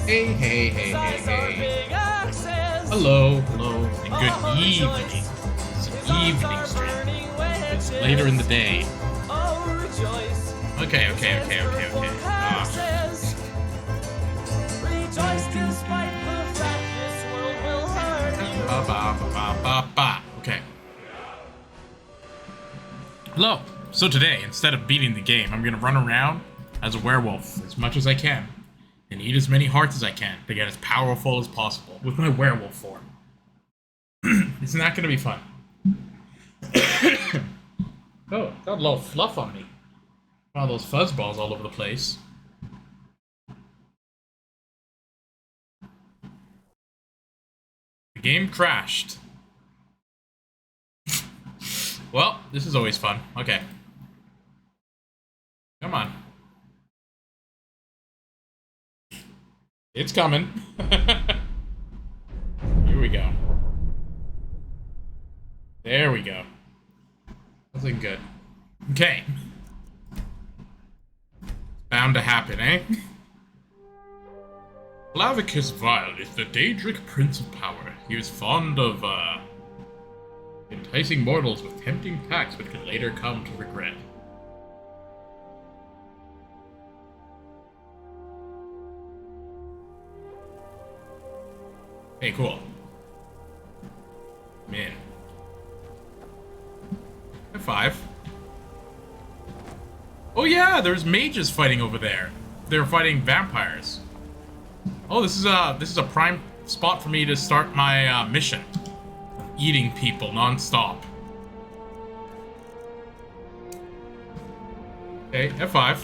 Hey, hey, hey, hey, hey. Hello, hello, and good evening. It's an evening stream. It's later in the day. Okay, okay, okay, okay, okay. Ba, ba, ba, ba, ba. Okay. Hello. So today, instead of beating the game, I'm gonna run around as a werewolf as much as I can and eat as many hearts as I can to get as powerful as possible with my werewolf form. Isn't that gonna be fun? Oh, got a little fluff on me. All those fuzzballs all over the place. The game crashed. Well, this is always fun. Okay. Come on. It's coming. Here we go. There we go. Looking good. Okay. Bound to happen, eh? Clavicus Vile is the Daedric Prince of Power. He was fond of, enticing mortals with tempting pacts but could later come to regret. Hey, cool. Man. F5. Oh yeah, there's mages fighting over there. They're fighting vampires. Oh, this is a prime spot for me to start my mission. Eating people non-stop. Okay, F5.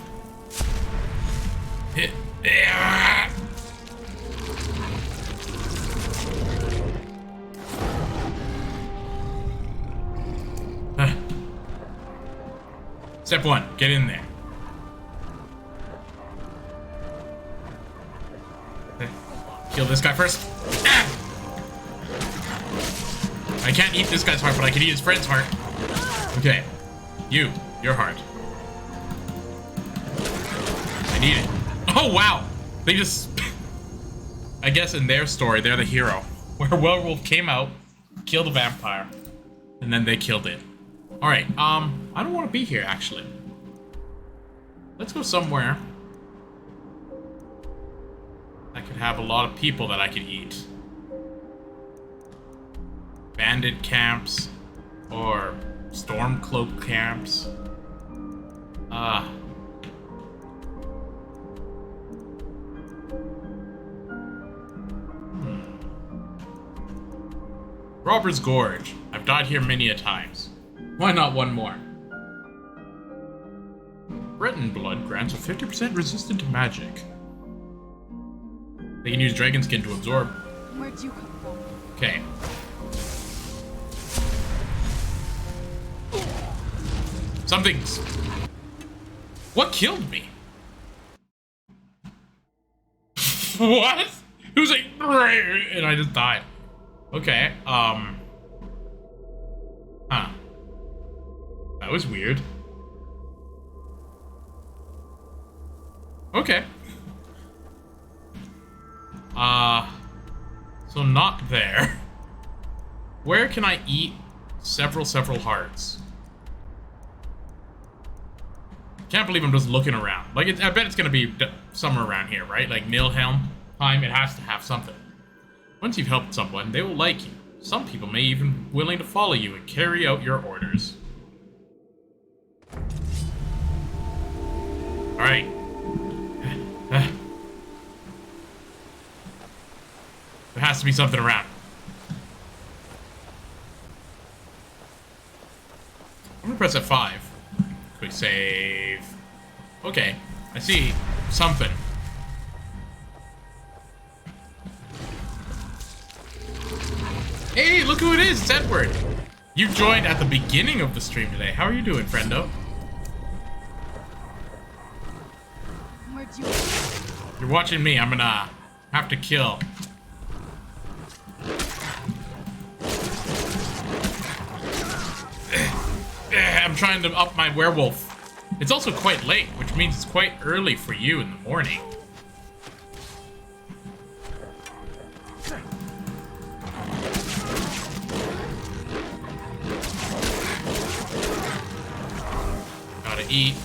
Hit. Step 1, get in there. Okay. Kill this guy first. Ah! I can't eat this guy's heart, but I can eat his friend's heart. Okay. Your heart. I need it. Oh, wow! They just... I guess in their story, they're the hero. Where Werewolf came out, killed a vampire, and then they killed it. Alright, I don't want to be here, actually. Let's go somewhere that could have a lot of people that I could eat. Bandit camps, or Stormcloak camps. Robber's Gorge. I've died here many a times. Why not one more? Breton blood grants a 50% resistant to magic. They can use dragon skin to absorb. Where'd you come from? Okay. Something's... What killed me? What? It was like... And I just died. Okay, Huh. That was weird. Okay. So not there. Where can I eat several hearts? Can't believe I'm just looking around. Like, I bet it's gonna be somewhere around here, right? Like Nilhelm time, it has to have something. Once you've helped someone, they will like you. Some people may even be willing to follow you and carry out your orders. Alright. There has to be something around. I'm gonna press F5. Quick save. Okay, I see something. Hey, look who it is! It's Edward! You joined at the beginning of the stream today. How are you doing, friendo? Where'd you... You're watching me. I'm gonna have to kill. I'm trying to up my werewolf. It's also quite late, which means it's quite early for you in the morning. Gotta eat.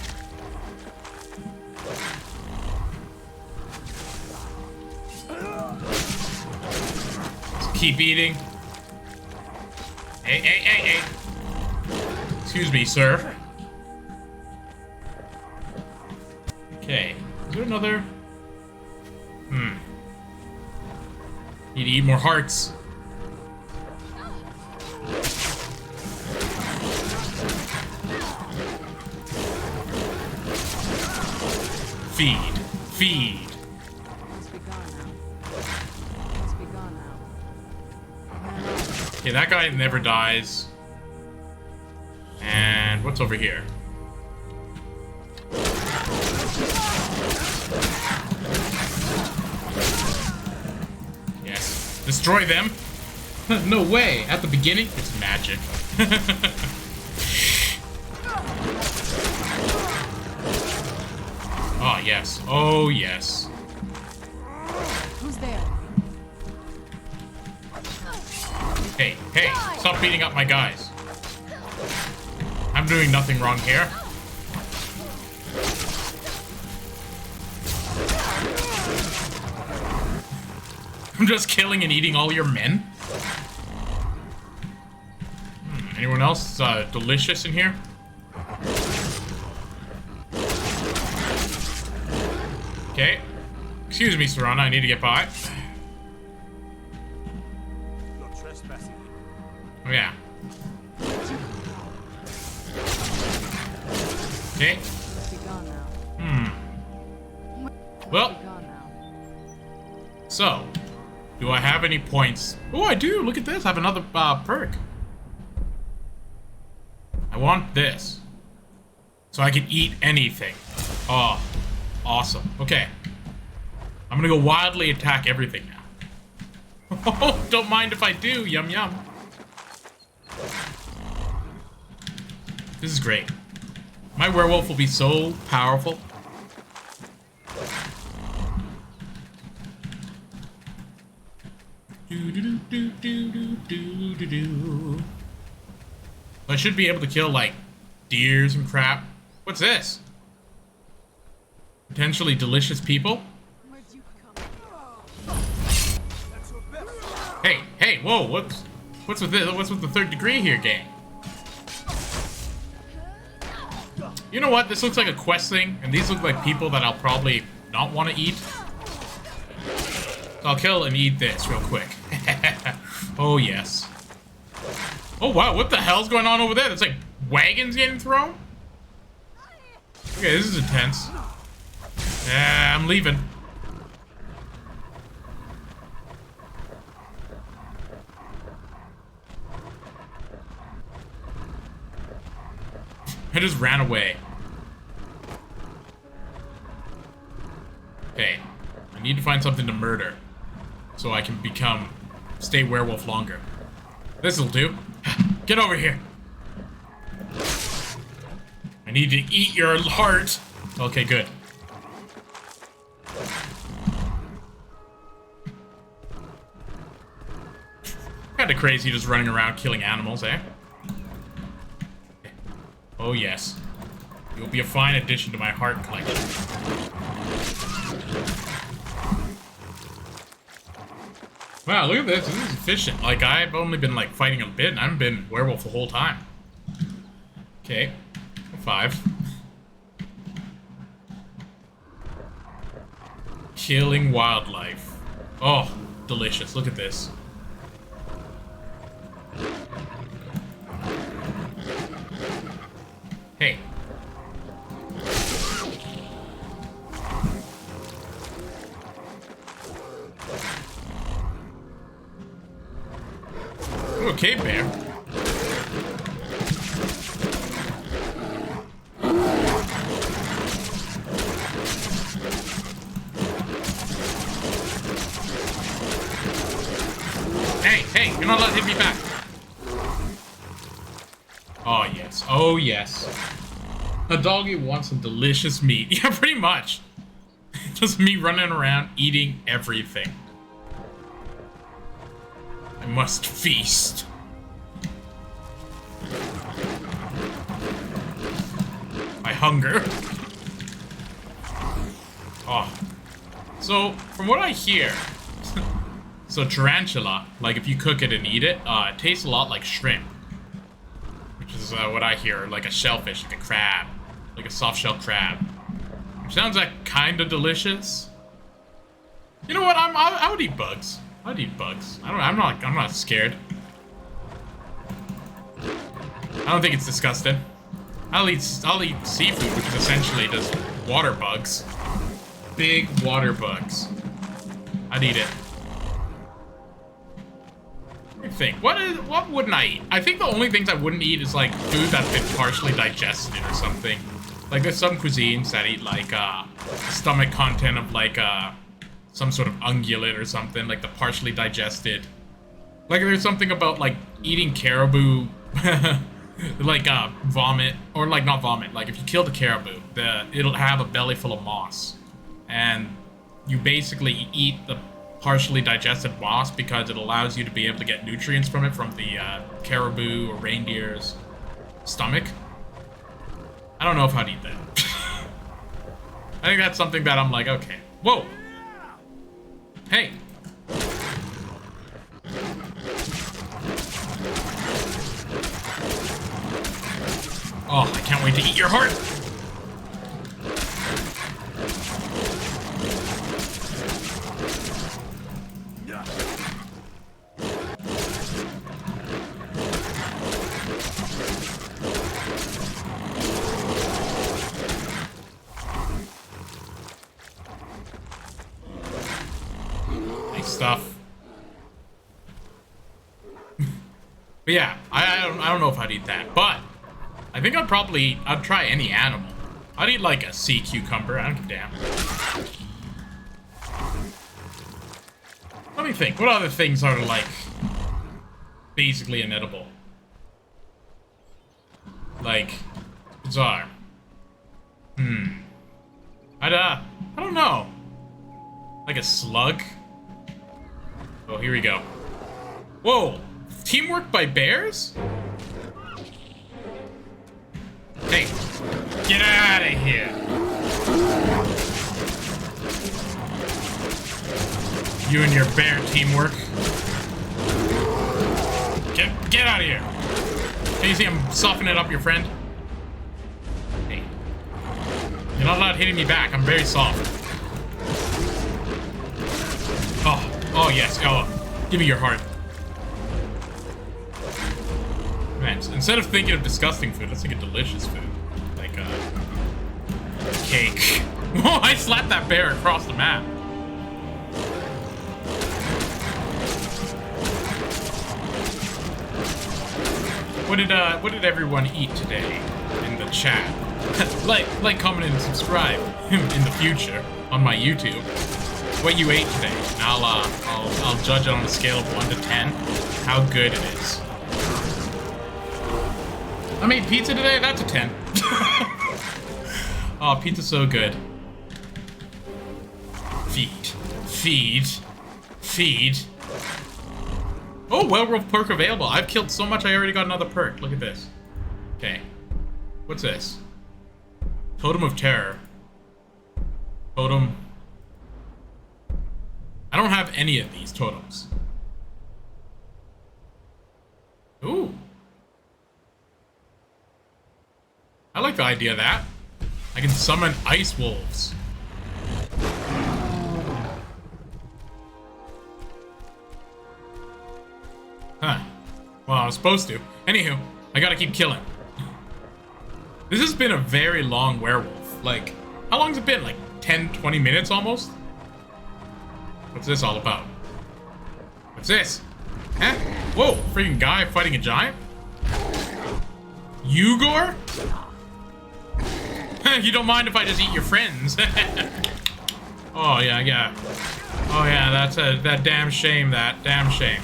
Just keep eating. Hey. Excuse me, sir. Okay. Is there another? Need to eat more hearts. Feed. Must be gone now. Must be gone now. Okay, that guy never dies. And what's over here? Yes. Destroy them. No way. At the beginning, it's magic. Oh, yes. Oh, yes. Who's there? Hey, stop beating up my guys. I'm doing nothing wrong here. I'm just killing and eating all your men? Anyone else delicious in here? Okay. Excuse me, Serana, I need to get by. You're trespassing. Oh, yeah. Okay. Must be gone now. Well, Must be gone now. so, do I have any points? Oh, I do. Look at this. I have another perk. I want this. So I can eat anything. Oh, awesome. Okay. I'm gonna go wildly attack everything now. Oh, don't mind if I do. Yum, yum. This is great. My werewolf will be so powerful. I should be able to kill, like, deers and crap. What's this? Potentially delicious people? Where'd you come? Hey, whoa, what's with this? What's with the third degree here, gang? You know what? This looks like a quest thing, and these look like people that I'll probably not want to eat. So I'll kill and eat this real quick. Oh, yes. Oh, wow, what the hell's going on over there? There's like wagons getting thrown? Okay, this is intense. Yeah, I'm leaving. I just ran away. Okay, I need to find something to murder so I can stay werewolf longer. This'll do. Get over here. I need to eat your heart. Okay, good. Kinda crazy just running around killing animals, eh? Oh, yes. You'll be a fine addition to my heart collection. Wow, look at this. This is efficient. Like, I've only been, like, fighting a bit, and I haven't been werewolf the whole time. Okay. 5. Killing wildlife. Oh, delicious. Look at this. Hey. Okay, bear. Hey, you're not allowed to hit me back. Oh, yes. Oh, yes. A doggy wants some delicious meat. Yeah, pretty much. Just me running around eating everything. I must feast. My hunger. Oh. So, from what I hear, so tarantula, like if you cook it and eat it, it tastes a lot like shrimp. Which is what I hear, like a shellfish, like a crab. Like a soft shell crab. Which sounds like kind of delicious. You know what, I would eat bugs. I'd eat bugs. I'm not scared. I don't think it's disgusting. I'll eat seafood, which is essentially just water bugs. Big water bugs. I'd eat it. Let me think. What wouldn't I eat? I think the only things I wouldn't eat is like food that's been partially digested or something. Like there's some cuisines that eat like stomach content of like some sort of ungulate or something, like the partially digested. Like there's something about like eating caribou like vomit, or like not vomit, like if you kill the caribou, it'll have a belly full of moss, and you basically eat the partially digested moss because it allows you to be able to get nutrients from it from the caribou or reindeer's stomach. I don't know if I'd eat that. I think that's something that I'm like, okay, whoa, hey. Oh, I can't wait to eat your heart! Nice stuff. But yeah, I don't know if I'd eat that, but I think I'd try any animal. I'd eat like a sea cucumber, I don't give a damn. Let me think, what other things are like basically inedible? Like, bizarre. I don't know. Like a slug? Oh, here we go. Whoa, teamwork by bears? Hey, get out of here! You and your bear teamwork. Get out of here! Can you see I'm softening up your friend? Hey. You're not allowed hitting me back, I'm very soft. Oh yes, oh, give me your heart. Man, instead of thinking of disgusting food, let's think of delicious food. Like, cake. Whoa, I slapped that bear across the map. What did everyone eat today in the chat? like, comment, and subscribe in the future on my YouTube. What you ate today. I'll judge it on a scale of 1 to 10 how good it is. I made pizza today? That's a 10. Oh, pizza's so good. Feed. Oh, werewolf perk available. I've killed so much I already got another perk. Look at this. Okay. What's this? Totem of Terror. Totem. I don't have any of these totems. Ooh. I like the idea of that. I can summon ice wolves. Huh. Well, I was supposed to. Anywho, I gotta keep killing. This has been a very long werewolf. Like, how long's it been? Like 10, 20 minutes almost? What's this all about? What's this? Huh? Whoa, freaking guy fighting a giant? Ugor? You don't mind if I just eat your friends? Oh yeah. Oh yeah, that's that damn shame. Damn shame.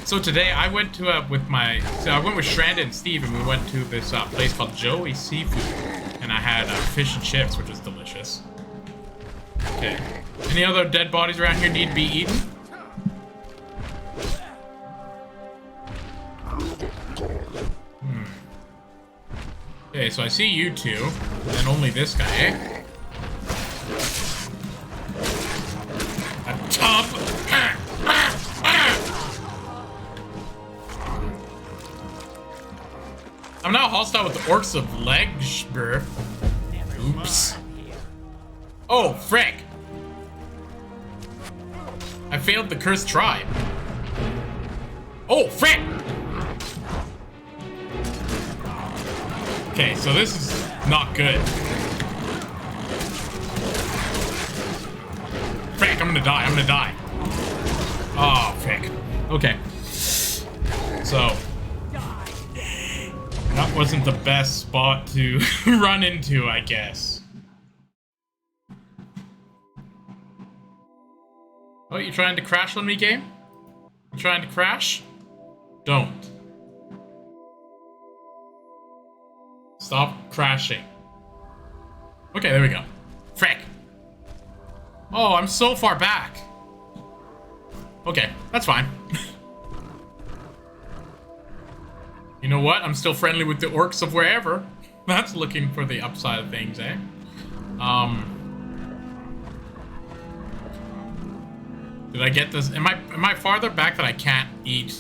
So today I went to I went with Shranda and Steve, and we went to this place called Joey Seafood, and I had fish and chips, which was delicious. Okay. Any other dead bodies around here need to be eaten? Okay, so I see you two, and only this guy, eh? A tub! I'm now hostile with the orcs of Legsburg. Oops. Oh, frick! I failed the cursed tribe. Oh, frick! Okay, so this is not good. Frick, I'm gonna die, I'm gonna die. Oh, frick. Okay. So, that wasn't the best spot to run into, I guess. Oh, you trying to crash on me, game? You trying to crash? Don't. Stop crashing. Okay, there we go. Frick. Oh, I'm so far back. Okay, that's fine. You know what? I'm still friendly with the orcs of wherever. That's looking for the upside of things, eh? Did I get this? Am I farther back that I can't eat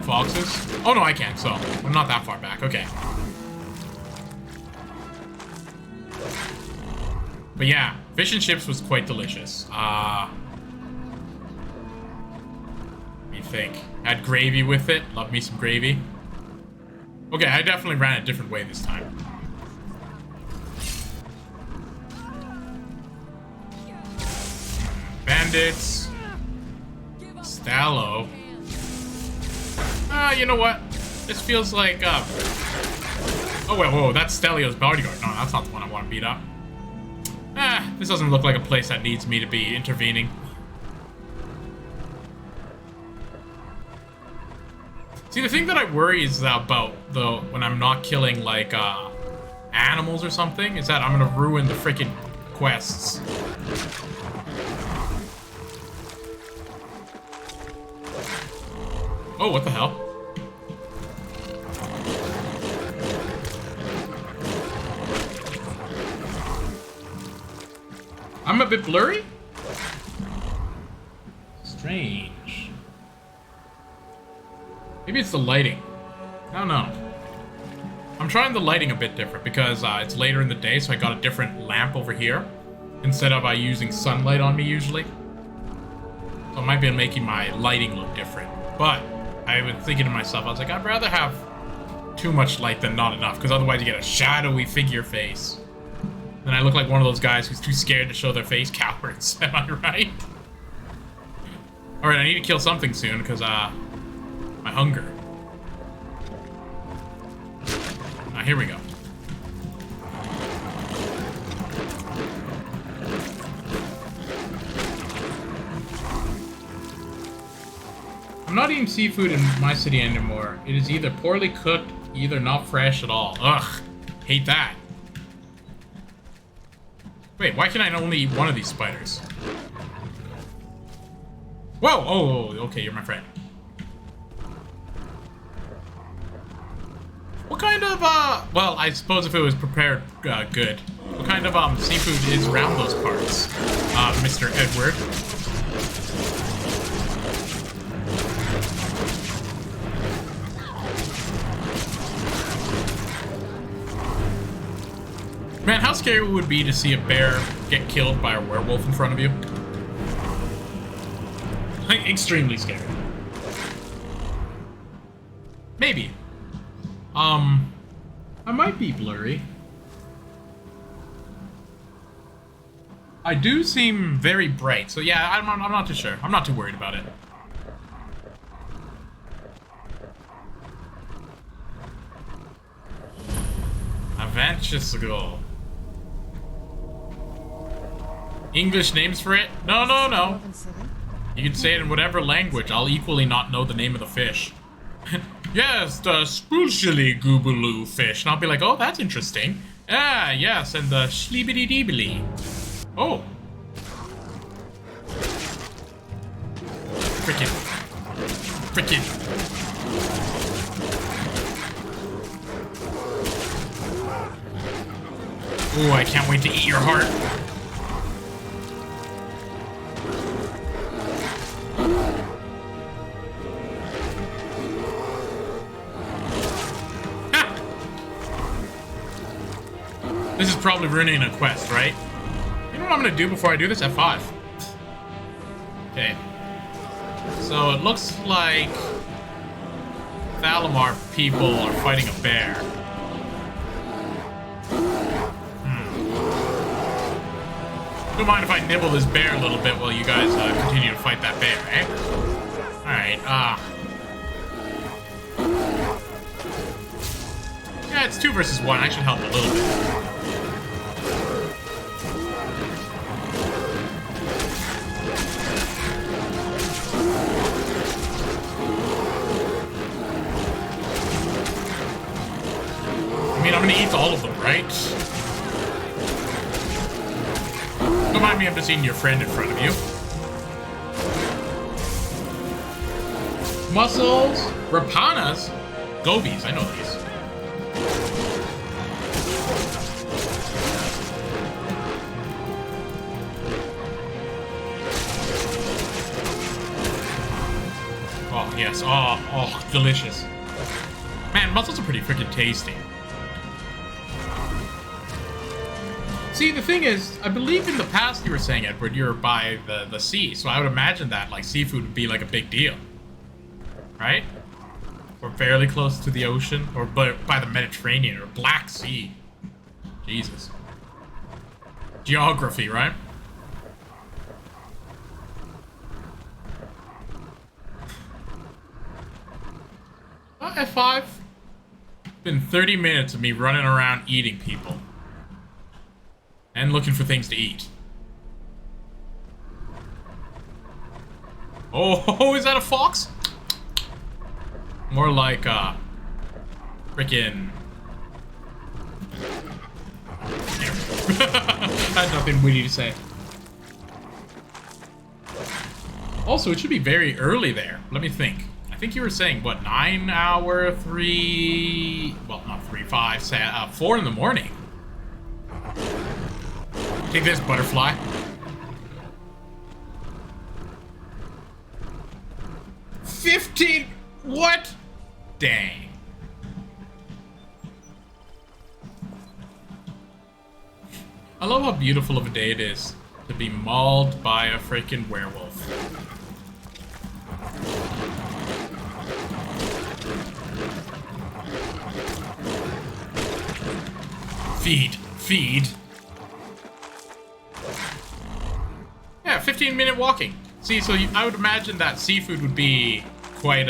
foxes? Oh no, I can't, so I'm not that far back. Okay. But yeah, fish and chips was quite delicious. What do you think? Had gravy with it. Love me some gravy. Okay, I definitely ran a different way this time. Bandits. Stallo. You know what? This feels like, oh, wait, whoa, that's Stelio's bodyguard. No, that's not the one I want to beat up. This doesn't look like a place that needs me to be intervening. See, the thing that I worry is about, though, when I'm not killing, like, animals or something, is that I'm gonna ruin the freaking quests. Oh, what the hell? I'm a bit blurry? Strange. Maybe it's the lighting. I don't know. I'm trying the lighting a bit different because it's later in the day, so I got a different lamp over here instead of using sunlight on me usually. So it might be making my lighting look different. But I was thinking to myself, I was like, I'd rather have too much light than not enough, because otherwise you get a shadowy figure face. Then I look like one of those guys who's too scared to show their face. Cowards, am I right? Alright, I need to kill something soon, because, my hunger. Here we go. I'm not eating seafood in my city anymore. It is either poorly cooked, either not fresh at all. Ugh, hate that. Wait, why can I only eat one of these spiders? Whoa! Oh, okay, you're my friend. What kind of, well, I suppose if it was prepared good. What kind of, seafood is around those parts, Mr. Edward? Man, how scary it would be to see a bear get killed by a werewolf in front of you. Like, extremely scary. Maybe. I might be blurry. I do seem very bright, so yeah, I'm not too sure. I'm not too worried about it. Adventurous goal. English names for it? No, no, no. You can say it in whatever language. I'll equally not know the name of the fish. Yes, the spooshily goobaloo fish. And I'll be like, oh, that's interesting. Ah, yes, and the schleebity deebily. Oh. Frickin'. Frickin'. Ooh, I can't wait to eat your heart. Ha! This is probably ruining a quest, right? You know what I'm gonna do before I do this? F5. Okay. So it looks like Thalamar people are fighting a bear. Don't mind if I nibble this bear a little bit while you guys continue to fight that bear, eh? Alright, yeah, it's 2 versus 1. I should help a little bit. I mean, I'm gonna eat all of them, right? Don't mind me, I'm just eating your friend in front of you. Mussels, rapanas, gobies, I know these. Oh, yes, oh, delicious. Man, mussels are pretty freaking tasty. See, the thing is, I believe in the past you were saying, Edward, you're by the sea, so I would imagine that, like, seafood would be, like, a big deal. Right? Or fairly close to the ocean, or by the Mediterranean, or Black Sea. Jesus. Geography, right? F5. It's been 30 minutes of me running around eating people. And looking for things to eat. Oh, is that a fox? More like, frickin'... I had nothing witty to say. Also, it should be very early there. Let me think. I think you were saying, what, 9 hour, 3... Well, not 3, 5, 4 in the morning. Take this, butterfly. $15? What? Dang. I love how beautiful of a day it is to be mauled by a freaking werewolf. Feed. Feed. Yeah, 15-minute walking. See, so I would imagine that seafood would be quite,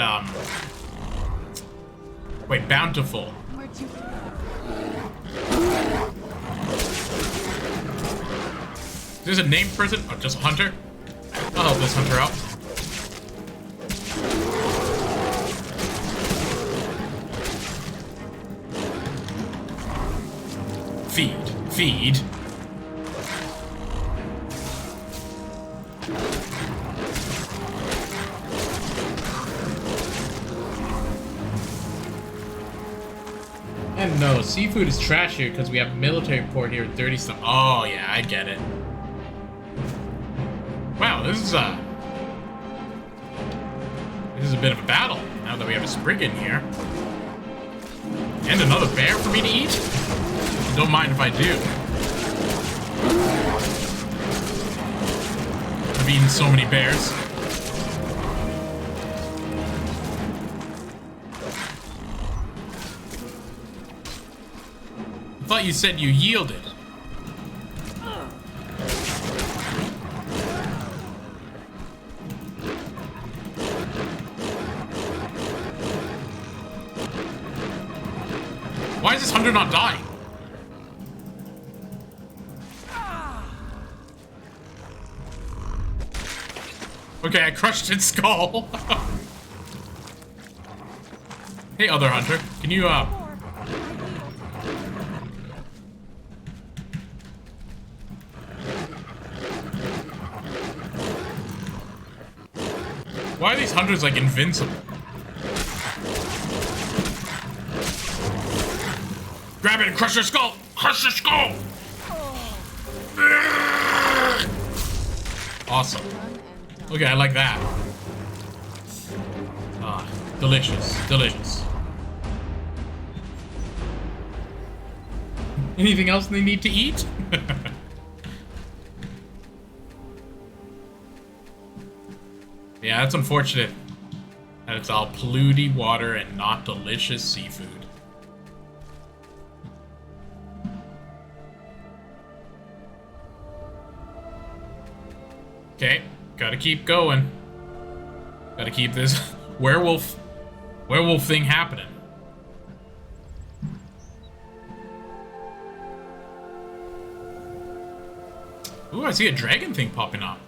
quite bountiful. Is this a named person? Oh, just a hunter? I'll help this hunter out. Feed. Feed. And no, seafood is trash here because we have a military port here with dirty stuff. Oh, yeah, I get it. Wow, this is a bit of a battle now that we have a spriggan here. And another bear for me to eat? Don't mind if I do. I've eaten so many bears. I thought you said you yielded. Why is this hunter not dying? Okay, I crushed its skull. Hey, other hunter. Can you, Why are these hunters, like, invincible? Grab it and crush their skull! Crush their skull! Awesome. Done and done. Okay, I like that. Ah, delicious, delicious. Anything else they need to eat? Yeah, that's unfortunate. That it's all polluted water and not delicious seafood. Okay, gotta keep going. Gotta keep this werewolf thing happening. Ooh, I see a dragon thing popping up.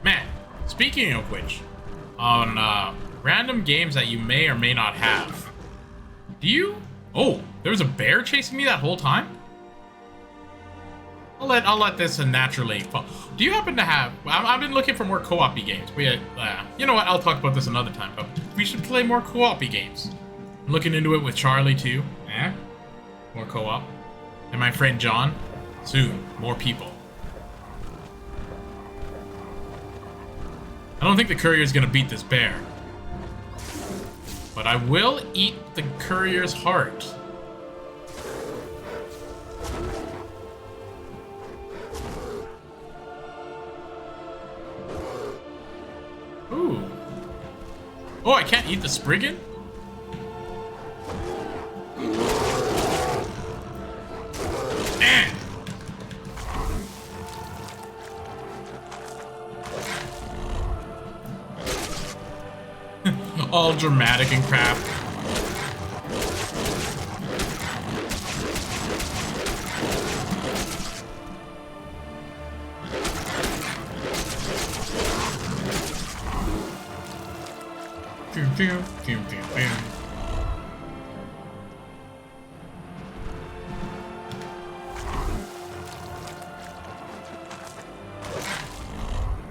Man, speaking of which, on random games that you may or may not have, do you... Oh, there was a bear chasing me that whole time? I'll let this naturally fall. Do you happen to have... I've been looking for more co-op-y games. You know what? I'll talk about this another time, but we should play more co-op-y games. I'm looking into it with Charlie, too. More co-op. And my friend John. Soon, more people. I don't think the courier's gonna beat this bear. But I will eat the courier's heart. Ooh. Oh, I can't eat the Spriggan? Eh. All dramatic and crap.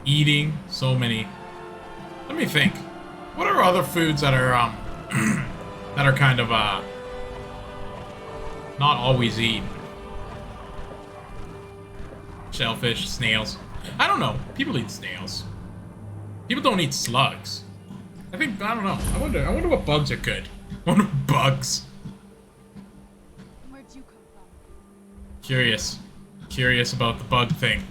Eating so many. Let me think. What are other foods that are that are kind of not always eaten? Shellfish, snails. I don't know. People eat snails. People don't eat slugs. I don't know. I wonder what bugs are good. I wonder what bugs. Where'd you come from? Curious about the bug thing.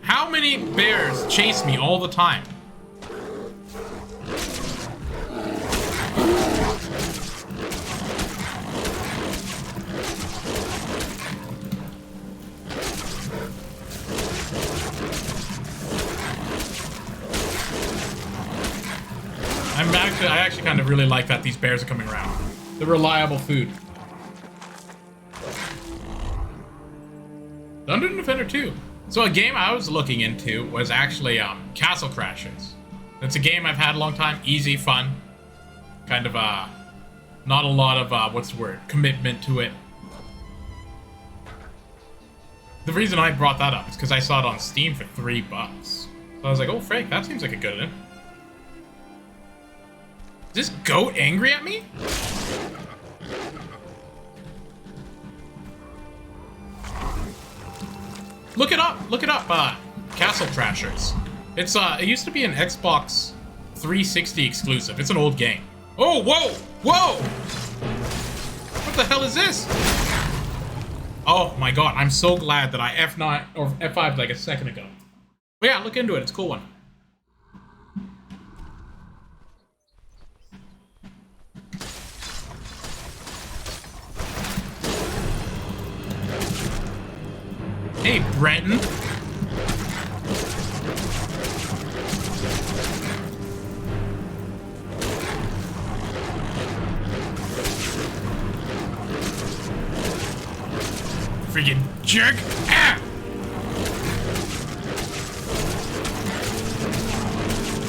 How many bears chase me all the time? I actually kind of really like that these bears are coming around. They're reliable food. Dungeon Defender 2. So a game I was looking into was actually Castle Crashers. It's a game I've had a long time. Easy, fun. Kind of not a lot of what's the word? Commitment to it. The reason I brought that up is because I saw it on Steam for $3. So I was like, oh frick, that seems like a good one. Is this goat angry at me? Look it up, Castle Crashers. It's it used to be an Xbox 360 exclusive. It's an old game. Oh, whoa, whoa! What the hell is this? Oh my god, I'm so glad that I F9 or F5'd like a second ago. But yeah, look into it, it's a cool one. Hey, Brenton. Freaking jerk. Ah!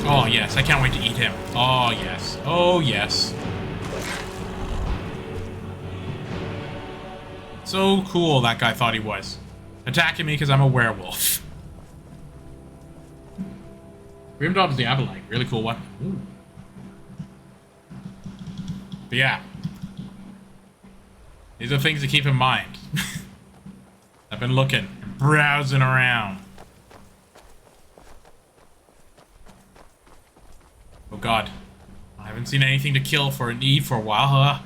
Oh, yes. I can't wait to eat him. Oh, yes. Oh, yes. So cool that guy thought he was. Attacking me because I'm a werewolf. Grim Dawn's Diabolite. Really cool one. Ooh. But yeah. These are things to keep in mind. I've been looking, browsing around. Oh god. I haven't seen anything to kill for an E for a while, huh?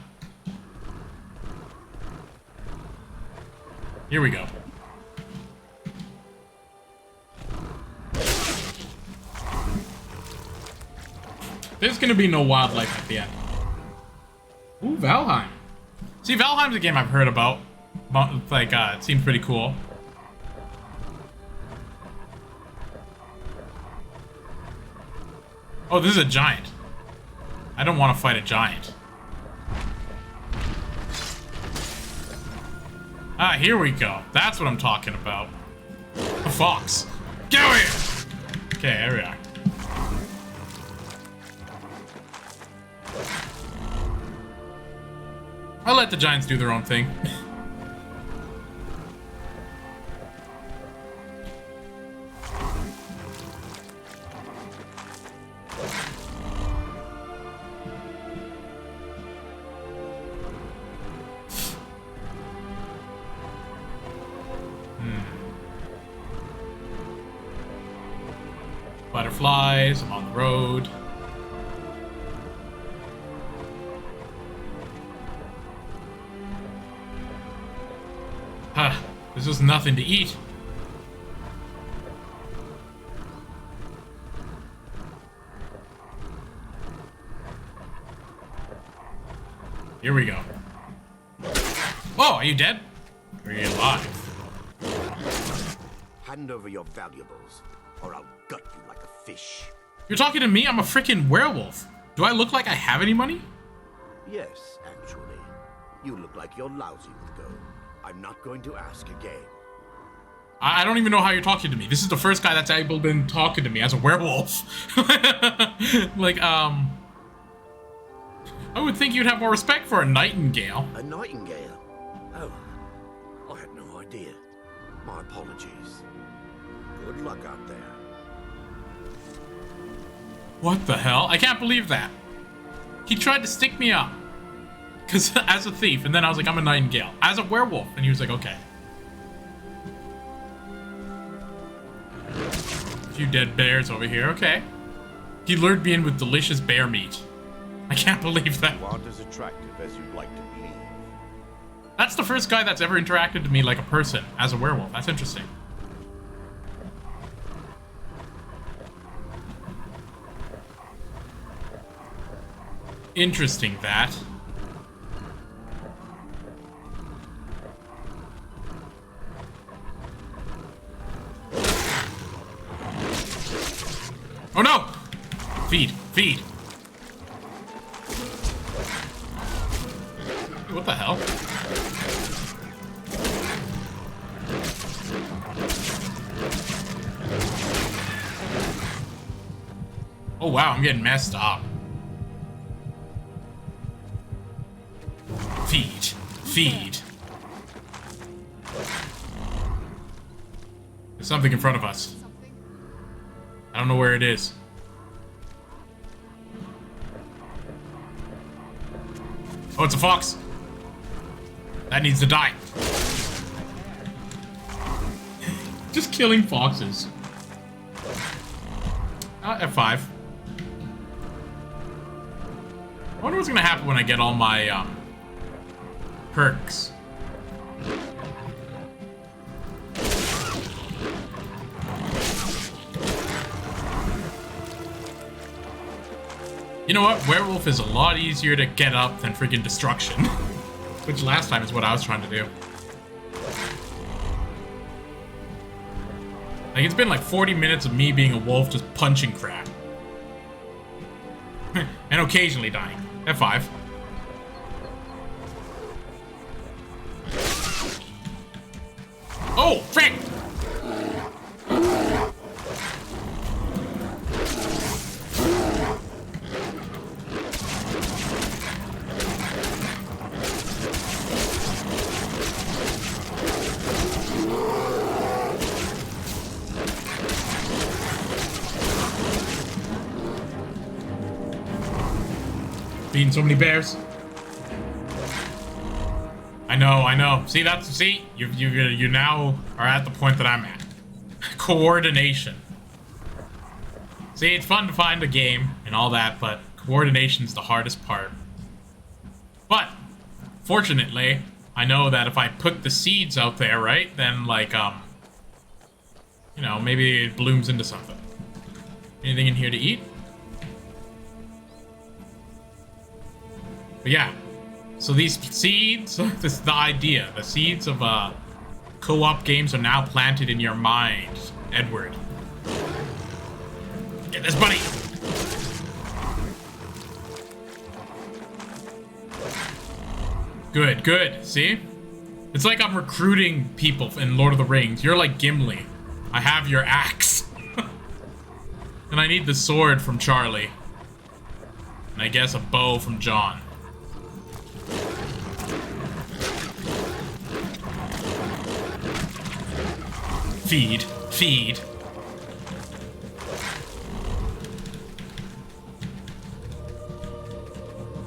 Here we go. There's gonna be no wildlife at the end. Ooh, Valheim. See, Valheim's a game I've heard about. Like, it seems pretty cool. Oh, this is a giant. I don't want to fight a giant. Ah, here we go. That's what I'm talking about. A fox. Get over here! Okay, here we are. I'll let the giants do their own thing. Butterflies, I'm on the road. Huh, there's just nothing to eat. Here we go. Oh, are you dead? Or are you alive? Hand over your valuables, or I'll gut you like a fish. You're talking to me? I'm a freaking werewolf. Do I look like I have any money? Yes, actually. You look like you're lousy with gold. I'm not going to ask again. I don't even know how you're talking to me. This is the first guy that's able been talking to me as a werewolf. Like, I would think you'd have more respect for a nightingale. A nightingale? Oh, I had no idea. My apologies. Good luck out there. What the hell? I can't believe that. He tried to stick me up. Cause as a thief, and then I was like, I'm a nightingale. As a werewolf, and he was like, okay. A few dead bears over here, okay. He lured me in with delicious bear meat. I can't believe that. You aren't as attractive as you'd like to believe. That's the first guy that's ever interacted to me like a person as a werewolf. That's interesting. Interesting, that. Oh no! Feed, feed. What the hell? Oh wow, I'm getting messed up. Feed, feed. There's something in front of us. I don't know where it is. Oh, it's a fox. That needs to die. Just killing foxes. F5. I wonder what's gonna happen when I get all my, perks. You know what? Werewolf is a lot easier to get up than freaking destruction. Which last time is what I was trying to do. Like, it's been like 40 minutes of me being a wolf just punching crap. And occasionally dying. F5. Oh, frick! Feeding so many bears. I know. See, you now are at the point that I'm at. Coordination. See, it's fun to find a game and all that, but coordination's the hardest part. But fortunately, I know that if I put the seeds out there, right, then like you know, maybe it blooms into something. Anything in here to eat? But yeah. So these seeds, this is the idea. The seeds of co-op games are now planted in your mind, Edward. Get this bunny! Good, good. See? It's like I'm recruiting people in Lord of the Rings. You're like Gimli. I have your axe. And I need the sword from Charlie. And I guess a bow from John. Feed. Feed.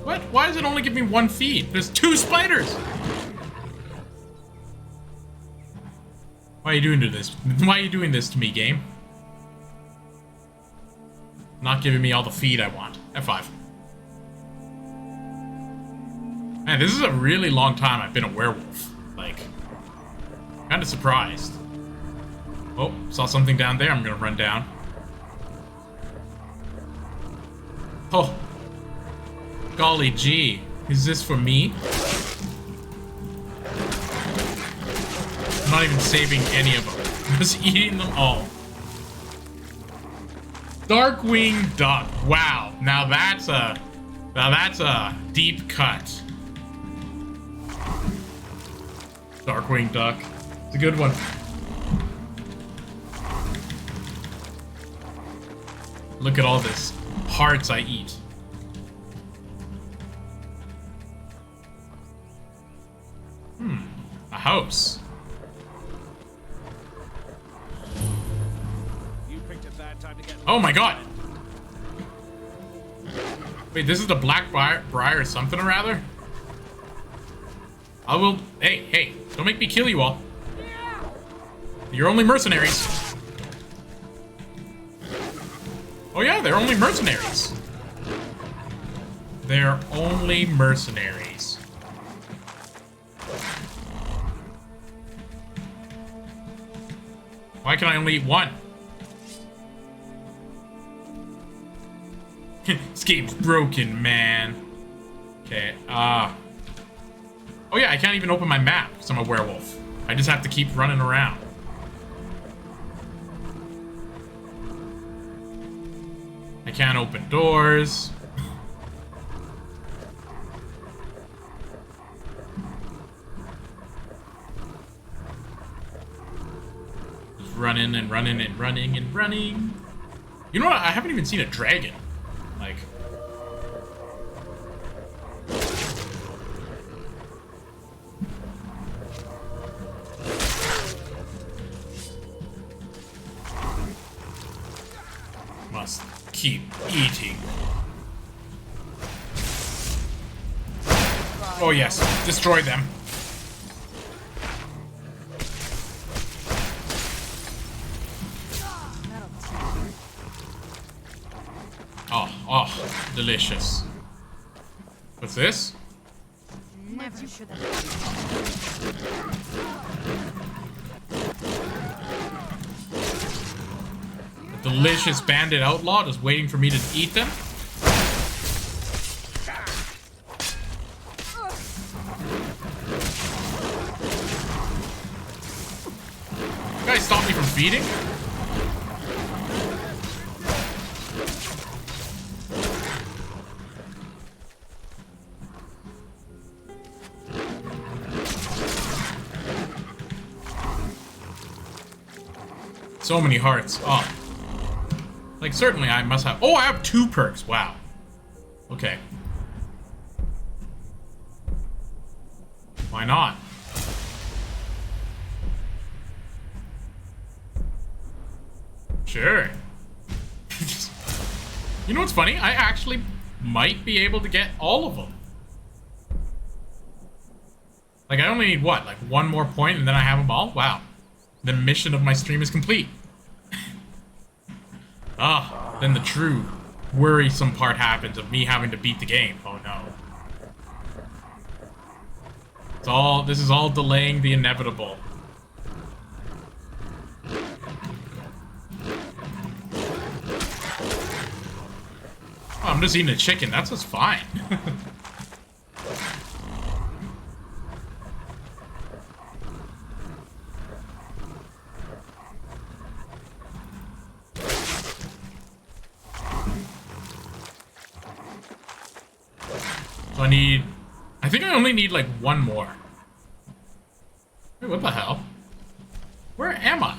What? Why does it only give me one feed? There's 2 spiders! Why are you doing this? Why are you doing this to me, game? Not giving me all the feed I want. F5. Man, this is a really long time I've been a werewolf. Like, kinda surprised. Oh, saw something down there. I'm gonna run down. Oh. Golly gee. Is this for me? I'm not even saving any of them. I'm just eating them all. Darkwing Duck. Wow. Now that's a deep cut. Darkwing Duck. It's a good one. Look at all this hearts I eat. A house. You picked a bad time to get. Oh my god! Wait, this is the Black Briar something or rather? I will. Hey, hey, don't make me kill you all. You're only mercenaries. Oh yeah, they're only mercenaries. They're only mercenaries. Why can I only eat one? This game's broken, man. Okay, oh yeah, I can't even open my map because I'm a werewolf. I just have to keep running around. I can't open doors. Just running and running and running and running. You know what? I haven't even seen a dragon. Like... Must keep eating. Oh yes, destroy them. Oh, oh, delicious. What's this? Never should have. Delicious bandit outlaw just waiting for me to eat them. You guys stop me from feeding? So many hearts. Oh. Like, certainly I must have... Oh, I have 2 perks. Wow. Okay. Why not? Sure. You know what's funny? I actually might be able to get all of them. Like, I only need, what, like one more point and then I have them all? Wow. The mission of my stream is complete. Ah, then the true worrisome part happens of me having to beat the game. Oh no. This is all delaying the inevitable. Oh, I'm just eating a chicken. That's just fine. So I think I only need like one more. Wait, what the hell? Where am I?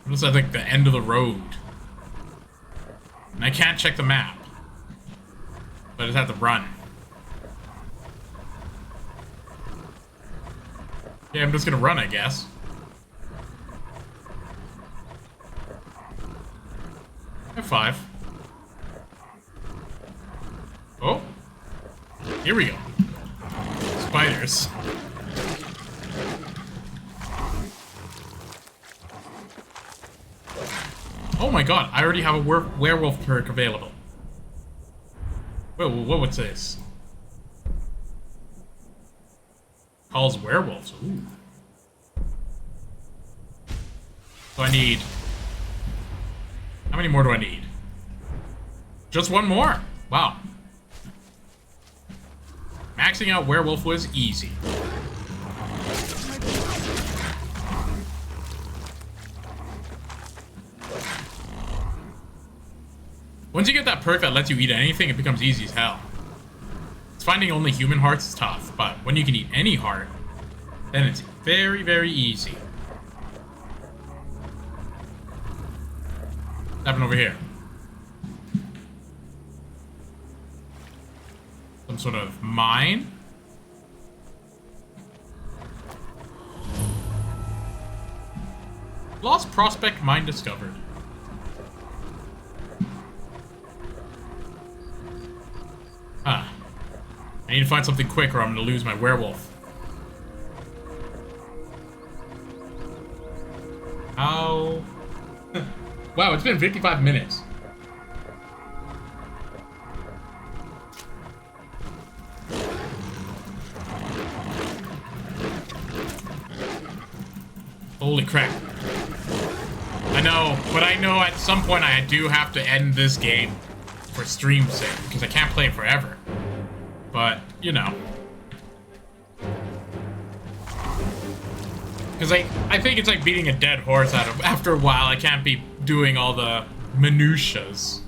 This is, I think, the end of the road. And I can't check the map. So I just have to run. Yeah, I'm just gonna run, I guess. F5. Oh. Here we go. Spiders. Oh my god, I already have a werewolf perk available. Wait, what's this? Calls werewolves. Ooh. So I need... How many more do I need? Just one more. Wow. Maxing out werewolf was easy. Once you get that perk that lets you eat anything, it becomes easy as hell. It's finding only human hearts is tough, but when you can eat any heart, then it's very, very easy. What's happening over here? Some sort of mine? Lost prospect mine discovered. Ah. I need to find something quick or I'm gonna lose my werewolf. How? Wow, it's been 55 minutes. Holy crap. I know, but I know at some point I do have to end this game for stream's sake, because I can't play it forever. But, you know. Because I think it's like beating a dead horse after a while. I can't be doing all the minutiaes.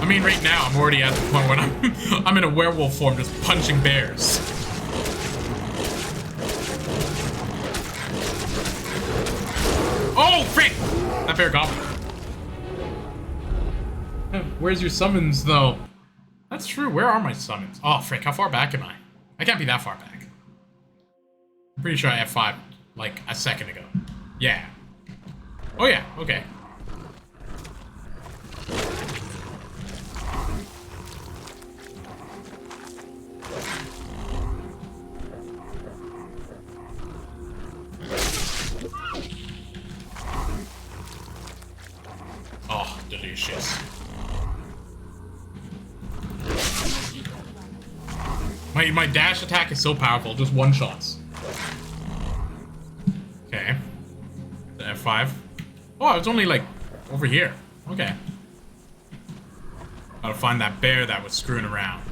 I mean, right now, I'm already at the point when I'm in a werewolf form just punching bears. Oh, frick! That bear got me. Where's your summons, though? That's true. Where are my summons? Oh, frick. How far back am I? I can't be that far back. I'm pretty sure I F5 like a second ago. Yeah. Oh, yeah. Okay. Oh, delicious. My dash attack is so powerful, just one shots. Okay. The F5. Oh, it's only like over here. Okay. Gotta find that bear that was screwing around.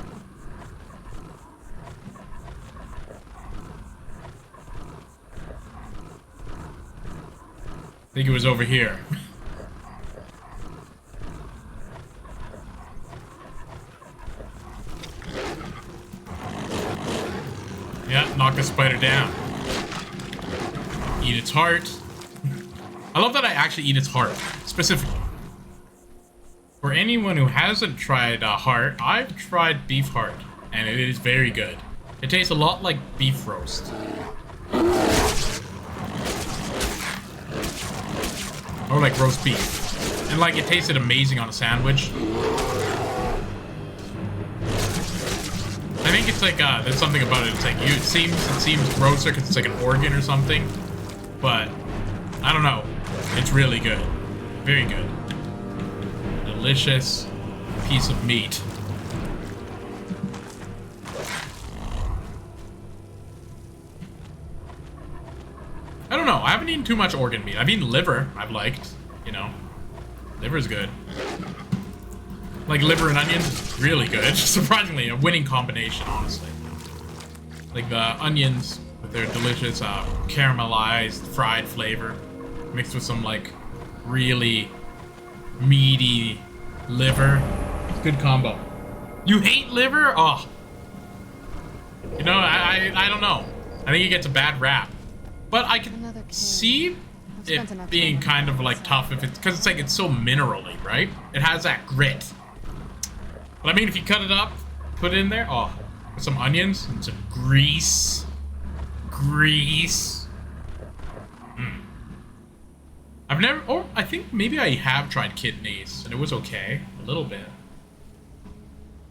I think it was over here. Yeah, knock the spider down. Eat its heart. I love that I actually eat its heart, specifically. For anyone who hasn't tried heart, I've tried beef heart, and it is very good. It tastes a lot like beef roast. Or like roast beef. And like it tasted amazing on a sandwich. I think it's like there's something about it. It's like it seems grosser because it's like an organ or something. But I don't know. It's really good. Very good. Delicious piece of meat. I don't know. I haven't eaten too much organ meat. I've eaten liver. I've liked, you know. Liver's good. Like liver and onions, really good. Surprisingly, a winning combination, honestly. Like the onions with their delicious caramelized fried flavor mixed with some like really meaty liver. Good combo. You hate liver? Oh. You know, I don't know. I think it gets a bad rap. But I can see it being kind of like tough if it's because it's like it's so minerally, right? It has that grit. But I mean, if you cut it up, put it in there, oh, with some onions and some grease. I've never, or I think maybe I have tried kidneys and it was okay, a little bit.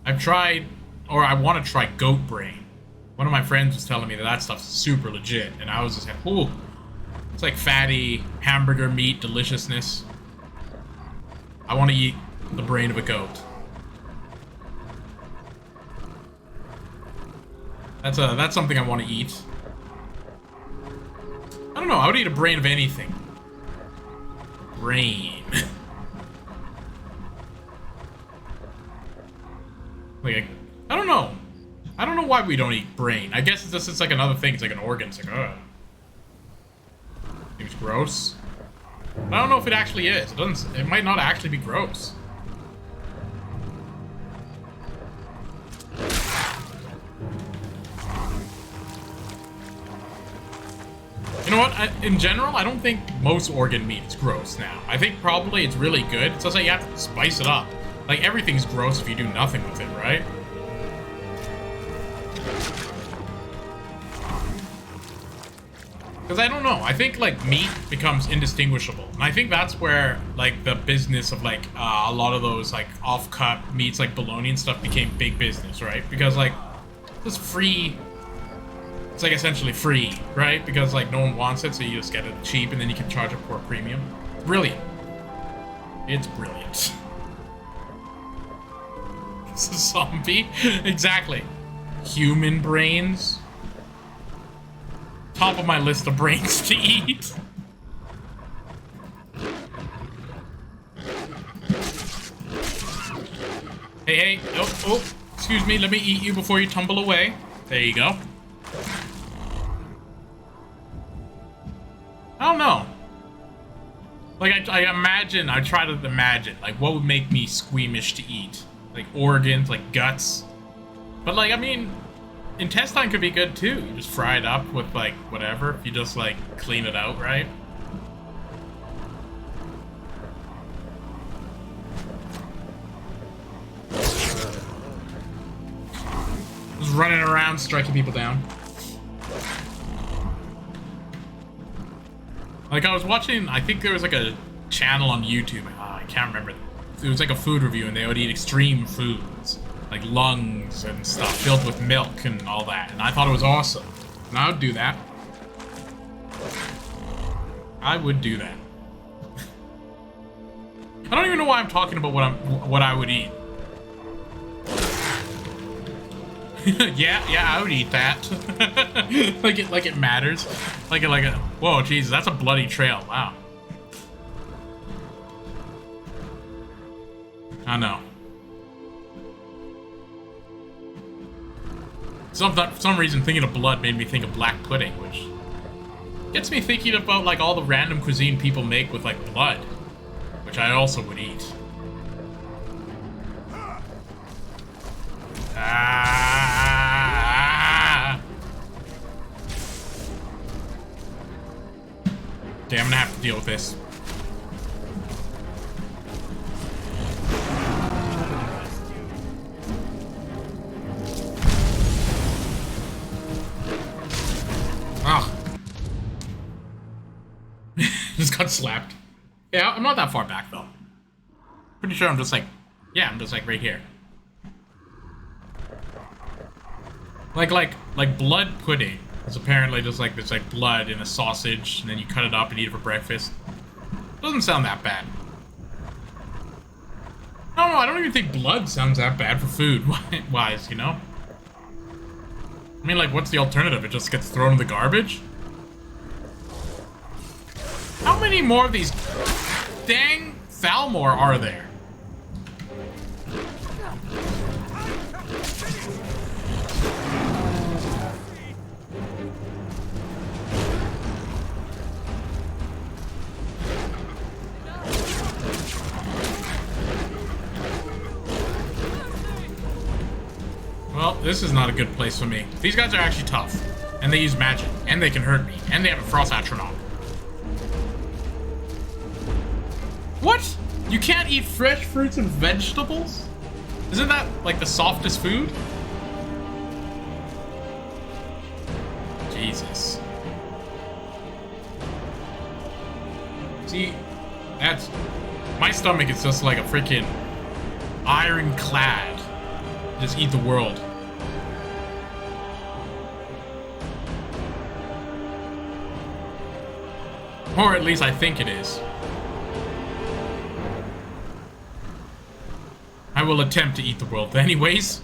I've tried, or I want to try goat brain. One of my friends was telling me that that stuff's super legit, and I was just like, ooh, it's like fatty hamburger meat deliciousness. I want to eat the brain of a goat. That's something I want to eat. I don't know, I would eat a brain of anything. Brain. Like, I don't know. I don't know why we don't eat brain. I guess it's like another thing. It's like an organ. It's like, ugh. Seems gross. But I don't know if it actually is. It might not actually be gross. You know what? In general, I don't think most organ meat is gross now. I think probably it's really good. It's just like you have to spice it up. Like, everything's gross if you do nothing with it, right? Because I don't know. I think, like, meat becomes indistinguishable. And I think that's where, like, the business of, like, a lot of those, like, off-cut meats, like bologna and stuff became big business, right? Because, like, it's free. It's, like, essentially free, right? Because, like, no one wants it, so you just get it cheap, and then you can charge it for a premium. Brilliant. It's brilliant. It's a zombie. Exactly. Human brains. Top of my list of brains to eat. Hey, oh, excuse me, let me eat you before you tumble away. There you go. I don't know. Like, I try to imagine, like, what would make me squeamish to eat? Like, organs, like, guts. But, like, I mean, intestine could be good, too. You just fry it up with, like, whatever. If you just, like, clean it out, right? Just running around, striking people down. Like, I was watching, I think there was, like, a channel on YouTube. I can't remember. It was, like, a food review, and they would eat extreme foods. Like lungs and stuff filled with milk and all that. And I thought it was awesome. And I would do that. I would do that. I don't even know why I'm talking about what I would eat. yeah, I would eat that. like it matters. Like a whoa, Jesus, that's a bloody trail. Wow. I know. For some reason, thinking of blood made me think of black pudding, which gets me thinking about, like, all the random cuisine people make with, like, blood, which I also would eat. Damn, I'm gonna have to deal with this. Just got slapped. Yeah, I'm not that far back, though. Pretty sure I'm just like, yeah, I'm just like right here. Like blood pudding. It's apparently just like there's like blood in a sausage, and then you cut it up and eat it for breakfast. Doesn't sound that bad. No, I don't even think blood sounds that bad for food wise, you know? I mean, like, what's the alternative? It just gets thrown in the garbage? How many more of these dang Thalmor are there? Well, this is not a good place for me. These guys are actually tough. And they use magic. And they can hurt me. And they have a frost atronach. What? You can't eat fresh fruits and vegetables? Isn't that like the softest food? Jesus. See, that's... My stomach is just like a freaking ironclad. Just eat the world. Or at least I think it is. I will attempt to eat the world anyways.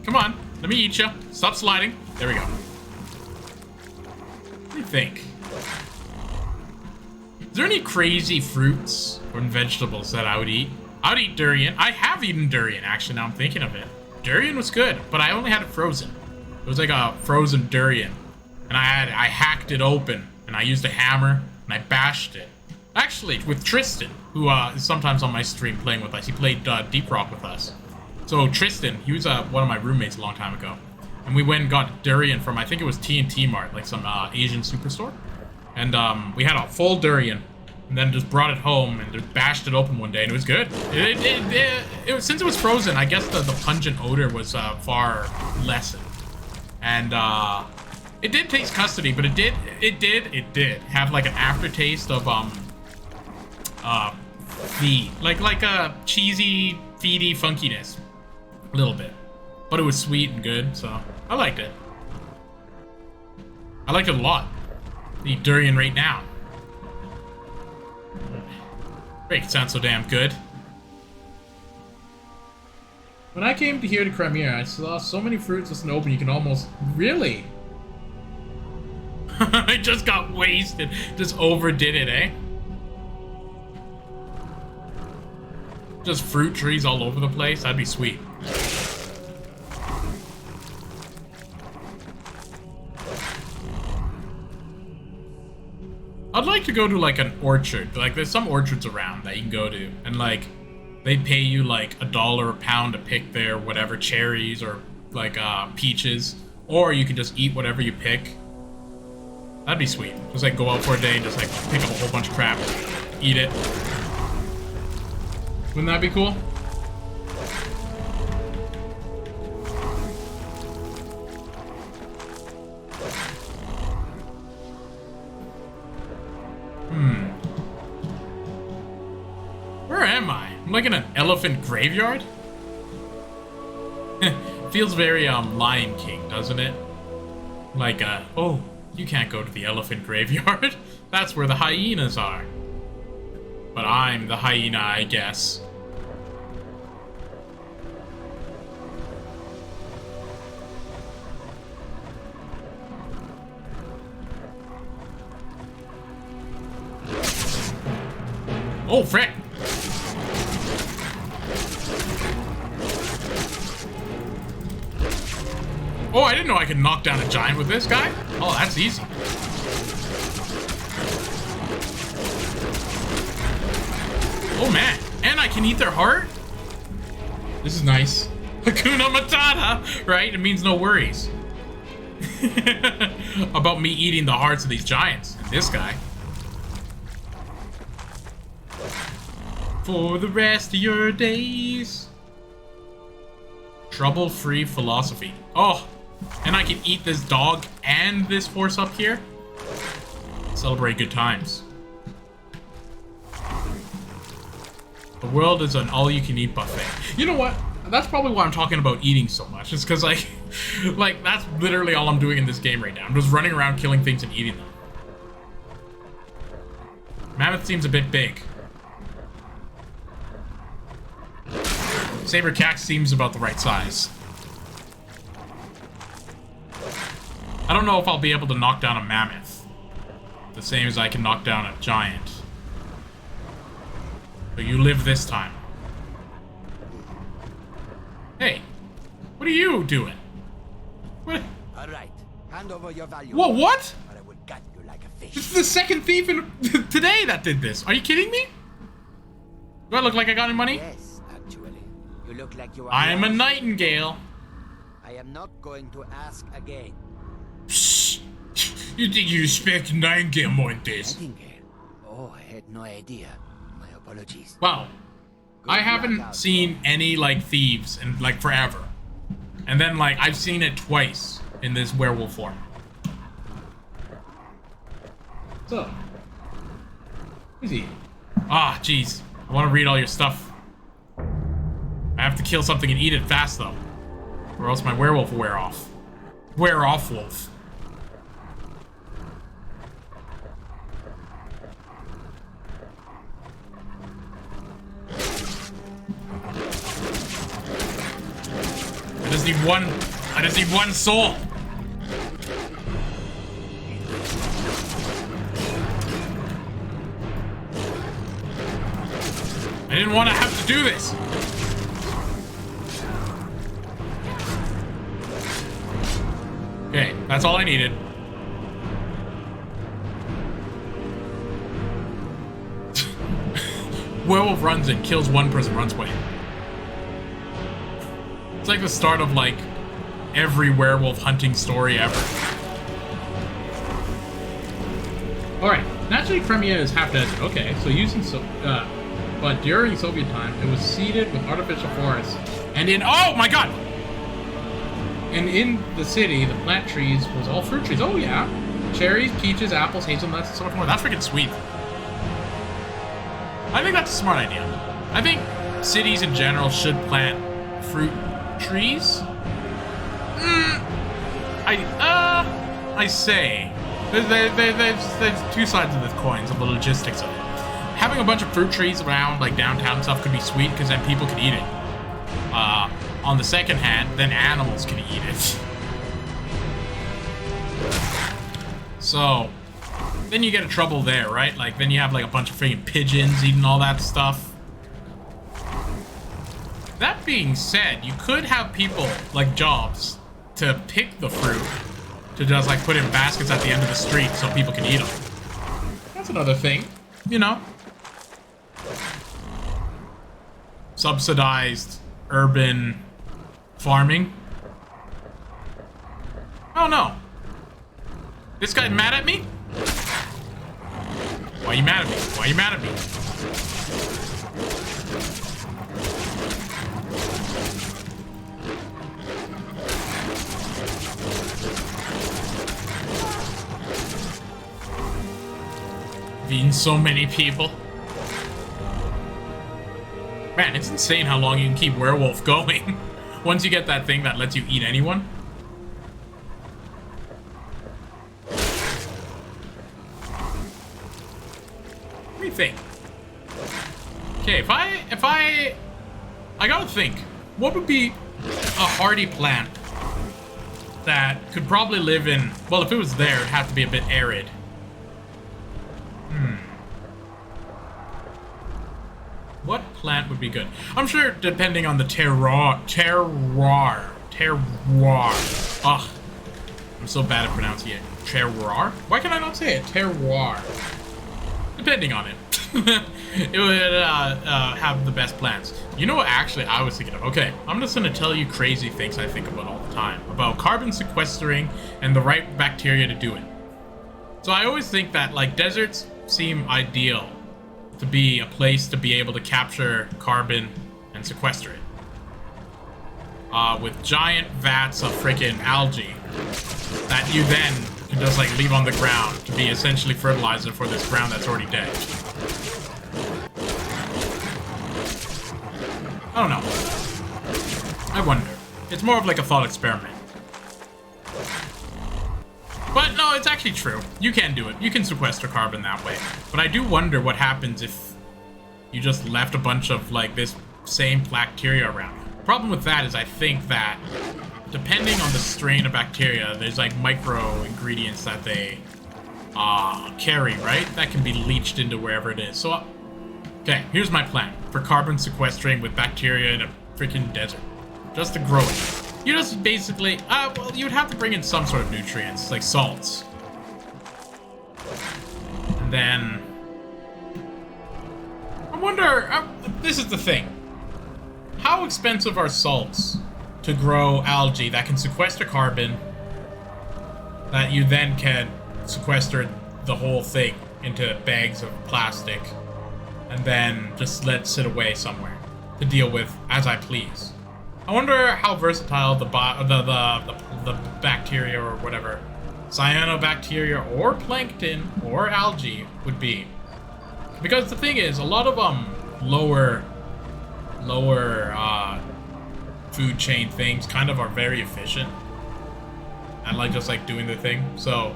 Come on, let me eat you. Stop sliding. There we go. What do you think? Is there any crazy fruits or vegetables that I would eat? I would eat durian. I have eaten durian, actually, now I'm thinking of it. Durian was good, but I only had it frozen. It was like a frozen durian. And I hacked it open, and I used a hammer, and I bashed it. Actually, with Tristan, who is sometimes on my stream playing with us. He played Deep Rock with us. So Tristan, he was one of my roommates a long time ago. And we went and got durian from, I think it was TNT Mart, like some Asian superstore. And we had a full durian, and then just brought it home and just bashed it open one day, and it was good. It was, since it was frozen, I guess the pungent odor was far lessened. And it did taste custardy, but it did have like an aftertaste of feed, like a cheesy, feedy funkiness, a little bit. But it was sweet and good, so I liked it. I liked it a lot. Eat durian right now. Great, sounds so damn good. When I came to here to Crimea, I saw so many fruits just in open you can almost... Really? I just got wasted. Just overdid it, eh? Just fruit trees all over the place. That'd be sweet. I'd like to go to like an orchard. Like there's some orchards around that you can go to, and like they pay you like $1 a pound to pick their whatever cherries or like peaches, or you can just eat whatever you pick. That'd be sweet. Just like go out for a day and just like pick up a whole bunch of crap, eat it. Wouldn't that be cool? Where am I? I'm like in an elephant graveyard? Feels very Lion King, doesn't it? Like oh, you can't go to the elephant graveyard. That's where the hyenas are. But I'm the hyena, I guess. Oh, frick! Oh, I didn't know I could knock down a giant with this guy. Oh, that's easy. Oh, man. And I can eat their heart? This is nice. Hakuna Matata, right? It means no worries. About me eating the hearts of these giants. And this guy. For the rest of your days. Trouble-free philosophy. Oh, And I can eat this dog and this horse up here. Celebrate good times. The world is an all-you-can-eat buffet. You know what? That's probably why I'm talking about eating so much. It's because, like, that's literally all I'm doing in this game right now. I'm just running around killing things and eating them. Mammoth seems a bit big. Saber cat seems about the right size. I don't know if I'll be able to knock down a mammoth the same as I can knock down a giant. But you live this time. Hey, what are you doing? What? All right, hand over your value. Whoa, what? Or I will gut you like a fish. This is the second thief in today that did this. Are you kidding me? Do I look like I got any money? Yes, actually. You look like you are. I am a nightingale. I am not going to ask again. Psst. You think you expect nightingale more than this? Nightingale? Oh, I had no idea. My apologies. Wow. I haven't seen any, like, thieves in, like, forever. And then, like, I've seen it twice in this werewolf form. What's up? Who's he? Ah, jeez. I want to read all your stuff. I have to kill something and eat it fast, though. Or else my werewolf will wear off. Wear off, wolf. I just need one soul. I didn't want to have to do this. Okay, that's all I needed. Werewolf runs in, kills one person, runs away. It's like the start of, like, every werewolf hunting story ever. Alright, naturally Crimea is half desert. Okay, so but during Soviet time, it was seeded with artificial forests. And oh my god! And in the city, the plant trees was all fruit trees. Oh yeah. Cherries, peaches, apples, hazelnuts, and so much more. That's freaking sweet. I think that's a smart idea. I think cities in general should plant fruit trees. I say. There's two sides of this coin, of the logistics of it. Having a bunch of fruit trees around, like downtown and stuff, could be sweet because then people could eat it. On the second hand, then animals can eat it. So, then you get in trouble there, right? Like, then you have like a bunch of freaking pigeons eating all that stuff. That being said, you could have people, like jobs, to pick the fruit, to just like put in baskets at the end of the street so people can eat them. That's another thing, you know? Subsidized urban farming. Oh no. This guy's mad at me? Why are you mad at me? Why are you mad at me? Being so many people. Man, it's insane how long you can keep Werewolf going. Once you get that thing that lets you eat anyone. What do you think? Okay, if I gotta think, what would be a hardy plant that could probably live in, well, if it was there, it'd have to be a bit arid. What plant would be good? I'm sure depending on the terroir. Ugh. I'm so bad at pronouncing it. Terroir? Why can I not say it? Terroir. Depending on it. It would have the best plants. You know what actually I was thinking of? Okay, I'm just gonna tell you crazy things I think about all the time. About carbon sequestering and the right bacteria to do it. So I always think that, like, deserts seem ideal to be a place to be able to capture carbon and sequester it. with giant vats of freaking algae that you then can just like leave on the ground to be essentially fertilizer for this ground that's already dead. I don't know. I wonder. It's more of like a thought experiment. But no, it's actually true. You can do it. You can sequester carbon that way. But I do wonder what happens if you just left a bunch of like this same bacteria around. The problem with that is I think that depending on the strain of bacteria, there's like micro ingredients that they carry, right? That can be leached into wherever it is. So, okay, here's my plan for carbon sequestering with bacteria in a freaking desert. Just to grow it. You just basically, well, you would have to bring in some sort of nutrients, like salts. And then, I wonder, this is the thing. How expensive are salts to grow algae that can sequester carbon that you then can sequester the whole thing into bags of plastic and then just let sit away somewhere to deal with as I please? I wonder how versatile the bacteria or whatever, cyanobacteria or plankton or algae would be. Because the thing is, a lot of lower food chain things kind of are very efficient and like just like doing the thing. So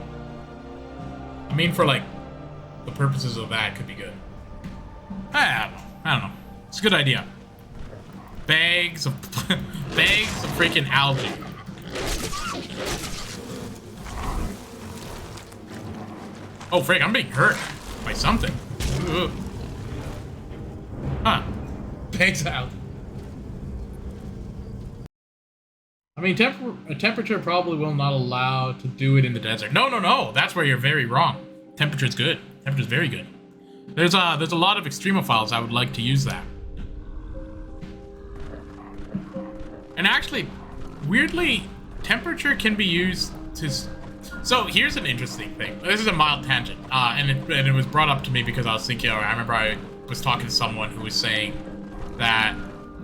I mean, for like the purposes of that, it could be good. I don't know. It's a good idea. Bags of freaking algae. Oh frick, I'm being hurt by something. Ugh. Huh. Bags of algae. I mean, temperature probably will not allow to do it in the desert. No. That's where you're very wrong. Temperature's good. Temperature's very good. There's a lot of extremophiles I would like to use that. And actually, weirdly, temperature can be used to... So here's an interesting thing. This is a mild tangent, and it was brought up to me because I was thinking, I remember I was talking to someone who was saying that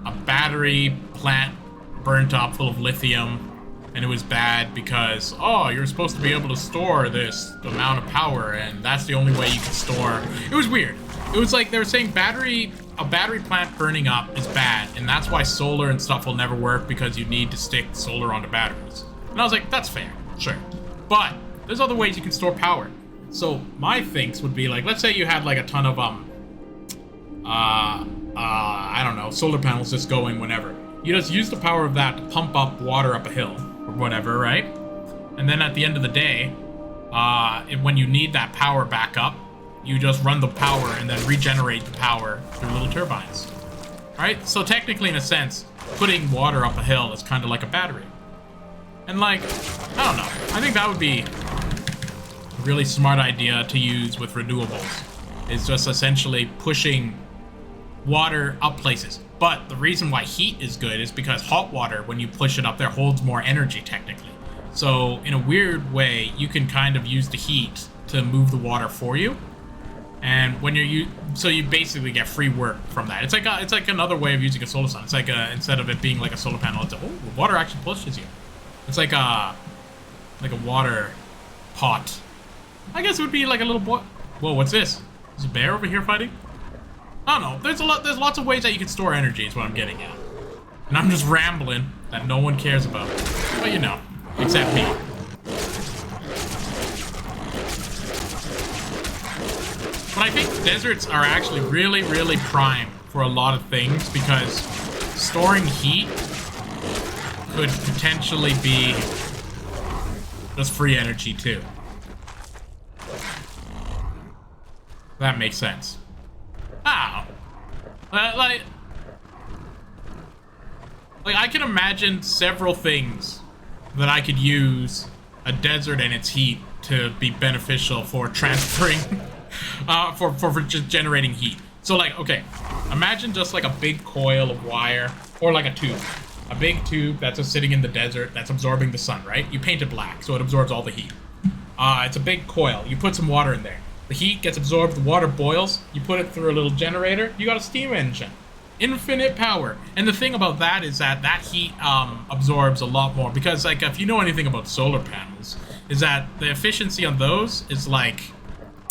a battery plant burnt up full of lithium, and it was bad because, oh, you're supposed to be able to store this amount of power, and that's the only way you can store. It was weird. It was like they were saying a battery plant burning up is bad, and that's why solar and stuff will never work because you need to stick solar onto batteries. And I was like, that's fair, sure. But there's other ways you can store power. So my thinks would be like, let's say you had like a ton of I don't know, solar panels just going whenever. You just use the power of that to pump up water up a hill or whatever, right? And then at the end of the day, when you need that power back up, you just run the power and then regenerate the power through little turbines. Alright, so technically in a sense, putting water up a hill is kind of like a battery. And like, I don't know, I think that would be a really smart idea to use with renewables. Is just essentially pushing water up places. But the reason why heat is good is because hot water, when you push it up there, holds more energy technically. So in a weird way, you can kind of use the heat to move the water for you. And when so you basically get free work from that. It's like another way of using a solar sun. It's like instead of it being like a solar panel, it's the water actually pushes you. It's like a water pot. I guess it would be like a little boy. Whoa, what's this? Is a bear over here fighting? I don't know. There's lots of ways that you can store energy is what I'm getting at. And I'm just rambling that no one cares about. But you know, except me. But I think deserts are actually really, really prime for a lot of things because storing heat could potentially be just free energy too. That makes sense. Ah, like I can imagine several things that I could use a desert and its heat to be beneficial for transferring, for just generating heat. So like, okay, imagine just like a big coil of wire or like a tube. A big tube that's just sitting in the desert that's absorbing the sun, right? You paint it black so it absorbs all the heat. It's a big coil. You put some water in there. The heat gets absorbed, the water boils, you put it through a little generator, you got a steam engine. Infinite power. And the thing about that is that heat absorbs a lot more, because like if you know anything about solar panels, is that the efficiency on those is like,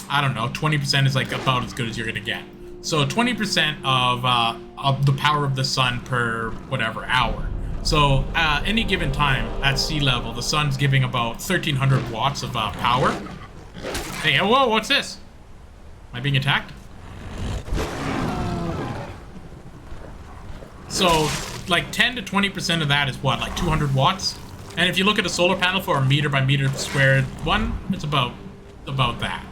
I don't know, 20% is like about as good as you're gonna get. So 20% of the power of the sun per whatever hour. So any given time at sea level, the sun's giving about 1,300 watts of power. Hey, whoa, what's this? Am I being attacked? So, like 10 to 20% of that is what, like 200 watts? And if you look at a solar panel for a meter by meter squared one, it's about that.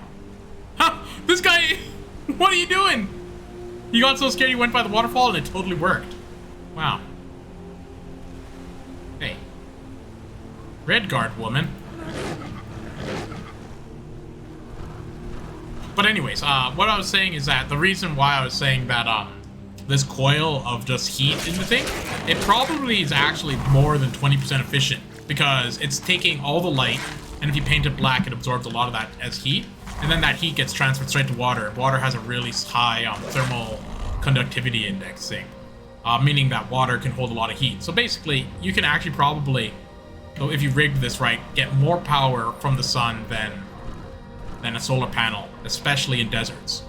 Huh, this guy, what are you doing? He got so scared he went by the waterfall and it totally worked. Wow. Hey. Red guard woman. But anyways, what I was saying is that the reason why I was saying that, this coil of just heat in the thing, it probably is actually more than 20% efficient, because it's taking all the light, and if you paint it black, it absorbs a lot of that as heat, and then that heat gets transferred straight to water. Water has a really high thermal conductivity index thing, meaning that water can hold a lot of heat. So basically, you can actually probably, if you rigged this right, get more power from the sun than a solar panel, especially in deserts.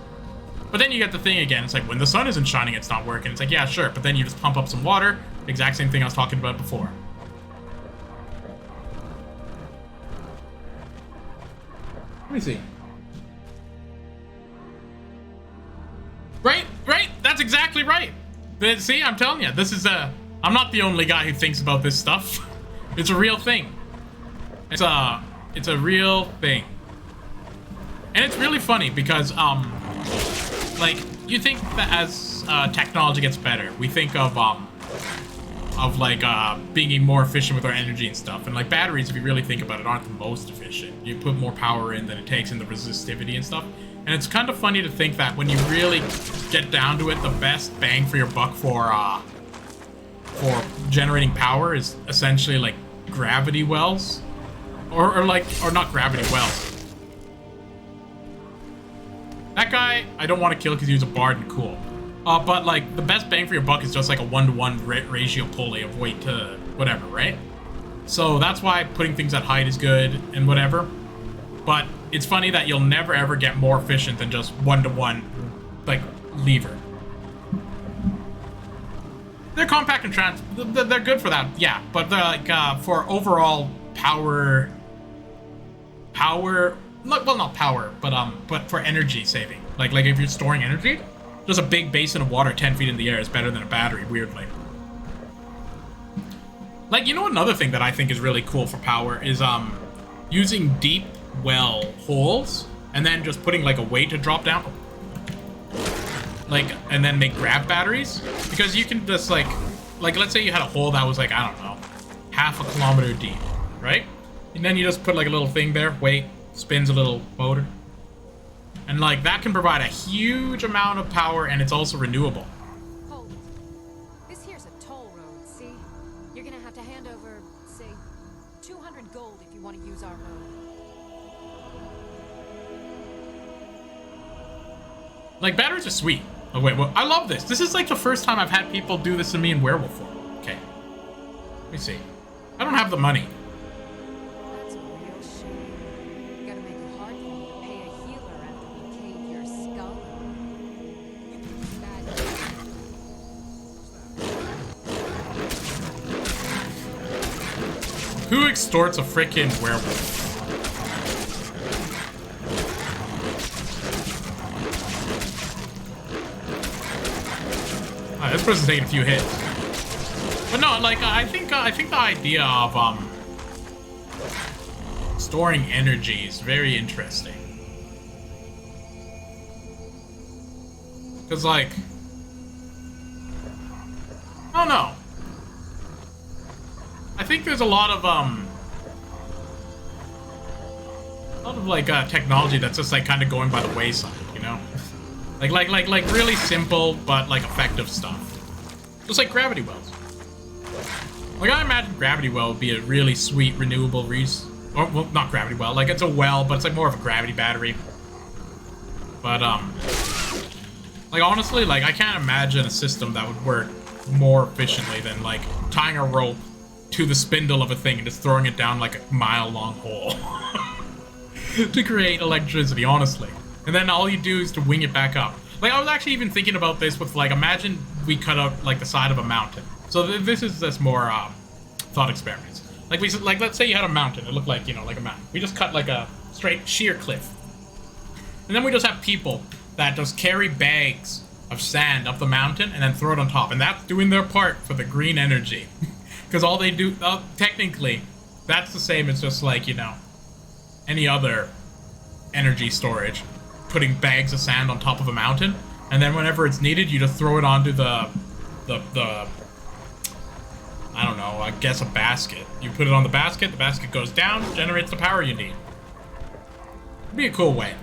But then you get the thing again, it's like when the sun isn't shining, it's not working. It's like, yeah, sure, but then you just pump up some water, exact same thing I was talking about before. Let me see. Right, that's exactly right. See, I'm telling you, this is I'm not the only guy who thinks about this stuff. It's a real thing. It's a real thing. And it's really funny because, like, you think that as technology gets better, we think of being more efficient with our energy and stuff. And like batteries, if you really think about it, aren't the most efficient. You put more power in than it takes in the resistivity and stuff. And it's kind of funny to think that when you really get down to it, the best bang for your buck for generating power is essentially like gravity wells, or not gravity wells. That guy, I don't want to kill because he was a bard and cool. But like the best bang for your buck is just like a 1-to-1 ratio pulley of weight to whatever, right? So that's why putting things at height is good and whatever. But it's funny that you'll never ever get more efficient than just 1-to-1, like, lever. They're compact and they're good for that, yeah. But they're like for overall power, not power, but for energy saving. Like if you're storing energy, just a big basin of water 10 feet in the air is better than a battery, weirdly. Like, you know, another thing that I think is really cool for power is using deep well holes and then just putting like a weight to drop down, like, and then make grab batteries, because you can just like let's say you had a hole that was like, I don't know, half a kilometer deep, right? And then you just put like a little thing there, weight, spins a little motor, and like that can provide a huge amount of power, and it's also renewable. Hold it. This here's a toll road, see? You're gonna have to hand over, say, 200 gold if you want to use our road. Like, batteries are sweet. Oh wait, well, I love this. This is like the first time I've had people do this to me in Werewolf form. Okay. Let me see. I don't have the money. That's a real shame. Gotta make it hard for me to pay a healer after we caved your skull. Who extorts a frickin' werewolf? This person's taking a few hits. But no, like, I think the idea of storing energy is very interesting. Cause like, I don't know. I think there's a lot of technology that's just like kind of going by the wayside, you know? Like really simple but like effective stuff. Just like gravity wells. Like, I imagine gravity well would be a really sweet renewable or, well, not gravity well, like it's a well, but it's like more of a gravity battery. But Like, honestly, like, I can't imagine a system that would work more efficiently than, like, tying a rope to the spindle of a thing and just throwing it down, like, a mile-long hole. To create electricity, honestly. And then all you do is to wing it back up. Like, I was actually even thinking about this with, like, imagine we cut out, like, the side of a mountain. So this is just more, thought experiments. Like, let's say you had a mountain. It looked like, you know, like a mountain. We just cut, like, a straight, sheer cliff. And then we just have people that just carry bags of sand up the mountain and then throw it on top. And that's doing their part for the green energy. Because all they do, technically, that's the same as just, like, you know, any other energy storage. Putting bags of sand on top of a mountain. And then whenever it's needed, you just throw it onto the I don't know, I guess a basket. You put it on the basket goes down, generates the power you need. It'd be a cool way.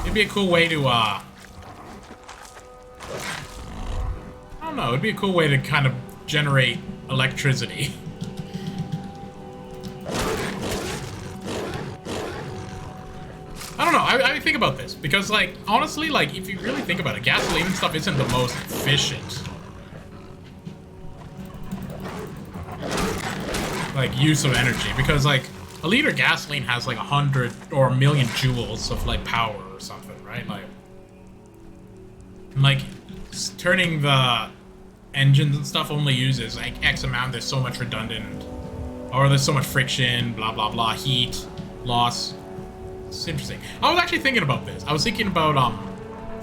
It'd be a cool way to, I don't know, it'd be a cool way to kind of generate electricity. I don't know, I think about this, because, like, honestly, like, if you really think about it, gasoline and stuff isn't the most efficient, like, use of energy, because, like, a liter of gasoline has, like, 100 or a million joules of, like, power or something, right? Like, turning the engines and stuff only uses, like, X amount, there's so much redundant, or there's so much friction, blah, blah, blah, heat, loss. It's interesting. I was actually thinking about this. I was thinking about,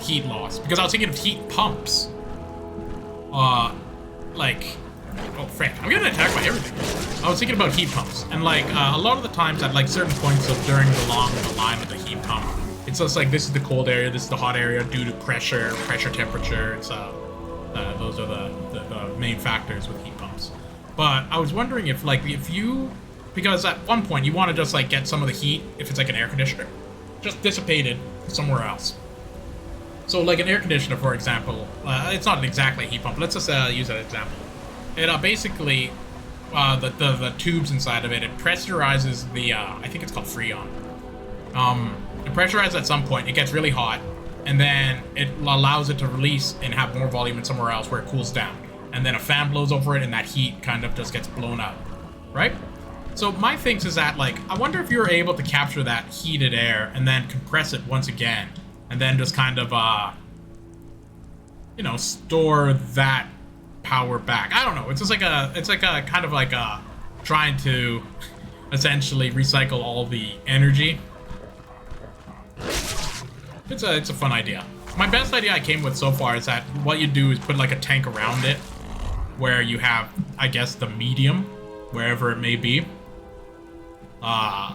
heat loss, because I was thinking of heat pumps. Like, oh, frick, I'm getting attacked by everything. I was thinking about heat pumps, and, like, a lot of the times at, like, certain points during the line of the heat pump, it's just like, this is the cold area, this is the hot area due to pressure, temperature. It's, those are the main factors with heat pumps. But I was wondering if, like, because at one point you want to just, like, get some of the heat, if it's like an air conditioner, just dissipated somewhere else. So, like, an air conditioner, for example, it's not exactly a heat pump. Let's just use that example. It basically, the tubes inside of it, it pressurizes the, I think it's called Freon. It pressurizes at some point, it gets really hot, and then it allows it to release and have more volume in somewhere else where it cools down. And then a fan blows over it, and that heat kind of just gets blown out, right? So my thinks is that, like, I wonder if you're able to capture that heated air and then compress it once again, and then just kind of, you know, store that power back. I don't know. It's just like it's like a kind of like trying to essentially recycle all the energy. It's a fun idea. My best idea I came with so far is that what you do is put like a tank around it, where you have, I guess, the medium, wherever it may be.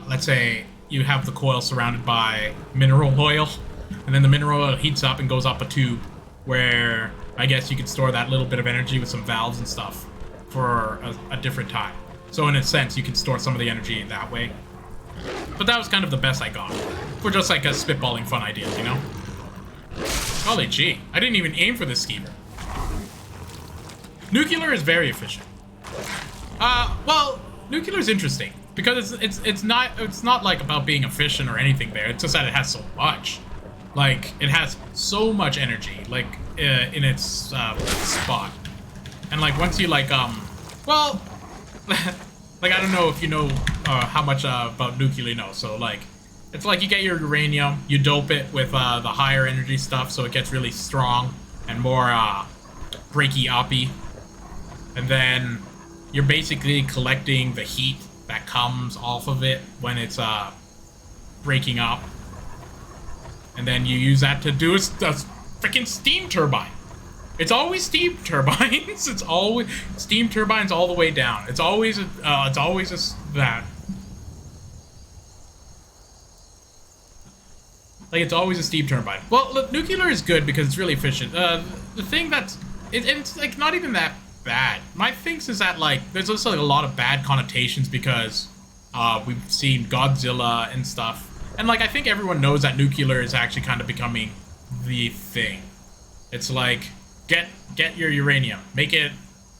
Let's say you have the coil surrounded by mineral oil, and then the mineral oil heats up and goes up a tube, where I guess you could store that little bit of energy with some valves and stuff for a different time. So in a sense, you can store some of the energy that way. But that was kind of the best I got for just like a spitballing fun ideas, you know? Golly gee, I didn't even aim for this skeever. Nuclear is very efficient. Well, nuclear is interesting because it's not like about being efficient or anything there. It's just that it has so much. Like, it has so much energy, like, in its spot. And, like, once you, like, well, like, I don't know if you know how much about nuclear you know. So, like, it's like you get your uranium, you dope it with the higher energy stuff so it gets really strong and more breaky-uppy. And then you're basically collecting the heat that comes off of it when it's breaking up. And then you use that to do a freaking steam turbine. It's always steam turbines. It's always steam turbines all the way down. It's always that. Like, it's always a steam turbine. Well, look, nuclear is good because it's really efficient. The thing that's it's like not even that bad. My thinks is that, like, there's also like a lot of bad connotations because we've seen Godzilla and stuff. And, like, I think everyone knows that nuclear is actually kind of becoming the thing. It's like, get your uranium, make it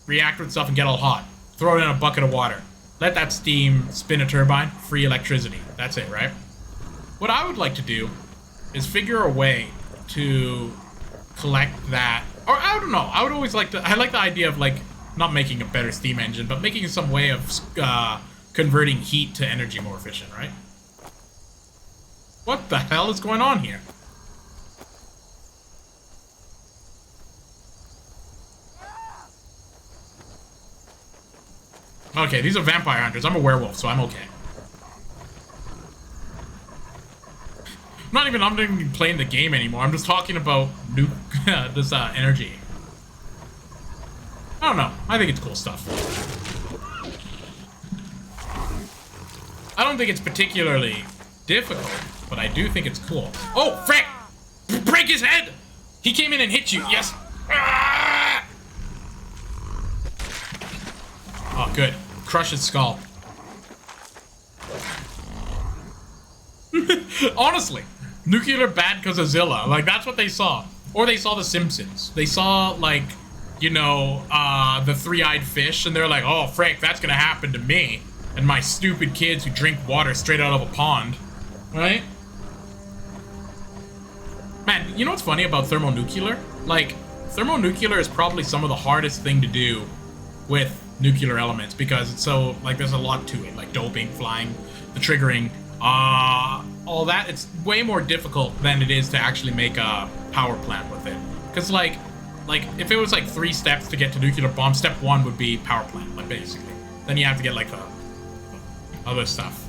react with stuff and get all hot. Throw it in a bucket of water. let that steam spin a turbine, free electricity. That's it, right? What I would like to do is figure a way to collect that, or I don't know, I would always like to, I like the idea of like, not making a better steam engine, but making some way of converting heat to energy more efficient, right? What the hell is going on here? Okay, these are vampire hunters. I'm a werewolf, so I'm okay. I'm not even playing the game anymore. I'm just talking about this energy. I don't know. I think it's cool stuff. I don't think it's particularly difficult, but I do think it's cool. Oh, frick! Break his head! He came in and hit you. Yes. Ah! Oh, good. Crush his skull. Honestly, nuclear bad because of Zilla. Like, that's what they saw. Or they saw The Simpsons. They saw, like, you know, the three-eyed fish, and they're like, oh, frick, that's gonna happen to me and my stupid kids who drink water straight out of a pond. Right? Man, you know what's funny about thermonuclear? Like, thermonuclear is probably some of the hardest thing to do with nuclear elements because it's so, like, there's a lot to it, like doping, flying, the triggering, all that. It's way more difficult than it is to actually make a power plant with it. Because, like, if it was, like, 3 steps to get to nuclear bomb, step 1 would be power plant, like, basically. Then you have to get, like, the other stuff.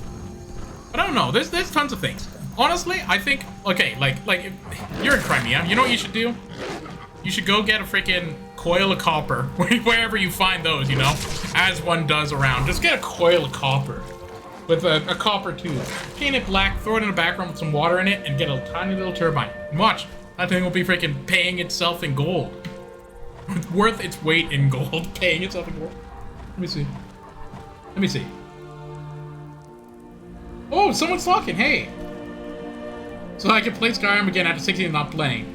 But I don't know, there's tons of things. Honestly, I think, okay, like, if you're in Crimea, you know what you should do? You should go get a freaking coil of copper, wherever you find those, you know, as one does around. Just get a coil of copper with a copper tube. Paint it black, throw it in the background with some water in it, and get a tiny little turbine. And watch, that thing will be freaking paying itself in gold. Worth its weight in gold, paying itself in gold. Let me see. Let me see. Oh, someone's talking, hey! So I can play Skyrim again after 16 and not playing.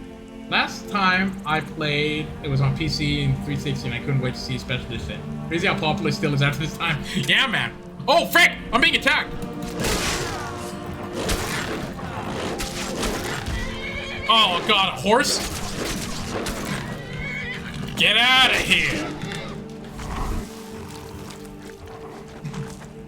Last time I played, it was on PC and 360 and I couldn't wait to see a special edition. Crazy how popular it still is after this time. Yeah, man. Oh, frick! I'm being attacked! Oh, God, a horse? Get out of here!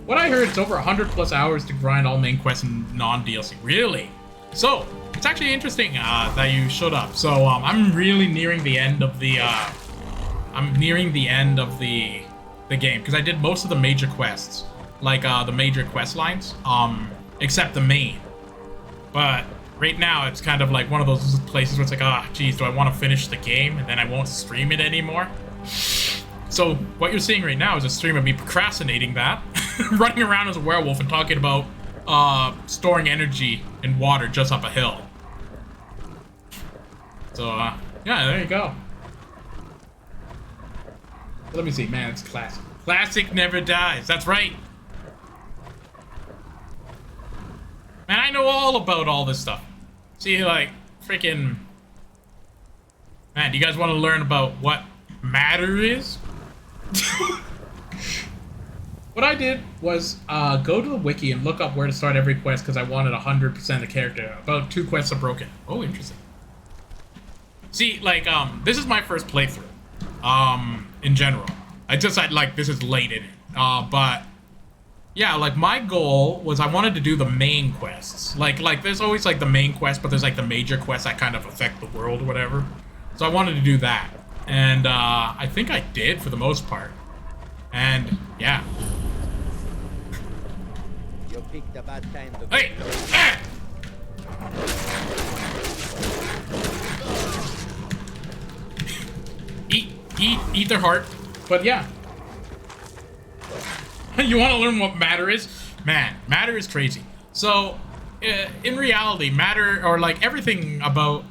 What I heard, it's over 100+ hours to grind all main quests and non-DLC. Really? So, it's actually interesting that you showed up. So, I'm really nearing the end of the, the game, because I did most of the major quests, like, the major quest lines, except the main. But right now, it's kind of like one of those places where it's like, ah, geez, do I want to finish the game, and then I won't stream it anymore? So, what you're seeing right now is a stream of me procrastinating that, running around as a werewolf and talking about storing energy in water just up a hill. So, yeah, there you go. Let me see, man, it's classic. Classic never dies, that's right. Man, I know all about all this stuff. See, like, freaking... Man, do you guys want to learn about what matter is? What I did was go to the wiki and look up where to start every quest because I wanted 100% the character. About 2 quests are broken. Oh, interesting. See, like, this is my first playthrough, in general. This is late in it. But, yeah, like, my goal was I wanted to do the main quests. Like, there's always, like, the main quest, but there's, like, the major quests that kind of affect the world or whatever. So I wanted to do that. And, I think I did for the most part. And, yeah. You picked a bad time to Hey! Ah! Eat their heart. But, yeah. You want to learn what matter is? Man, matter is crazy. So, in reality, matter, or, like, everything about,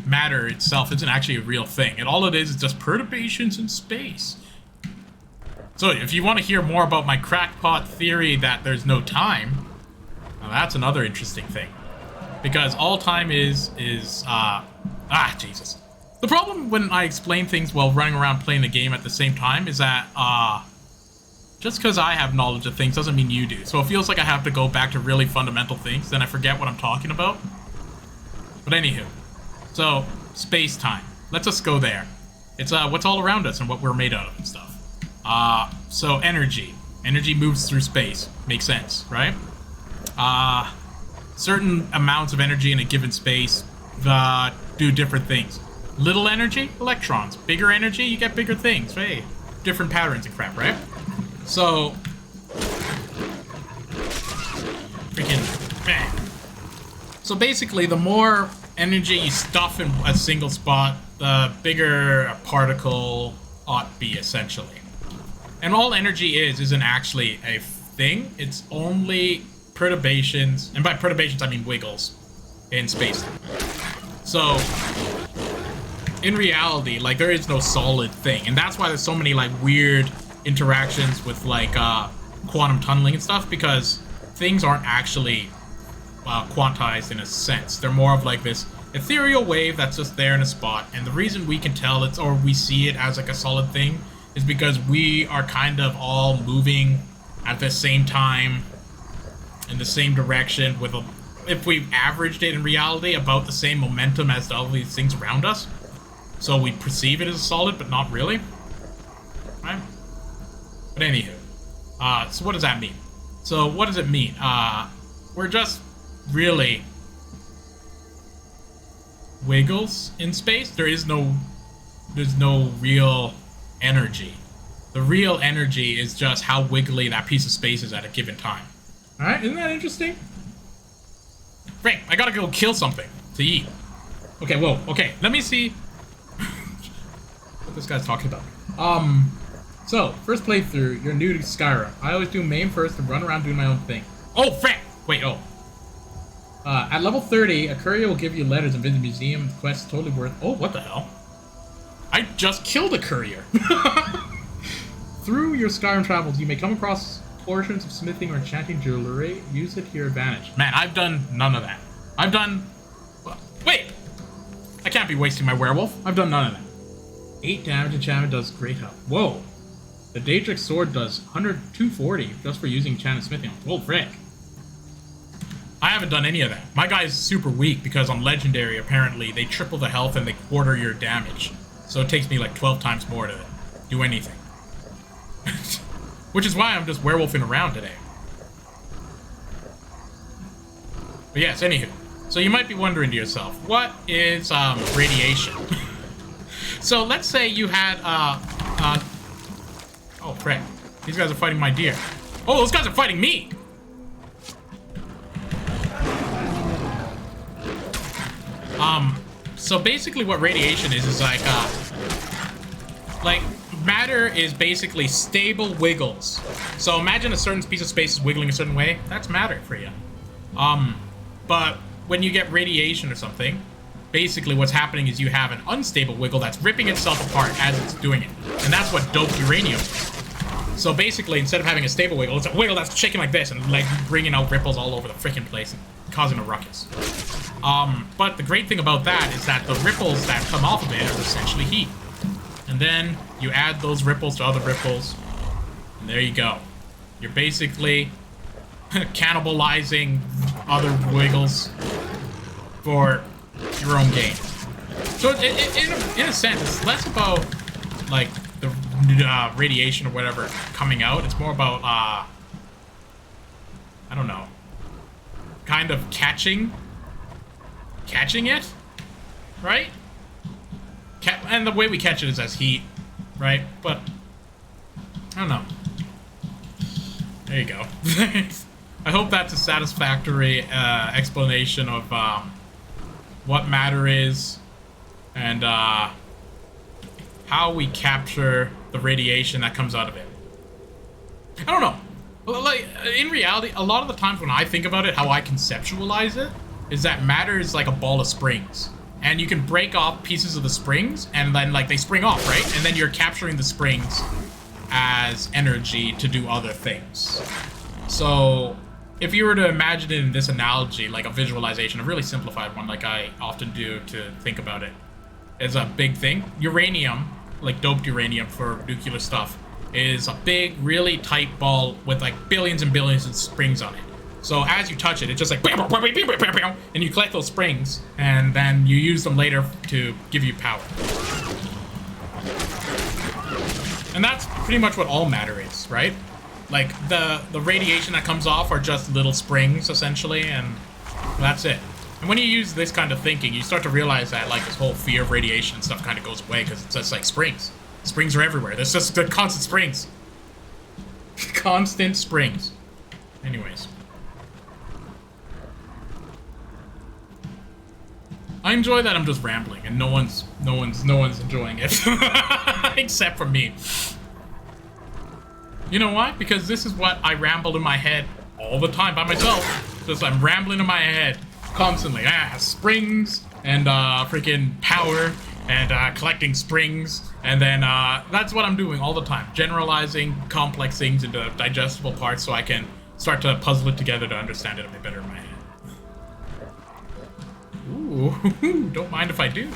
matter itself isn't actually a real thing, and all it is just perturbations in space. So if you want to hear more about my crackpot theory that there's no time, well, that's another interesting thing, because all time is Jesus. The problem when I explain things while running around playing the game at the same time is that just because I have knowledge of things doesn't mean you do. So it feels like I have to go back to really fundamental things, then I forget what I'm talking about. But anywho, so space-time. Let's just go there. It's what's all around us and what we're made out of and stuff. So energy. Energy moves through space. Makes sense, right? Certain amounts of energy in a given space do different things. Little energy, electrons. Bigger energy, you get bigger things. Hey, different patterns and crap, right? So, freaking man. So basically, the more energy you stuff in a single spot, the bigger a particle ought be, essentially. And all energy isn't actually a thing. It's only perturbations, and by perturbations I mean wiggles, in space. So, in reality, like, there is no solid thing, and that's why there's so many like weird interactions with like quantum tunneling and stuff, because things aren't actually quantized in a sense. They're more of like this ethereal wave that's just there in a spot, and the reason we can tell it's, or we see it as like a solid thing, is because we are kind of all moving at the same time in the same direction with if we averaged it in reality, about the same momentum as all these things around us. So we perceive it as solid, but not really. Right? But anywho. So what does that mean? So what does it mean? We're just really wiggles in space. There's no real energy. The real energy is just how wiggly that piece of space is at a given time. Alright, isn't that interesting? Frank, I gotta go kill something to eat. Okay, whoa, okay, let me see what this guy's talking about. So, first playthrough, you're new to Skyrim. I always do main first and run around doing my own thing. Oh, Frank! Wait, oh. At level 30, a courier will give you letters and visit museum quests totally worth... Oh, what the hell? I just killed a courier! Through your Skyrim travels, you may come across portions of smithing or enchanting jewelry. Use it to your advantage. Man, I've done none of that. I've done... Wait! I can't be wasting my werewolf. I've done none of that. 8 damage enchantment does great help. Whoa! The Daedric sword does 240 just for using enchanted smithing. Whoa, frick. I haven't done any of that. My guy's super weak because on Legendary, apparently, they triple the health and they quarter your damage. So it takes me like 12 times more to do anything. Which is why I'm just werewolfing around today. But yes, anywho. So you might be wondering to yourself, what is radiation? So let's say you had oh frick. These guys are fighting my deer. Oh, those guys are fighting me! So basically what radiation is like matter is basically stable wiggles. So imagine a certain piece of space is wiggling a certain way. That's matter for you. But when you get radiation or something, basically what's happening is you have an unstable wiggle that's ripping itself apart as it's doing it. And that's what doped uranium is. So basically, instead of having a stable wiggle, it's a wiggle that's shaking like this and like bringing out ripples all over the freaking place and causing a ruckus. But the great thing about that is that the ripples that come off of it are essentially heat. And then you add those ripples to other ripples, and there you go. You're basically cannibalizing other wiggles for your own gain. So in a sense, it's less about like the radiation or whatever coming out. It's more about I don't know, kind of catching it, right? And the way we catch it is as heat, right? But I don't know. There you go. I hope that's a satisfactory explanation of what matter is and how we capture the radiation that comes out of it. I don't know. Like, in reality, a lot of the times when I think about it, how I conceptualize it is that matter is like a ball of springs. And you can break off pieces of the springs, and then, like, they spring off, right? And then you're capturing the springs as energy to do other things. So, if you were to imagine it in this analogy, like a visualization, a really simplified one, like I often do to think about it, is a big thing. Uranium, like doped uranium for nuclear stuff, is a big, really tight ball with like billions and billions of springs on it. So as you touch it, it's just like, and you collect those springs, and then you use them later to give you power. And that's pretty much what all matter is, right? Like the radiation that comes off are just little springs essentially, and that's it. And when you use this kind of thinking, you start to realize that like this whole fear of radiation and stuff kind of goes away because it's just like springs. Springs are everywhere. There's just the constant springs. Constant springs. Anyways. I enjoy that I'm just rambling and no one's enjoying it. Except for me. You know why? Because this is what I ramble in my head all the time by myself. Just I'm rambling in my head constantly. Springs and freaking power and collecting springs, and then that's what I'm doing all the time. Generalizing complex things into digestible parts so I can start to puzzle it together to understand it a bit better in my head. Ooh, don't mind if I do.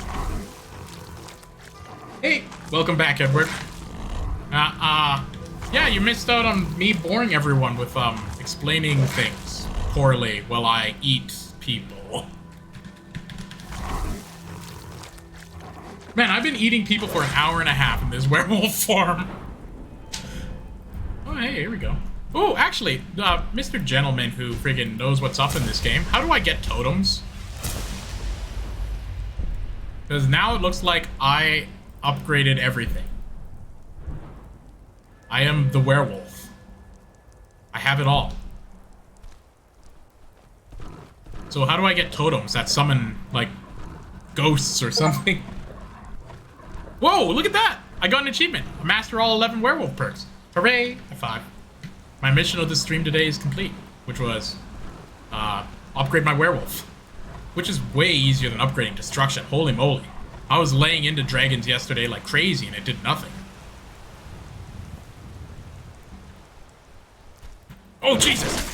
Hey, welcome back, Edward. Yeah, you missed out on me boring everyone with explaining things poorly while I eat people. Man, I've been eating people for an hour and a half in this werewolf farm. Oh, hey, here we go. Oh, actually, Mr. Gentleman who friggin' knows what's up in this game, how do I get totems? Because now it looks like I upgraded everything. I am the werewolf. I have it all. So how do I get totems that summon, like, ghosts or something? Whoa, look at that! I got an achievement. I master all 11 werewolf perks. Hooray! High five. My mission of this stream today is complete, which was, upgrade my werewolf. Which is way easier than upgrading destruction. Holy moly. I was laying into dragons yesterday like crazy and it did nothing. Oh, Jesus!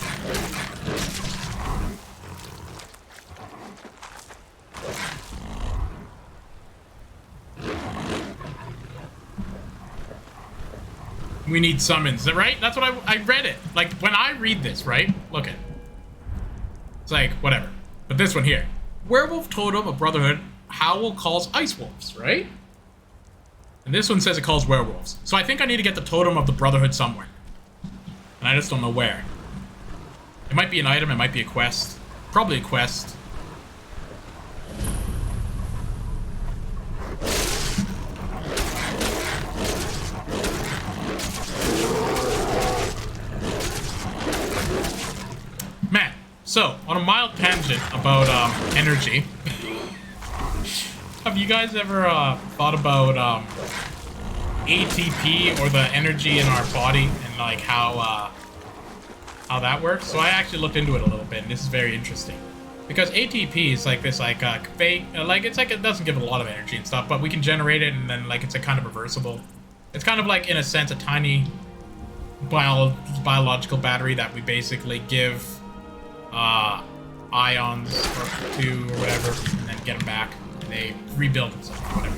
We need summons, right? That's what I read it. Like, when I read this, right? Look at it. It's like, whatever. But this one here. Werewolf Totem of Brotherhood. Howl calls ice wolves, right? And this one says it calls werewolves. So I think I need to get the Totem of the Brotherhood somewhere. And I just don't know where. It might be an item, it might be a quest. Probably a quest. Man, so, on a mild tangent about energy. Have you guys ever thought about ATP or the energy in our body and like how that works? So I actually looked into it a little bit, and this is very interesting because ATP is like this like fake, like it's like it doesn't give a lot of energy and stuff, but we can generate it, and then like it's a kind of reversible. It's kind of like in a sense a tiny biological battery that we basically give ions to or whatever, and then get them back. They rebuild themselves, whatever.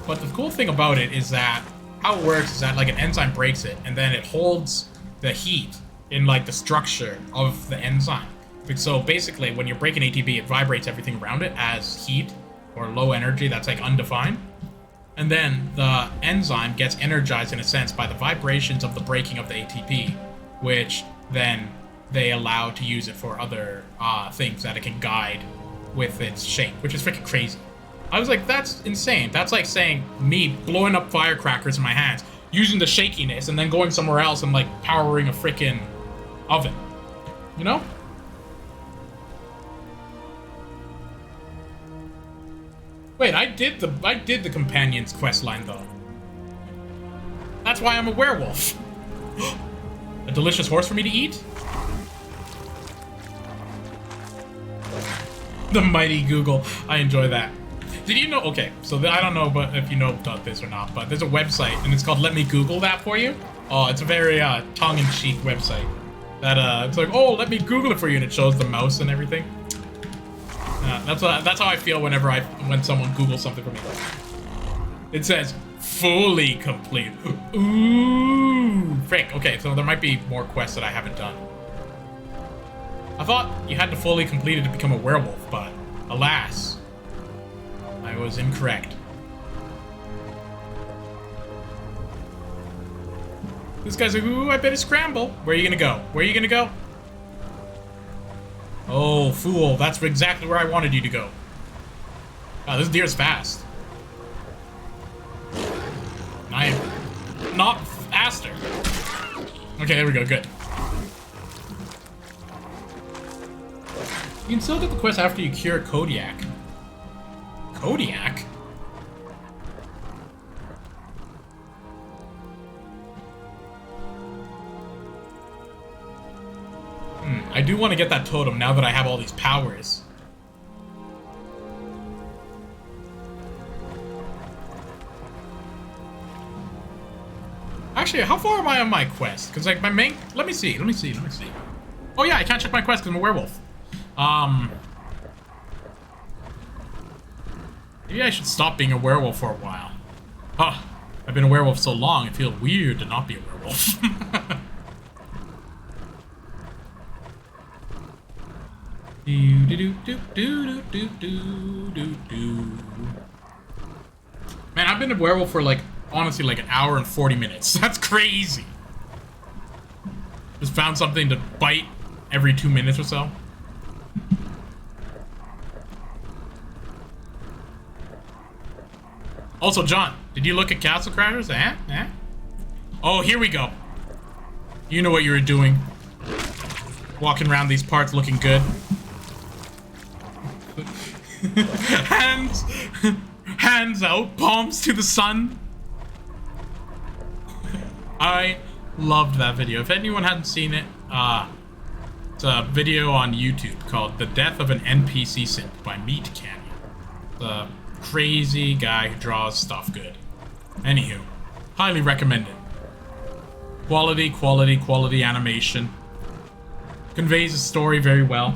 But the cool thing about it is that how it works is that like an enzyme breaks it, and then it holds the heat in like the structure of the enzyme. So basically, when you're breaking ATP, it vibrates everything around it as heat or low energy that's like undefined. And then the enzyme gets energized in a sense by the vibrations of the breaking of the ATP, which then they allow to use it for other things that it can guide with its shape, which is freaking crazy. I was like, that's insane. That's like saying me blowing up firecrackers in my hands, using the shakiness, and then going somewhere else and like powering a freaking oven. You know? Wait, I did the companion's quest line though. That's why I'm a werewolf. A delicious horse for me to eat? The mighty Google. I enjoy that. Did you know? Okay, so I don't know but if you know about this or not, but there's a website and it's called Let Me Google That For You. Oh, it's a very tongue-in-cheek website. That it's like, oh, let me Google it for you, and it shows the mouse and everything. That's how I feel when someone Googles something for me. It says fully complete. Ooh, frick. Okay, so there might be more quests that I haven't done. I thought you had to fully complete it to become a werewolf, but alas, I was incorrect. This guy's like, ooh, I better scramble. Where are you gonna go? Where are you gonna go? Oh, fool. That's exactly where I wanted you to go. Wow, this deer's fast. I am not faster. Okay, there we go. Good. You can still get the quest after you cure Kodiak. Kodiak? I do want to get that totem now that I have all these powers. Actually, how far am I on my quest? Because, like, my main... Let me see. Oh, yeah, I can't check my quest because I'm a werewolf. Maybe I should stop being a werewolf for a while. Huh. I've been a werewolf so long, it feels weird to not be a werewolf. Man, I've been a werewolf for, like, honestly, like an hour and 40 minutes. That's crazy. Just found something to bite every 2 minutes or so. Also, John, did you look at Castle Crashers? Oh, here we go. You know what you were doing. Walking around these parts looking good. Hands out, palms to the sun. I loved that video. If anyone hadn't seen it, it's a video on YouTube called The Death of an NPC Simp by Meat Canyon. The crazy guy who draws stuff good. Anywho, highly recommend it. Quality animation. Conveys the story very well.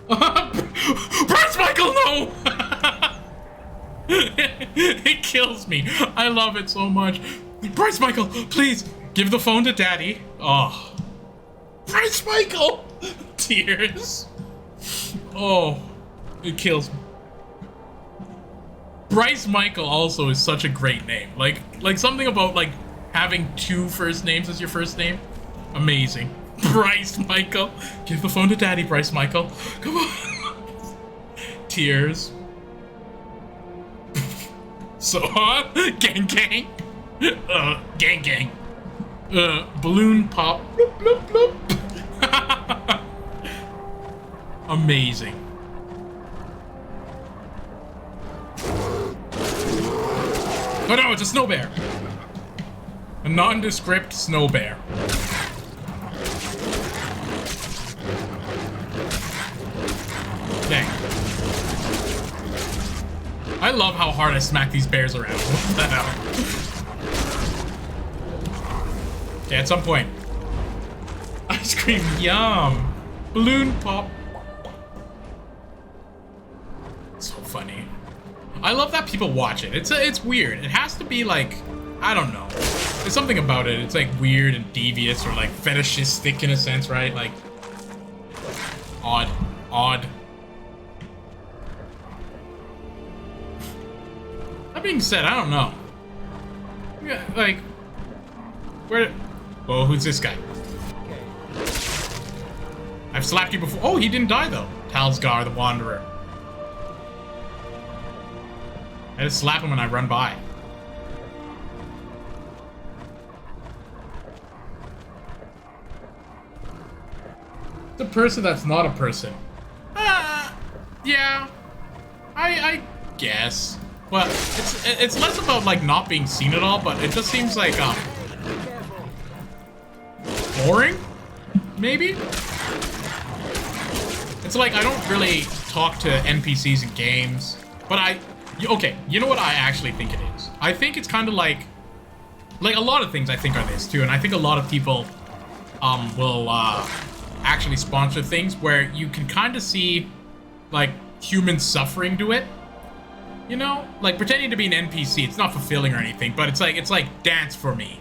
Prince Michael, no! It kills me. I love it so much. Prince Michael, please give the phone to Daddy. Oh, Prince Michael, tears. Oh, it kills me. Bryce Michael also is such a great name. Like something about like having two first names as your first name. Amazing. Bryce Michael, give the phone to Daddy. Bryce Michael, come on. Tears. So, gang gang. Gang gang. Balloon pop. Bloop, bloop, bloop. Amazing. Oh no, it's a snow bear. A nondescript snow bear. Dang. I love how hard I smack these bears around. What the hell? Okay, at some point. Ice cream, yum. Balloon pop. So funny. I love that people watch it. It's weird. It has to be like, I don't know. There's something about it. It's like weird and devious or like fetishistic in a sense, right? Like odd. That being said, I don't know. Yeah, like, where? Whoa, who's this guy? I've slapped you before. Oh, he didn't die though. Talsgar the Wanderer. I just slap him when I run by. It's a person that's not a person. Yeah. I guess. Well, it's less about like not being seen at all, but it just seems like boring, maybe? It's like I don't really talk to NPCs in games, but okay, you know what I actually think it is? I think it's kind of like a lot of things I think are this too, and I think a lot of people will actually sponsor things where you can kind of see like human suffering to it. You know, like pretending to be an NPC, it's not fulfilling or anything, but it's like dance for me,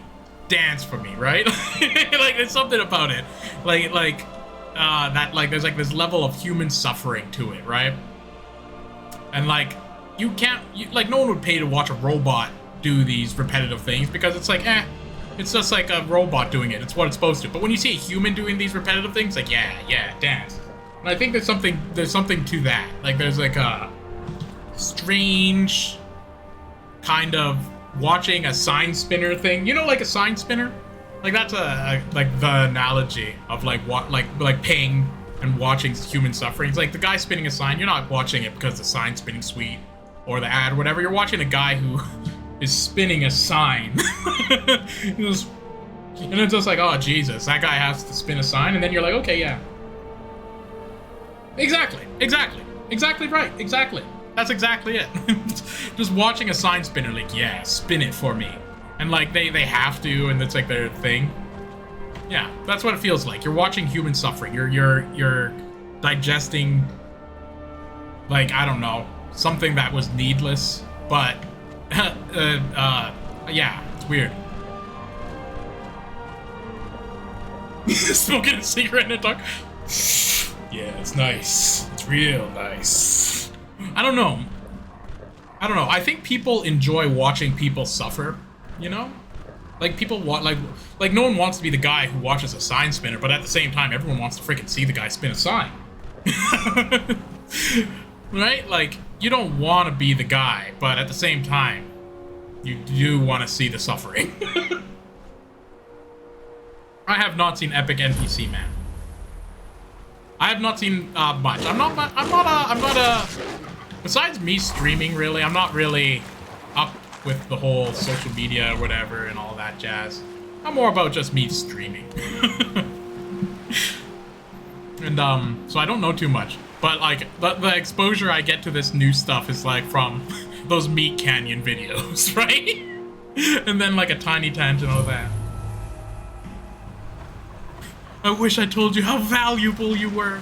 right? Like there's something about it, that like there's like this level of human suffering to it, right? And like like no one would pay to watch a robot do these repetitive things because it's like it's just like a robot doing it. It's what it's supposed to. But when you see a human doing these repetitive things, like yeah, dance. And I think there's something to that. Like there's like a strange kind of watching a sign spinner thing. You know, like a sign spinner? Like that's like the analogy of like what like paying and watching human suffering. It's like the guy spinning a sign, you're not watching it because the sign's spinning sweet or the ad or whatever. You're watching a guy who is spinning a sign. And it's just like, oh Jesus, that guy has to spin a sign, and then you're like, okay, yeah. Exactly right, exactly. That's exactly it. Just watching a sign spinner, like, yeah, spin it for me. And like they have to, and it's like their thing. Yeah, that's what it feels like. You're watching human suffering. You're digesting, like, I don't know, something that was needless, but yeah, it's weird. Smoking a cigarette in the dark. Yeah, it's nice. It's real nice. I don't know. I think people enjoy watching people suffer, you know? Like people want like no one wants to be the guy who watches a sign spinner, but at the same time everyone wants to freaking see the guy spin a sign. Right? Like you don't want to be the guy, but at the same time you do want to see the suffering. I have not seen Epic NPC Man. I have not seen much. I'm not a besides me streaming, really, I'm not really up with the whole social media or whatever and all that jazz. I'm more about just me streaming. And so I don't know too much, but like the exposure I get to this new stuff is like from those Meat Canyon videos, right? And then like a tiny tangent of that. I wish I told you how valuable you were.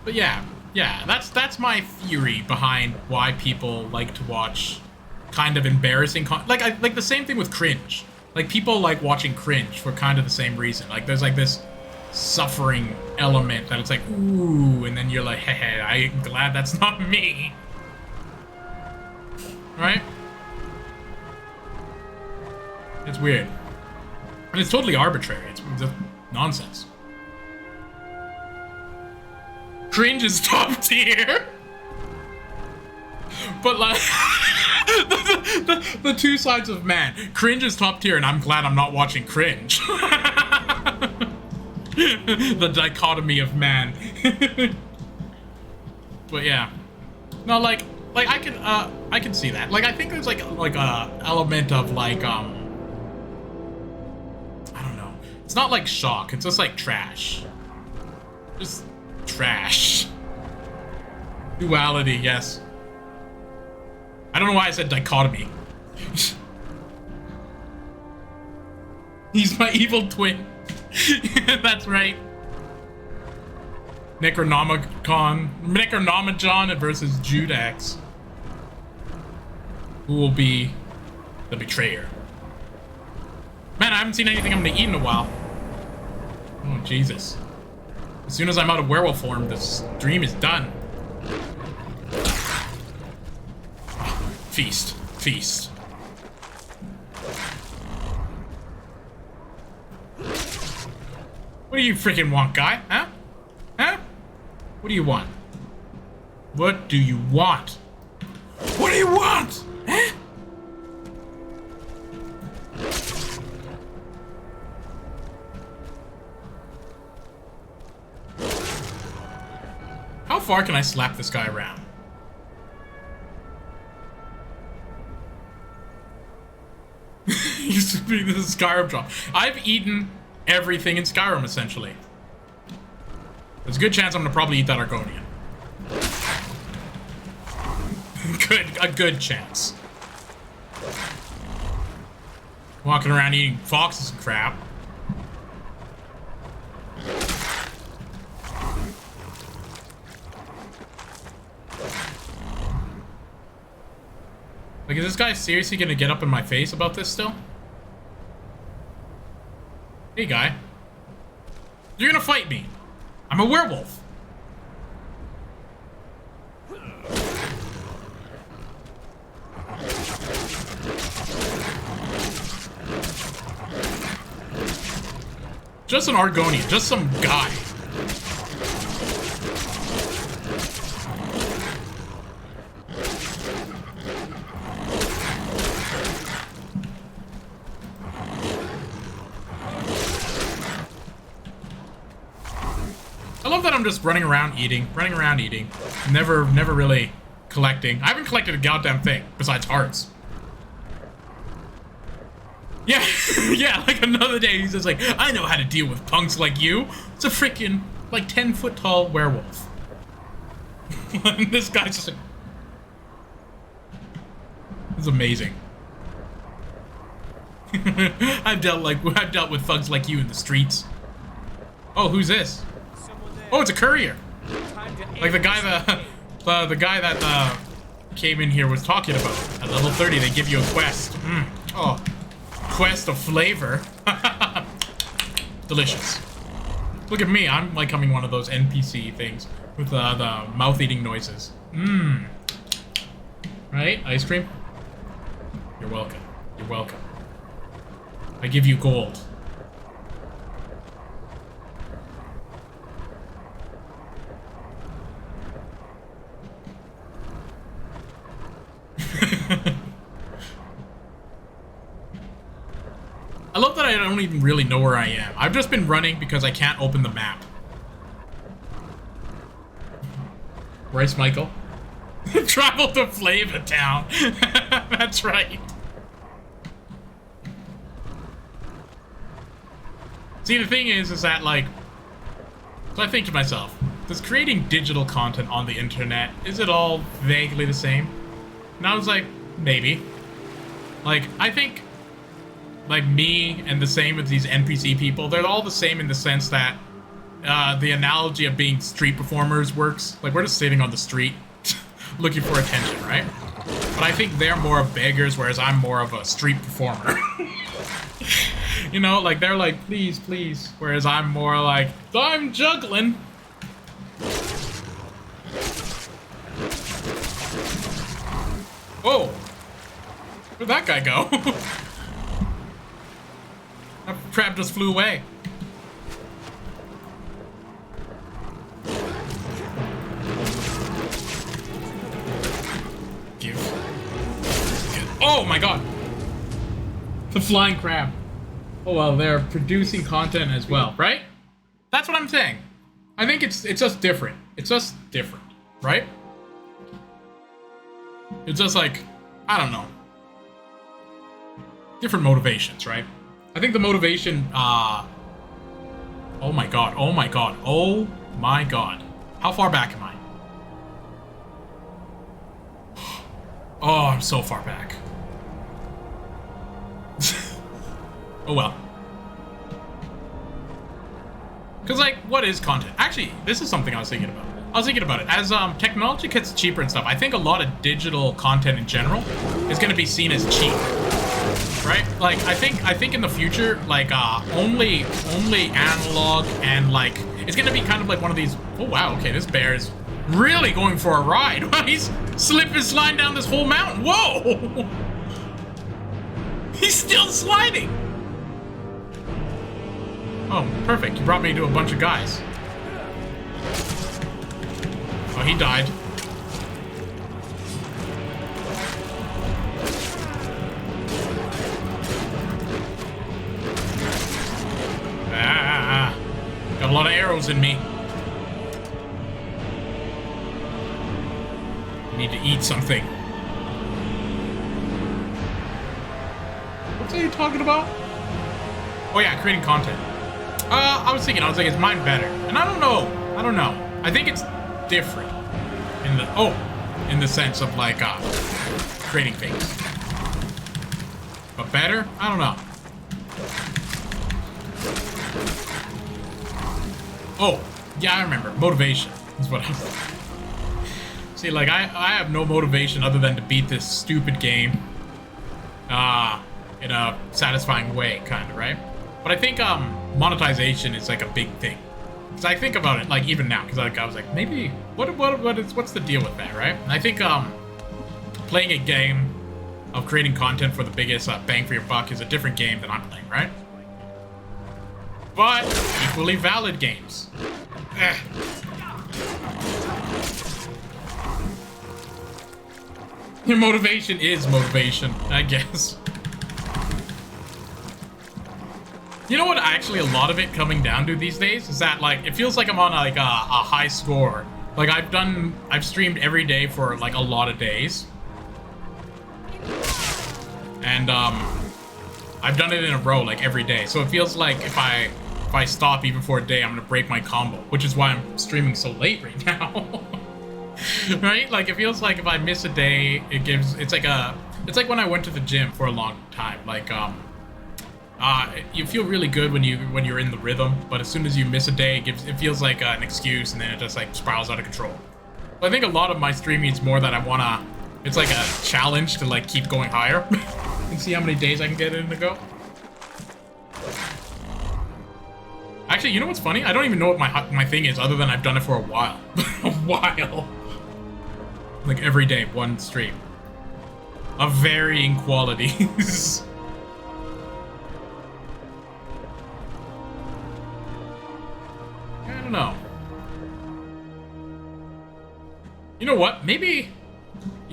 But yeah, that's my theory behind why people like to watch kind of embarrassing like the same thing with cringe. Like people like watching cringe for kind of the same reason. Like there's like this suffering element that it's like, ooh, and then you're like, hey, I'm glad that's not me. Right? It's weird. And it's totally arbitrary. It's just nonsense. Cringe is top tier. But like the two sides of man. Cringe is top tier, and I'm glad I'm not watching cringe. The dichotomy of man. But yeah. No, like I can see that. Like I think there's like a element of like I don't know. It's not like shock, it's just like trash. Just trash. Duality, yes. I don't know why I said dichotomy. He's my evil twin. That's right. Necronomicon versus Judax. Who will be the betrayer? Man, I haven't seen anything I'm gonna eat in a while. Oh, Jesus. As soon as I'm out of werewolf form, this stream is done. Feast. Feast. What do you freaking want, guy? Huh? Huh? What do you want? What do you want? What do you want? Huh? How far can I slap this guy around? Used to be this Skyrim drop. I've eaten everything in Skyrim, essentially. There's a good chance I'm gonna probably eat that Argonian. A good chance. Walking around eating foxes and crap. Like, is this guy seriously gonna get up in my face about this still? Hey, guy. You're gonna fight me. I'm a werewolf. Just an Argonian, just some guy. I love that I'm just running around eating, never really collecting. I haven't collected a goddamn thing besides hearts. Yeah, yeah, like another day he's just like, I know how to deal with punks like you. It's a freaking, like, 10-foot tall werewolf. And this guy's just like... It's amazing. I've dealt with thugs like you in the streets. Oh, who's this? Oh, it's a courier. Like the guy that, the guy that, came in here was talking about. At level 30, they give you a quest. Oh. Quest of flavor. Delicious. Look at me, I'm like becoming one of those NPC things with the mouth-eating noises. Right? Ice cream? You're welcome. You're welcome. I give you gold. I love that I don't even really know where I am. I've just been running because I can't open the map. Bryce Michael. Travel to Flavor Town. That's right. See, the thing is that, like... So I think to myself, does creating digital content on the internet, is it all vaguely the same? And I was like, maybe. Like, I think... Like me and the same with these NPC people, they're all the same in the sense that the analogy of being street performers works. Like, we're just sitting on the street looking for attention, right? But I think they're more of beggars, whereas I'm more of a street performer. You know, like, they're like, please, please. Whereas I'm more like, I'm juggling. Whoa. Where'd that guy go? That crab just flew away. Give. Oh my god! The flying crab. Oh well, they're producing content as well, right? That's what I'm saying. I think it's just different. It's just different, right? It's just like, I don't know. Different motivations, right? I think the motivation, oh my god, oh my god, oh my god. How far back am I? Oh, I'm so far back. Oh well. Because, like, what is content? Actually, this is something I was thinking about. I was thinking about it. As technology gets cheaper and stuff, I think a lot of digital content in general is going to be seen as cheap. Right? Like, I think in the future, like, only analog and, like, it's gonna be kind of like one of these, oh wow, okay, this bear is really going for a ride. He's slipping, sliding down this whole mountain. Whoa! He's still sliding! Oh, perfect. You brought me to a bunch of guys. Oh, he died. Got a lot of arrows in me. I need to eat something. What's you talking about? Oh yeah, creating content. I was thinking, is mine better? And I don't know. I think it's different in the sense of like creating things. But better? I don't know. Oh, yeah, I remember. Motivation is what I See, like, I have no motivation other than to beat this stupid game. In a satisfying way, kind of, right? But I think, monetization is, like, a big thing. Because I think about it, like, even now, because like, I was like, maybe, what's the deal with that, right? And I think, playing a game of creating content for the biggest bang for your buck is a different game than I'm playing, right? But equally valid games. Your motivation is motivation, I guess. You know what actually a lot of it coming down to these days is that, like, it feels like I'm on like a high score. Like I've streamed every day for like a lot of days. And I've done it in a row like every day. So it feels like if I stop even for a day, I'm gonna break my combo, which is why I'm streaming so late right now. Right? Like it feels like if I miss a day, it's like when I went to the gym for a long time. Like you feel really good when you're in the rhythm, but as soon as you miss a day, it feels like an excuse, and then it just like spirals out of control. But I think a lot of my streaming is more that I wanna. It's like a challenge to like keep going higher and see how many days I can get in a go. Actually, you know what's funny? I don't even know what my thing is, other than I've done it for a while. A while. Like every day, one stream of varying qualities. I don't know. You know what? Maybe.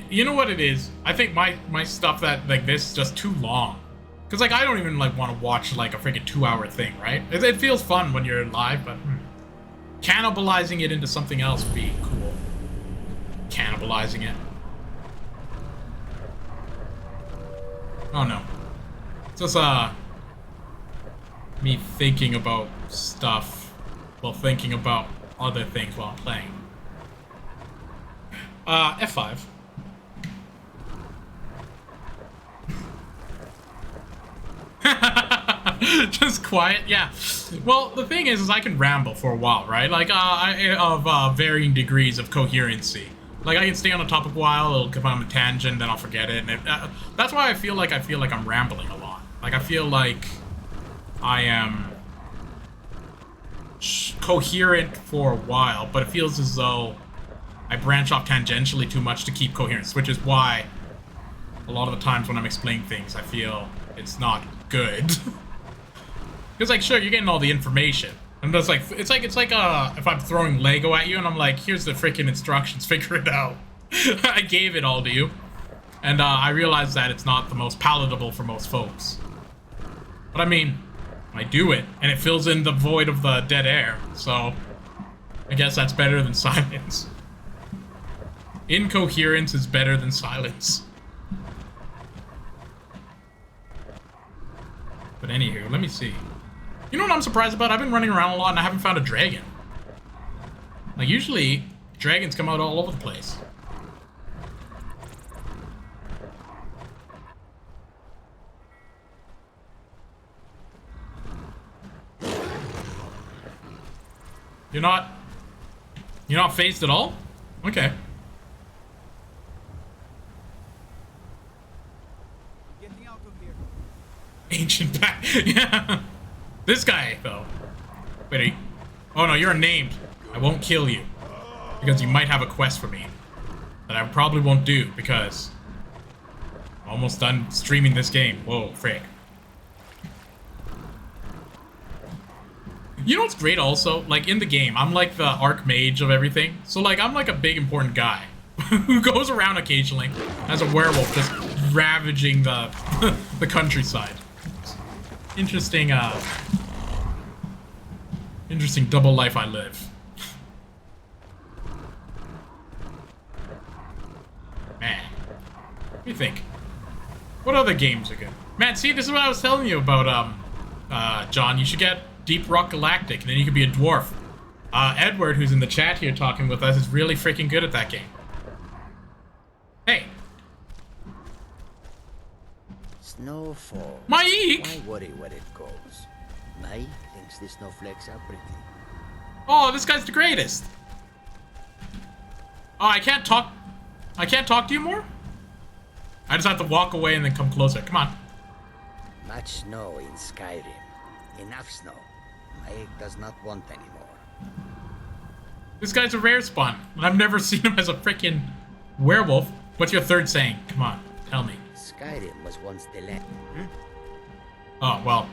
You know what it is? I think my stuff that like this is just too long. Cause like I don't even like want to watch like a freaking 2-hour thing, right? It feels fun when you're live, but cannibalizing it into something else would be cool. Cannibalizing it. Oh no. It's just me thinking about stuff while thinking about other things while I'm playing. F5. Just quiet, yeah. Well, the thing is I can ramble for a while, right? Like, of varying degrees of coherency. Like, I can stay on a topic a while, it'll come on a tangent, then I'll forget it. And that's why I feel like I'm rambling a lot. Like, I feel like I am coherent for a while, but it feels as though I branch off tangentially too much to keep coherence, which is why a lot of the times when I'm explaining things, I feel it's not good. Because, like, sure, you're getting all the information. And that's like, it's like if I'm throwing Lego at you and I'm like, here's the freaking instructions, figure it out. I gave it all to you. And I realized that it's not the most palatable for most folks. But I mean, I do it, and it fills in the void of the dead air. So, I guess that's better than silence. Incoherence is better than silence. But anywho, let me see. You know what I'm surprised about? I've been running around a lot and I haven't found a dragon. Like, usually, dragons come out all over the place. You're not phased at all? Okay. Get me out of here. Ancient pack. Yeah. This guy, though. Wait, oh no, you're named. I won't kill you. Because you might have a quest for me. That I probably won't do, because I'm almost done streaming this game. Whoa, frick. You know what's great also? Like, in the game, I'm like the archmage of everything. So, like, I'm like a big, important guy. Who goes around occasionally as a werewolf, just ravaging the the countryside. Interesting, interesting double life I live. Man, what do you think? What other games are good? Man, see, this is what I was telling you about, John. You should get Deep Rock Galactic, and then you could be a dwarf. Edward, who's in the chat here talking with us, is really freaking good at that game. Hey. Snowfall. Mike! Why worry where it goes? Mike thinks the snowflakes are pretty. Oh, this guy's the greatest. Oh, I can't talk. I can't talk to you more? I just have to walk away and then come closer. Come on. Much snow in Skyrim. Enough snow. Mike does not want any more. This guy's a rare spawn, and I've never seen him as a freaking werewolf. What's your third saying? Come on, tell me. Skyrim was once the land. Oh, well.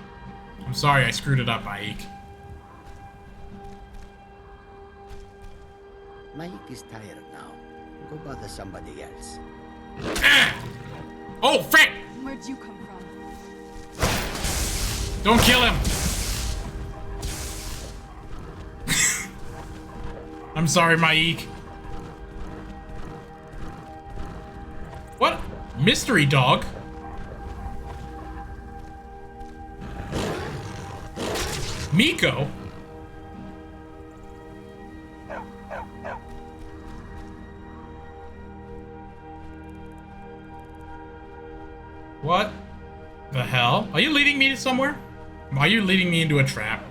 I'm sorry I screwed it up, Ike. Mike is tired now. Go bother somebody else. Oh, frick! Where'd you come from? Don't kill him! I'm sorry, Mike. What? Mystery dog? Miko? What the hell? Are you leading me to somewhere? Are you leading me into a trap?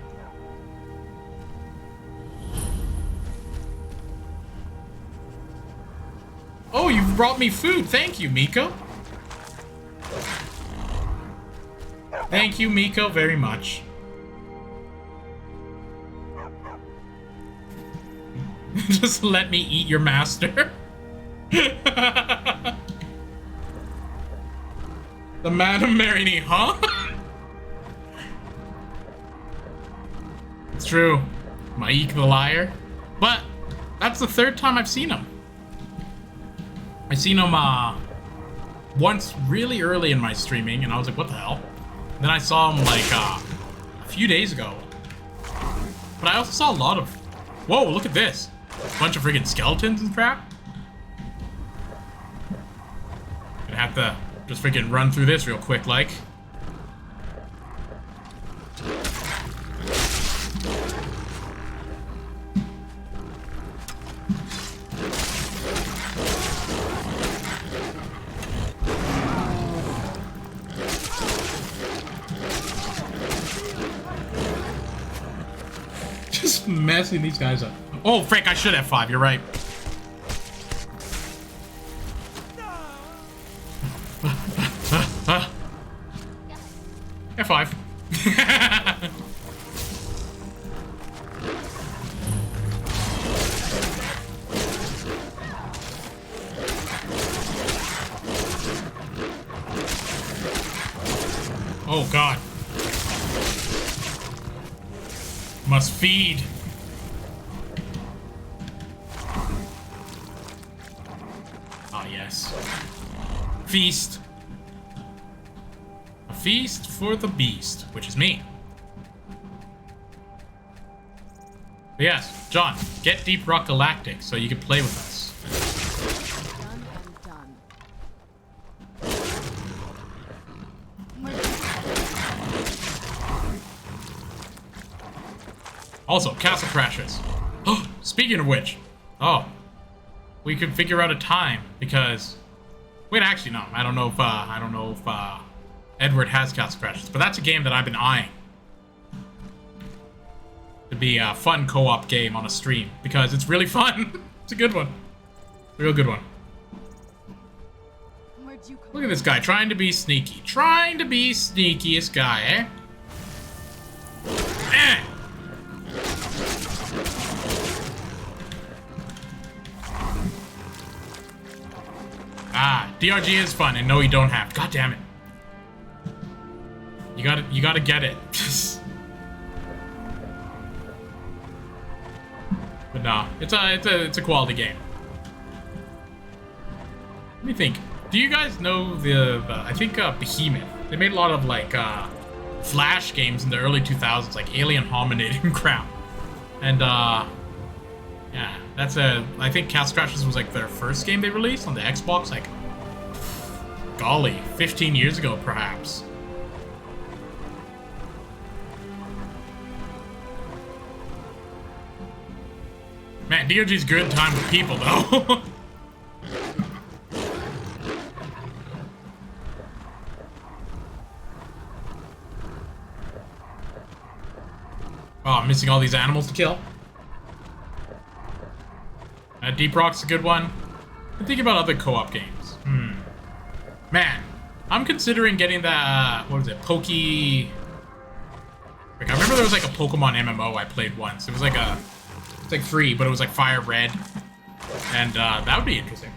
Oh, you've brought me food. Thank you, Miko. Thank you, Miko, very much. Just let me eat your master. The Madam Marini, huh? It's true. Maik the liar. But that's the third time I've seen him. I seen him once really early in my streaming, and I was like, what the hell? And then I saw him like a few days ago. But I also saw a lot of... Whoa, look at this. A bunch of freaking skeletons and crap. Gonna have to just freaking run through this real quick, like. Just messing these guys up. Oh, frick, I should have 5, you're right. F5. Oh, God. Must feed. Ah, yes. Feast. A feast for the beast, which is me. But yes, John, get Deep Rock Galactic so you can play with us. Done and done. Also, Castle Crashers. Oh, speaking of which, oh, we could figure out a time because, wait, actually no, I don't know if Edward has Castle Crashers, but that's a game that I've been eyeing to be a fun co-op game on a stream because it's really fun. It's a good one, a real good one. Where'd you come Look at this guy trying to be sneaky, sneakiest guy, eh? Eh. Ah, DRG is fun, and no, you don't have. God damn it! You gotta get it. But no, it's a quality game. Let me think. Do you guys know the I think Behemoth? They made a lot of like Flash games in the early 2000s, like Alien Hominid and crap. And yeah, that's I think Castle Crashers was like their first game they released on the Xbox, like, golly, 15 years ago, perhaps. Man, DRG's good time with people, though. Oh, I'm missing all these animals to kill. Deep Rock's a good one. I'm thinking about other co-op games. Man, I'm considering getting that, what was it, Like, I remember there was like a Pokemon MMO I played once. It was like it's like free, but it was like Fire Red. And that would be interesting.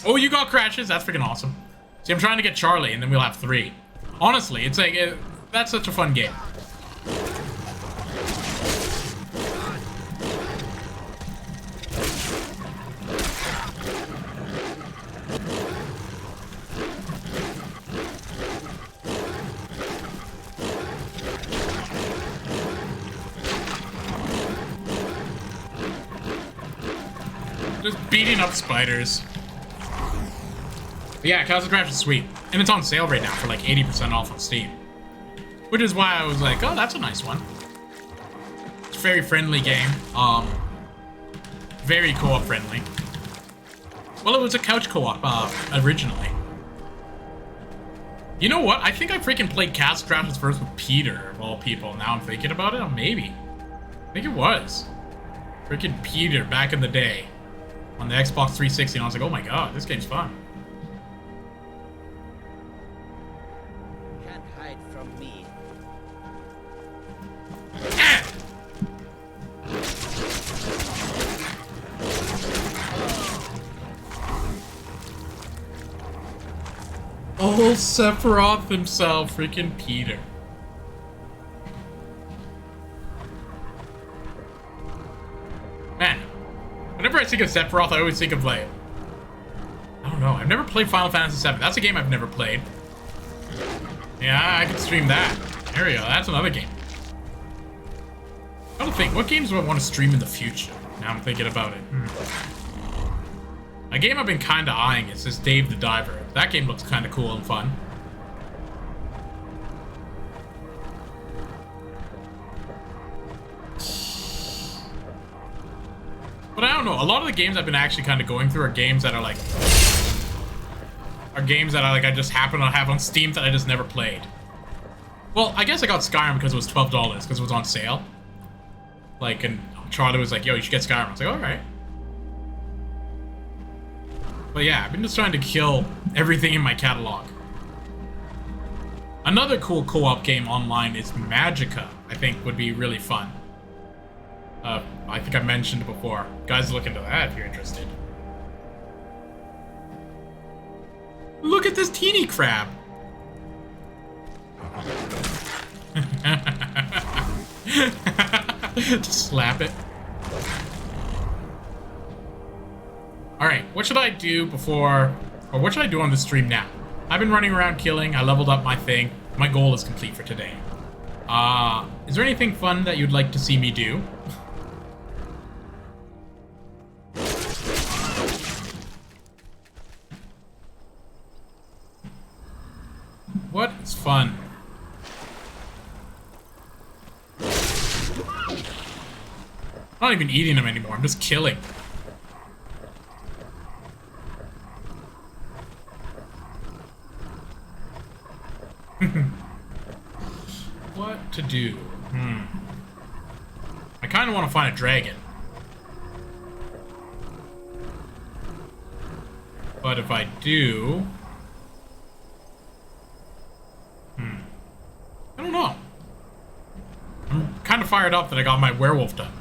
Oh, you got crashes? That's freaking awesome. See, I'm trying to get Charlie, and then we'll have 3. Honestly, it's like, that's such a fun game. Just beating up spiders. But yeah, Castle Crash is sweet. And it's on sale right now for like 80% off on Steam. Which is why I was like, oh, that's a nice one. It's a very friendly game. Very co-op friendly. Well, it was a couch co-op originally. You know what? I think I freaking played Castle Crashers first with Peter, of all people. Now I'm thinking about it. Oh, maybe. I think it was. Freaking Peter back in the day. On the Xbox 360, and I was like, oh my god, this game's fun. Can't hide from me. Oh, Sephiroth himself, freaking Peter. Man, whenever I think of Sephiroth, I always think of like, I don't know, I've never played Final Fantasy VII. That's a game I've never played. Yeah, I can stream that. There we go, that's another game. I don't think, what games do I want to stream in the future? Now I'm thinking about it. A game I've been kind of eyeing is this Dave the Diver. That game looks kind of cool and fun. But I don't know, a lot of the games I've been actually kind of going through are games that are like... I just happen to have on Steam that I just never played. Well, I guess I got Skyrim because it was $12, because it was on sale. Like, and Charlie was like, yo, you should get Skyrim. I was like, alright. But yeah, I've been just trying to kill everything in my catalog. Another cool co-op game online is Magica. I think would be really fun. I think I mentioned it before. Guys, look into that if you're interested. Look at this teeny crab. Just slap it. Alright, what should I do before... Or what should I do on the stream now? I've been running around killing. I leveled up my thing. My goal is complete for today. Is there anything fun that you'd like to see me do? What is fun? I'm not even eating them anymore. I'm just killing. What to do? I kind of want to find a dragon. But if I do... I don't know. I'm kind of fired up that I got my werewolf done.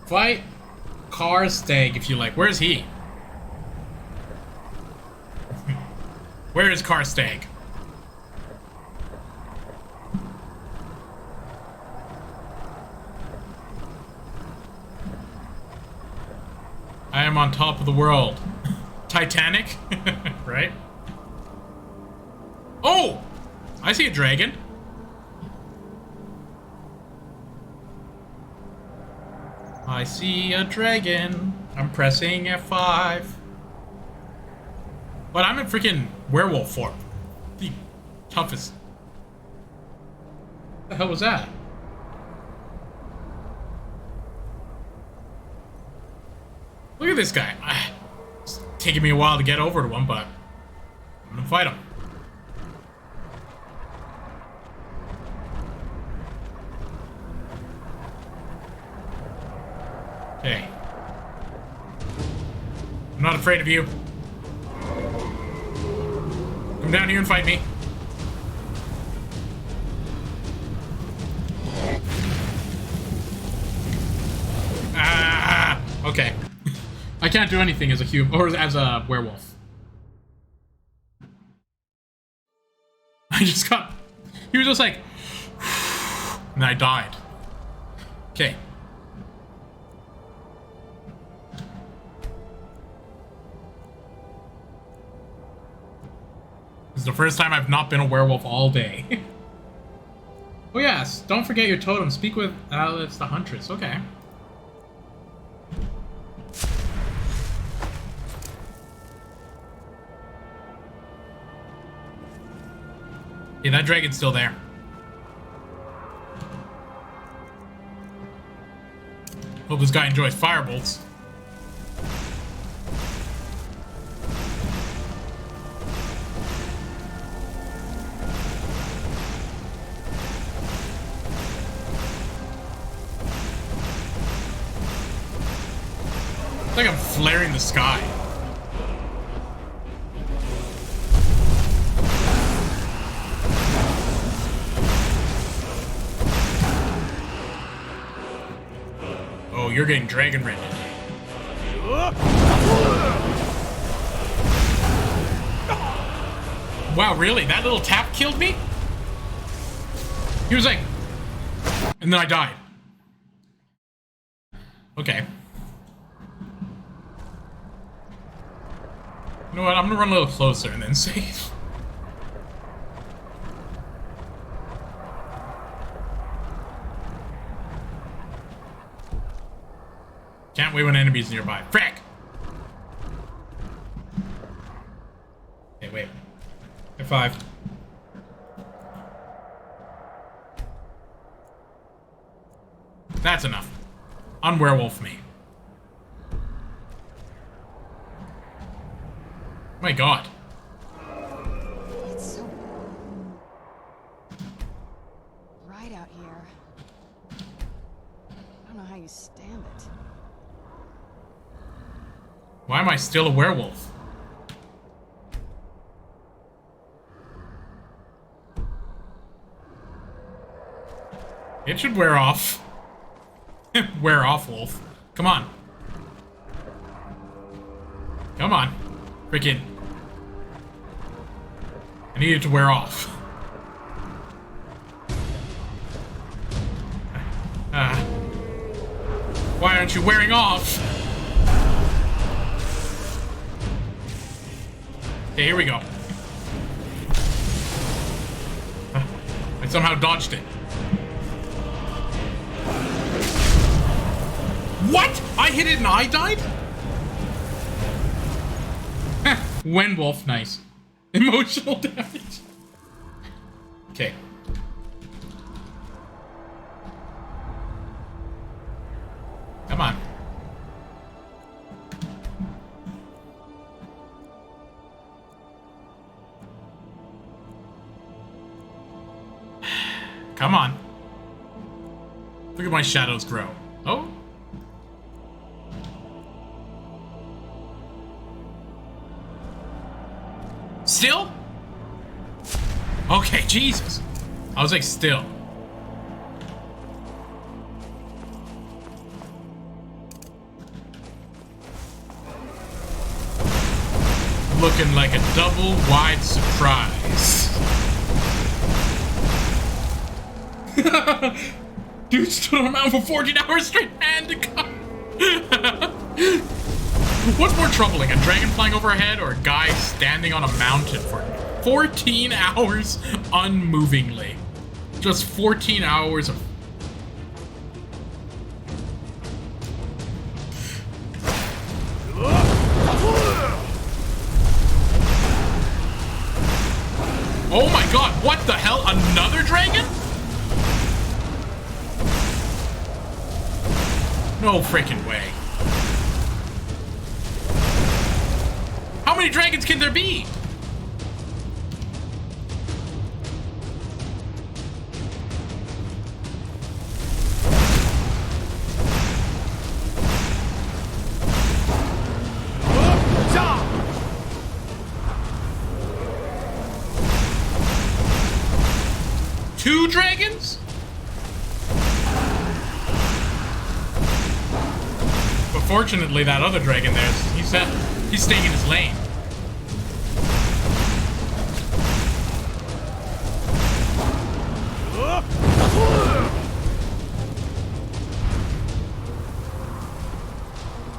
Fight Karstag if you like. Where's he? Where is Karstag? I am on top of the world. Titanic? Right? Oh! I see a dragon. I see a dragon. I'm pressing F5. But I'm in freaking werewolf form. The toughest. What the hell was that? Look at this guy. It's taking me a while to get over to him, but I'm gonna fight him. Okay. not afraid of you. Come down here and fight me. Ah! Okay. I can't do anything as a human or as a werewolf. I just got... He was just like... And I died. Okay. This is the first time I've not been a werewolf all day. Oh yes, don't forget your totem. Speak with Alice the Huntress. Okay. Yeah, that dragon's still there. Hope this guy enjoys firebolts. It's like I'm flaring the sky. Oh, you're getting dragon rendered. Wow, really? That little tap killed me? He was like... And then I died. Okay. You know what? I'm gonna run a little closer and then save. Can't wait when enemies nearby. Frick! Okay, wait. F5. That's enough. Unwerewolf me. My god. It's so bright out here. I don't know how you stand it. Why am I still a werewolf? It should wear off. Wear off, wolf. Come on. Come on. Freaking. I need it to wear off. Why aren't you wearing off? Okay, here we go. I somehow dodged it. What? I hit it and I died? When wolf, nice. Emotional damage. Okay. Come on. Come on. Look at my shadows grow. Oh. Still? Okay, Jesus. I was like, still. Looking like a double wide surprise. Dude stood on a mountain for 14 hours straight and to come. What's more troubling, a dragon flying overhead or a guy standing on a mountain for 14 hours unmovingly? Just 14 hours of... Oh my god, what the hell? Another dragon? No freaking way. How many dragons can there be? 2 dragons? But fortunately, that other dragon there, he's staying in his lane.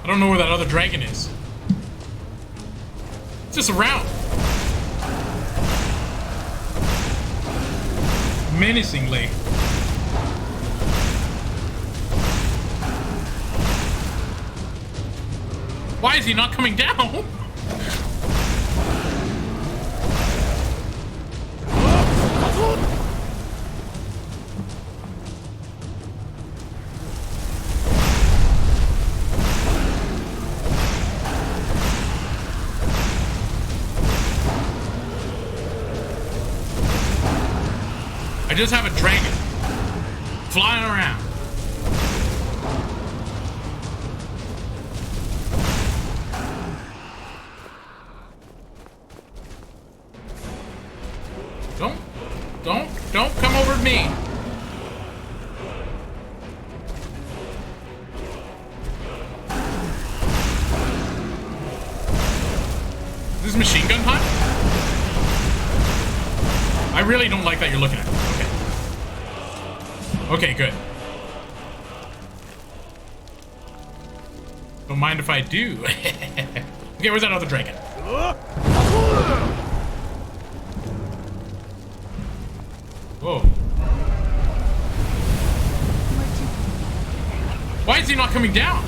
I don't know where that other dragon is. It's just around. Menacingly. Why is he not coming down? I just have a dragon flying around. Don't come over to me. Is this machine gun time? I really don't like that you're looking at me. Okay, good. Don't mind if I do. Okay, where's that other dragon? Whoa. Why is he not coming down?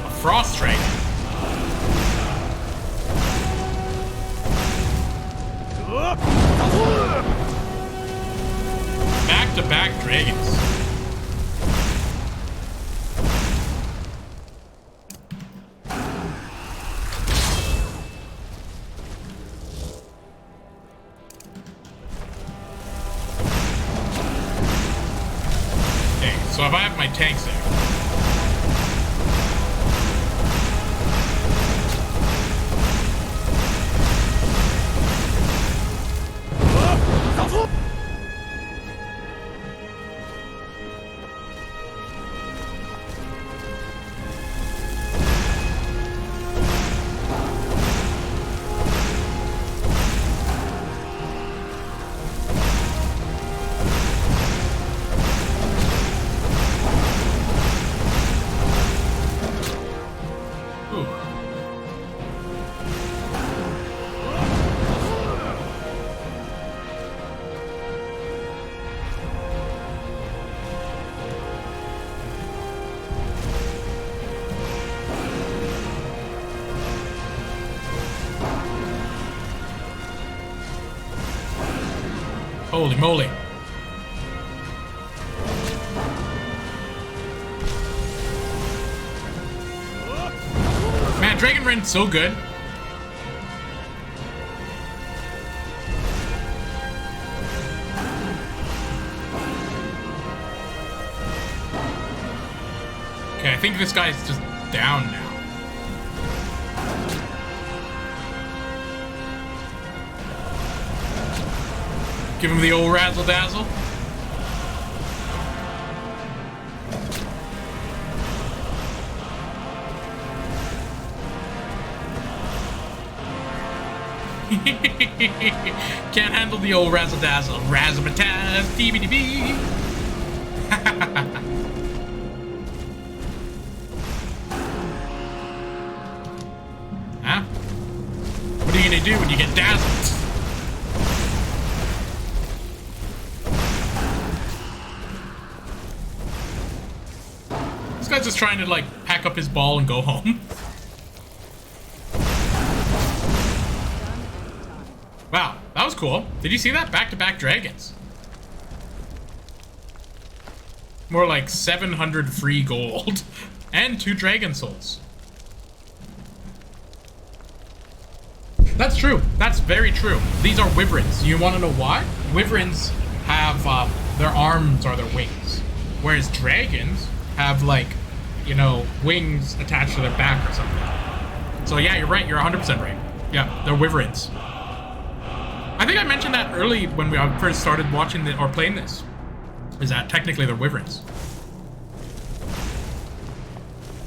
A frost dragon. Back-to-back dragons. Okay, so if I have my tanks there. Holy moly. Man, Dragon Ren's so good. Okay, I think this guy's just down now. Give him the old razzle dazzle. Can't handle the old razzle dazzle. Razzmatazz, DBDB. Huh? What are you gonna do when you get dazzled? This guy's just trying to, like, pack up his ball and go home. Wow, that was cool. Did you see that? Back-to-back dragons. More like 700 free gold. And 2 dragon souls. That's true. That's very true. These are wyverns. You want to know why? Wyverns have, their arms are their wings. Whereas dragons have, like, you know, wings attached to their back or something. So yeah, you're right. You're 100% right. Yeah, they're wyverns. I think I mentioned that early when we first started watching or playing this. Is that technically they're wyverns.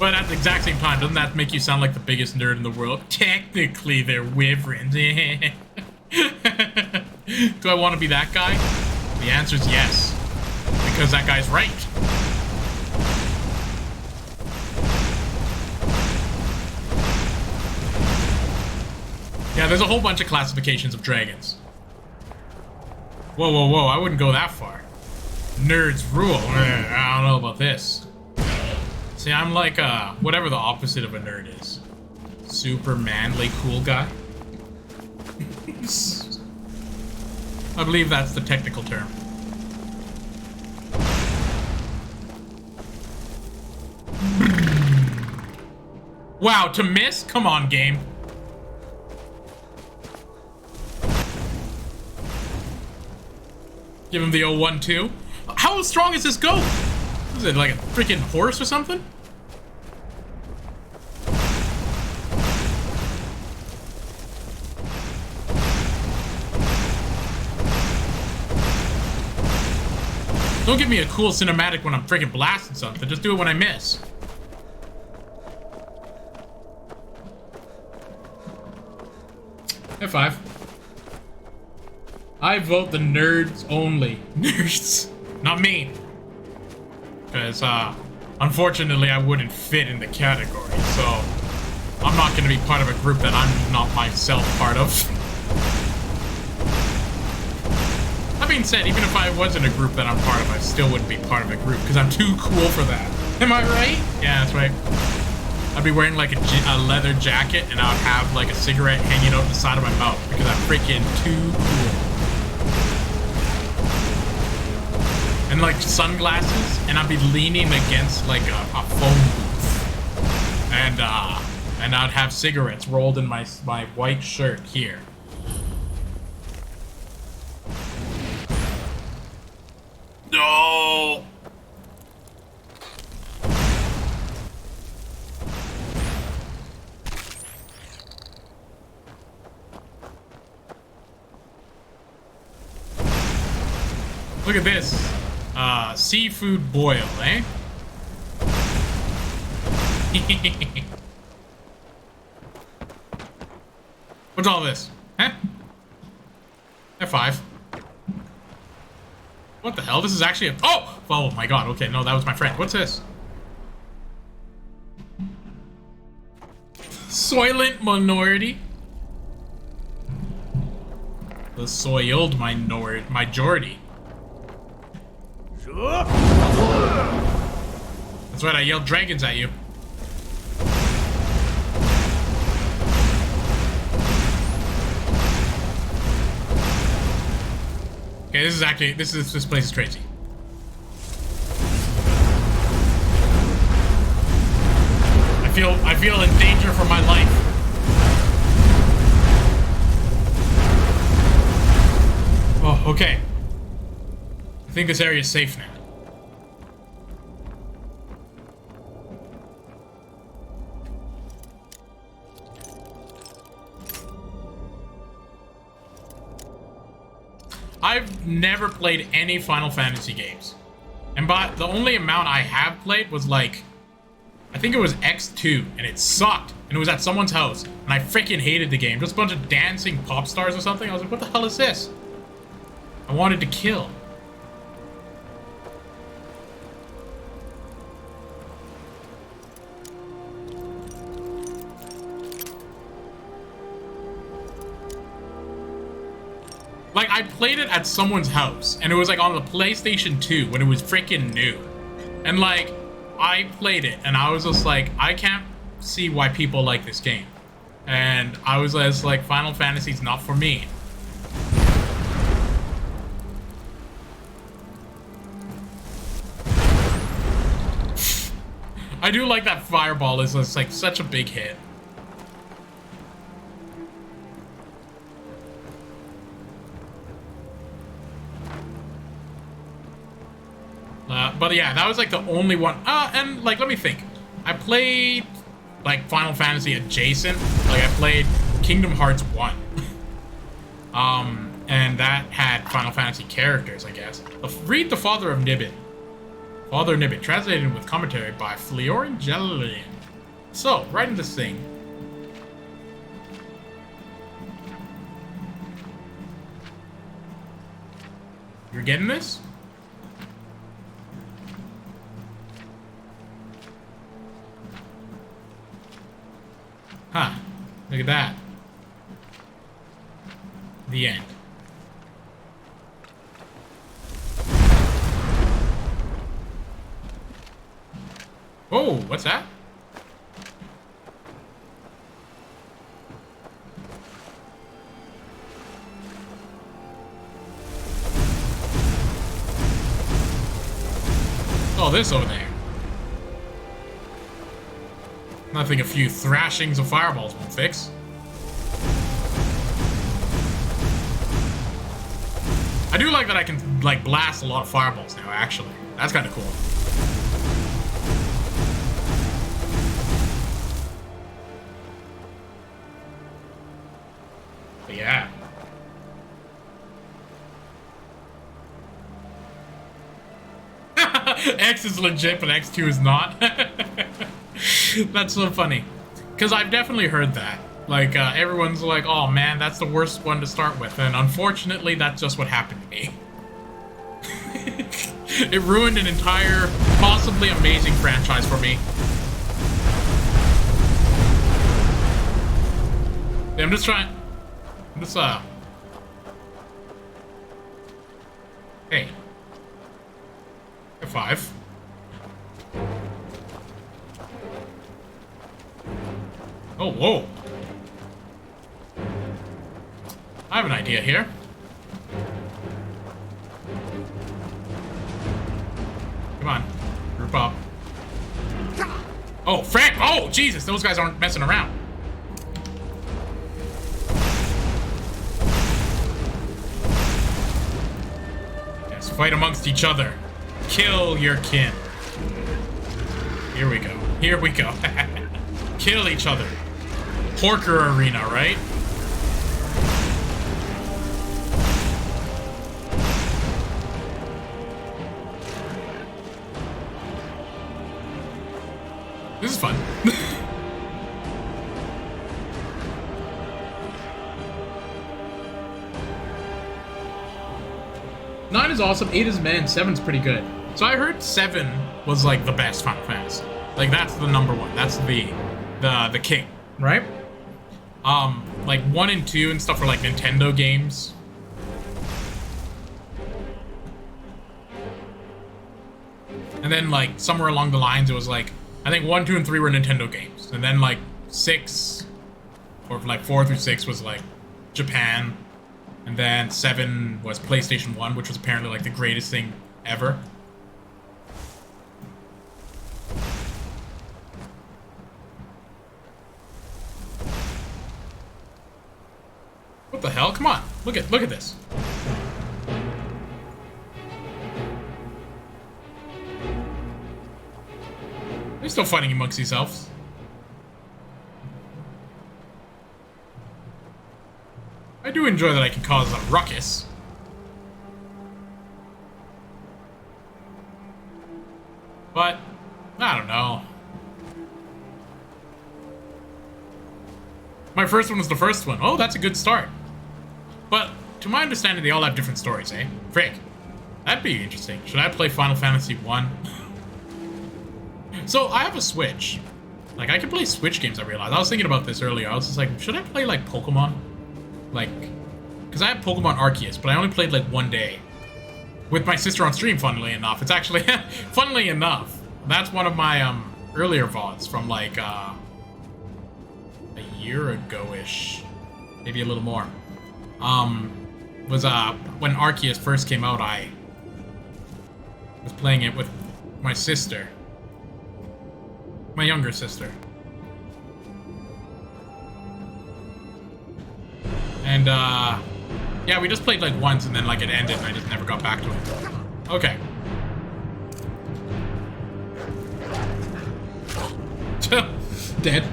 But at the exact same time, doesn't that make you sound like the biggest nerd in the world? Technically, they're wyverns. Do I want to be that guy? The answer is yes. Because that guy's right. Yeah, there's a whole bunch of classifications of dragons. Whoa, whoa, whoa, I wouldn't go that far. Nerds rule. I don't know about this. See, I'm like, whatever the opposite of a nerd is. Super manly, cool guy. I believe that's the technical term. Wow, to miss? Come on, game. Give him the 0-1-2. How strong is this goat? Is it like a freaking horse or something? Don't give me a cool cinematic when I'm freaking blasting something. Just do it when I miss. F5. I vote the nerds only. Nerds. Not me. Because, unfortunately, I wouldn't fit in the category. So, I'm not going to be part of a group that I'm not myself part of. That being said, even if I was in a group that I'm part of, I still wouldn't be part of a group. Because I'm too cool for that. Am I right? Yeah, that's right. I'd be wearing like a leather jacket and I would have like a cigarette hanging out the side of my mouth. Because I'm freaking too cool. And like sunglasses, and I'd be leaning against like a phone booth, and I'd have cigarettes rolled in my white shirt here. No. Look at this. Seafood boil, eh? What's all this? Huh? F5. What the hell? This is actually a... Oh! Oh my god, okay, no, that was my friend. What's this? Soylent minority? The soiled majority. That's right, I yelled dragons at you. Okay, this place is crazy. I feel in danger for my life. Oh, okay. I think this area is safe now. I've never played any Final Fantasy games. And by the only amount I have played was like, I think it was X2, and it sucked. And it was at someone's house, and I freaking hated the game. Just a bunch of dancing pop stars or something. I was like, what the hell is this? I wanted to kill. Like, I played it at someone's house, and it was, like, on the PlayStation 2 when it was freaking new. And, like, I played it, and I was just like, I can't see why people like this game. And I was just like, Final Fantasy's not for me. I do like that fireball is just, like, such a big hit. But yeah, that was like the only one. And like, let me think. I played like Final Fantasy adjacent. Like I played Kingdom Hearts 1. And that had Final Fantasy characters, I guess. Read The Father of Nibbit. Father Nibbit, translated with commentary by Fliorin Jellian. So, right in this thing. You're getting this? Huh. Look at that. The end. Oh, what's that? Oh, this over there. Nothing a few thrashings of fireballs won't fix. I do like that I can, like, blast a lot of fireballs now, actually. That's kind of cool. But yeah. X is legit, but X2 is not. That's so funny. Because I've definitely heard that. Like, everyone's like, oh man, that's the worst one to start with. And unfortunately, that's just what happened to me. It ruined an entire, possibly amazing franchise for me. Yeah, I'm just trying... Hey. F5. Oh, whoa. I have an idea here. Come on. Group up. Oh, Frank! Oh, Jesus! Those guys aren't messing around. Yes, fight amongst each other. Kill your kin. Here we go. Here we go. Kill each other. Porker arena, right? This is fun. 9 is awesome, 8 is meh, and 7's pretty good. So I heard 7 was like the best Final Fantasy. Like that's the #1. That's the king, right? Like 1 and 2 and stuff are like Nintendo games. And then like somewhere along the lines it was like I think 1, 2, and 3 were Nintendo games. And then like 6 or like 4 through 6 was like Japan. And then 7 was PlayStation 1, which was apparently like the greatest thing ever. What the hell? Come on. Look at this. They're still fighting amongst yourselves. I do enjoy that I can cause a ruckus. But, I don't know. My first one was the first one. Oh, that's a good start. But, to my understanding, they all have different stories, eh? Frick. That'd be interesting. Should I play Final Fantasy 1? So, I have a Switch. Like, I can play Switch games, I realized. I was thinking about this earlier. I was just like, should I play, like, Pokemon? Like, because I have Pokemon Arceus, but I only played, like, 1 day. With my sister on stream, funnily enough. It's actually, funnily enough, that's one of my, earlier VODs from, like, a year ago-ish. Maybe a little more. Was, when Arceus first came out, I was playing it with my sister. My younger sister. And, yeah, we just played, like, once, and then, like, it ended, and I just never got back to it. Okay. Dead.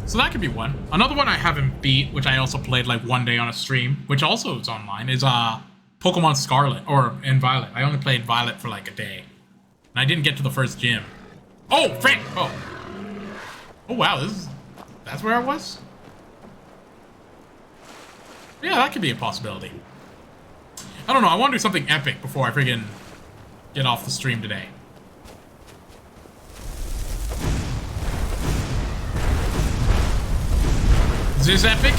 So that could be one. Another one I haven't beat, which I also played like one day on a stream, which also is online, is Pokemon Scarlet and Violet. I only played Violet for like a day, and I didn't get to the first gym. Oh, frick! Oh, wow, that's where I was. Yeah, that could be a possibility. I don't know. I want to do something epic before I friggin' get off the stream today. Is this epic?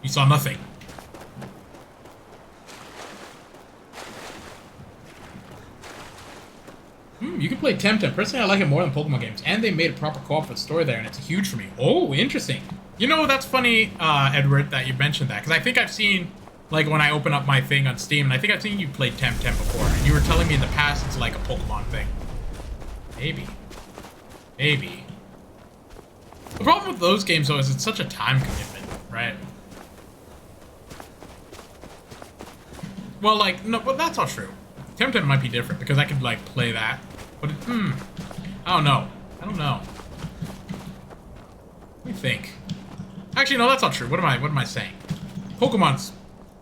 You saw nothing. You can play Temtem. Personally, I like it more than Pokemon games. And they made a proper co-op for the story there, and it's huge for me. Oh, interesting. You know, that's funny, Edward, that you mentioned that. Because I think I've seen, like, when I open up my thing on Steam, and I think I've seen you play Temtem before. And you were telling me in the past it's like a Pokemon thing. Maybe. Maybe. The problem with those games, though, is it's such a time commitment, right? Well, like, no, but that's not true. Temtem might be different, because I could, like, play that. But, I don't know. I don't know. Let me think. Actually, no, that's not true. What am I saying? Pokemon's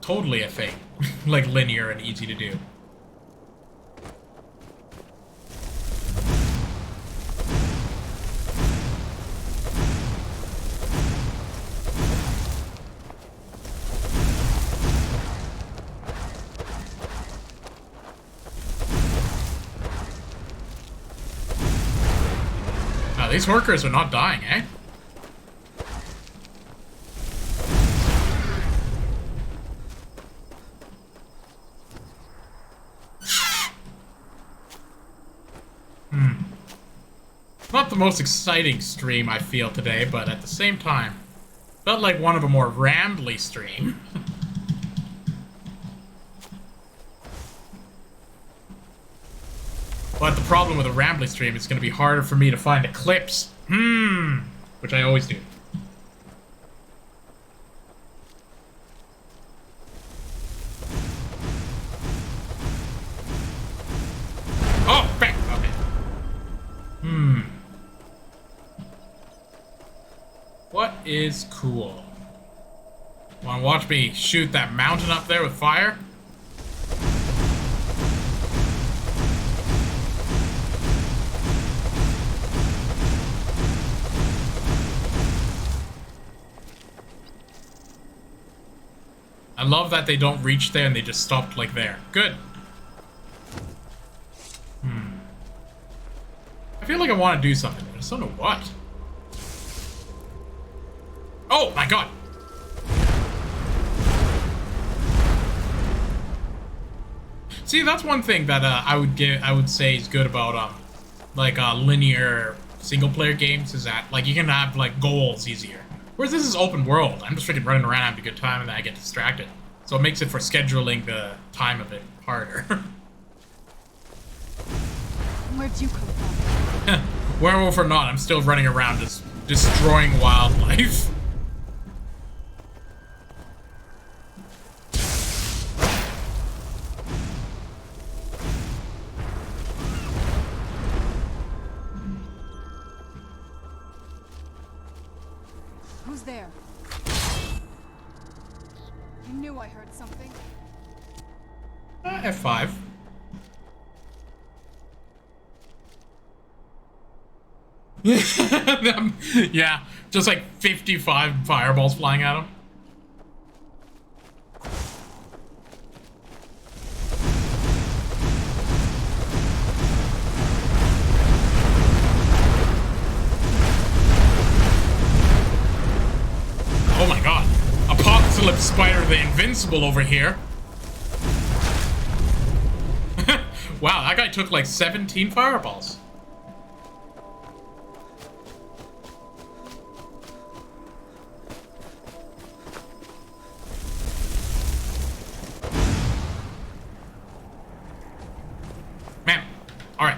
totally a thing. Like, linear and easy to do. These workers are not dying, eh? Not the most exciting stream I feel today, but at the same time, felt like one of a more rambly stream. But the problem with a rambly stream is going to be harder for me to find the clips. Which I always do. Oh, back. Okay. What is cool? Want to watch me shoot that mountain up there with fire? I love that they don't reach there and they just stopped like there. Good. I feel like I want to do something, but I just don't know what. Oh my god! See, that's one thing that I would say is good about linear single-player games is that like you can have like goals easier. Whereas this is open world. I'm just freaking running around having a good time and then I get distracted. So it makes it for scheduling the time a bit harder. Where'd you come from? Werewolf or not, I'm still running around just destroying wildlife. Who's there? I knew I heard something. F5. Yeah, just like 55 fireballs flying at him. Oh my god. Apocalypse Spider the Invincible over here. Wow, that guy took like 17 fireballs. Man, alright.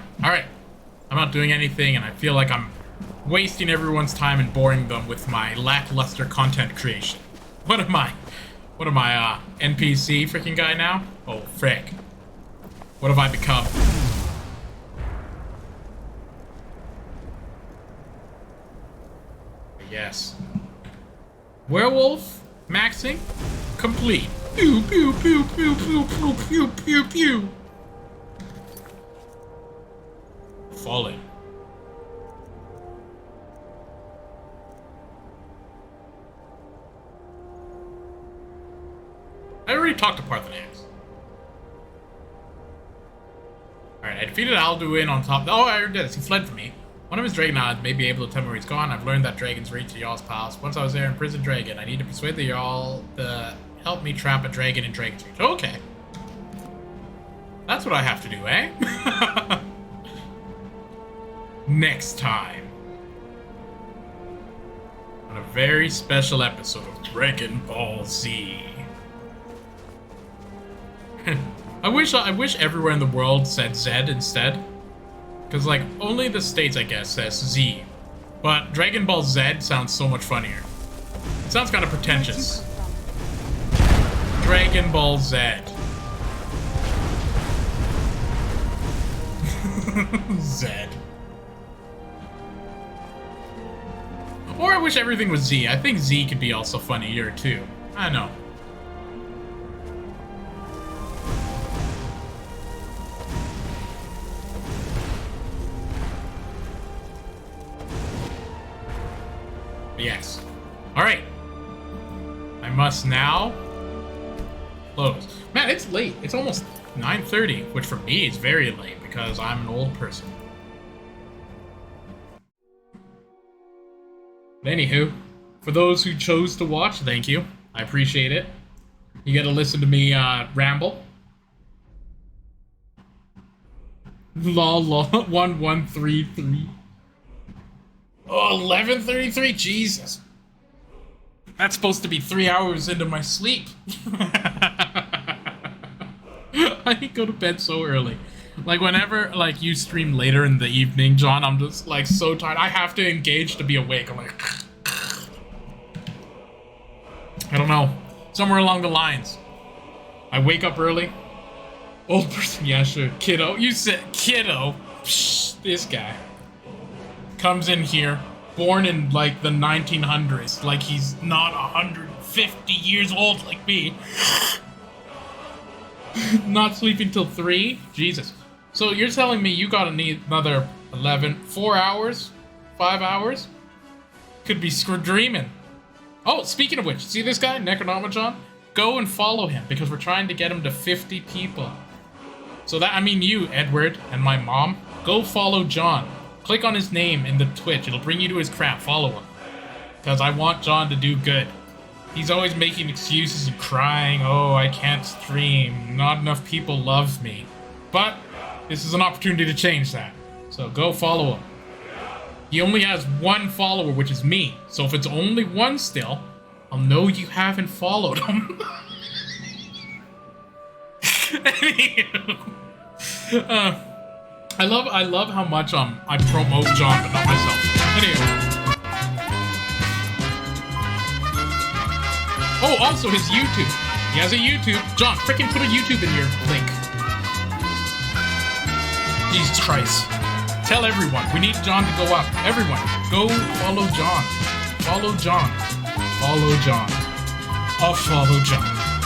I'm not doing anything and I feel like I'm wasting everyone's time and boring them with my lackluster content creation. What am I? NPC freaking guy now? Oh, frick. What have I become? Yes. Werewolf maxing complete. Pew pew pew pew pew pew pew pew pew. Fallen. I already talked to Parthenax. Alright, I defeated Alduin on top. Oh, I already did this. He fled from me. One of his dragon eyes may be able to tell me where he's gone. I've learned that dragons reach the Jarl's palace. Once I was there in Prison Dragon, I need to persuade the Jarl to help me trap a dragon in Dragon's Reach. Okay. That's what I have to do, eh? Next time. On a very special episode of Dragon Ball Z. I wish everywhere in the world said Z instead. Because, like, only the States, I guess, says Z. But Dragon Ball Z sounds so much funnier. It sounds kind of pretentious. Dragon Ball Z. Z. Or I wish everything was Z. I think Z could be also funnier, too. I know. Yes. Alright. I must now close. Man, it's late. It's almost 9:30, which for me is very late because I'm an old person. But anywho, for those who chose to watch, thank you. I appreciate it. You get to listen to me ramble. Lol, 1133. Oh, 11:33, Jesus. That's supposed to be 3 hours into my sleep. I go to bed so early. Like, whenever, like, you stream later in the evening, John, I'm just, like, so tired. I have to engage to be awake. I'm like... I don't know. Somewhere along the lines. I wake up early. Old person, yeah, sure. Kiddo. You said kiddo. Psh, this guy. Comes in here, born in, like, the 1900s. Like, he's not 150 years old like me. Not sleeping till 3? Jesus. So you're telling me you gotta need another 4 hours? 5 hours? Could be dreaming. Oh, speaking of which, see this guy, Necronomicon? Go and follow him, because we're trying to get him to 50 people. So that, I mean you, Edward, and my mom. Go follow John. Click on his name in the Twitch. It'll bring you to his crap. Follow him. Because I want John to do good. He's always making excuses and crying. Oh, I can't stream. Not enough people love me. But this is an opportunity to change that. So go follow him. He only has 1 follower, which is me. So if it's only 1 still, I'll know you haven't followed him. Anywho. I love how much I promote John, but not myself. Anyway. Oh, also his YouTube. He has a YouTube. John, freaking put a YouTube in your link. Jesus Christ. Tell everyone. We need John to go up. Everyone, go follow John. Follow John. Follow John. I'll follow John.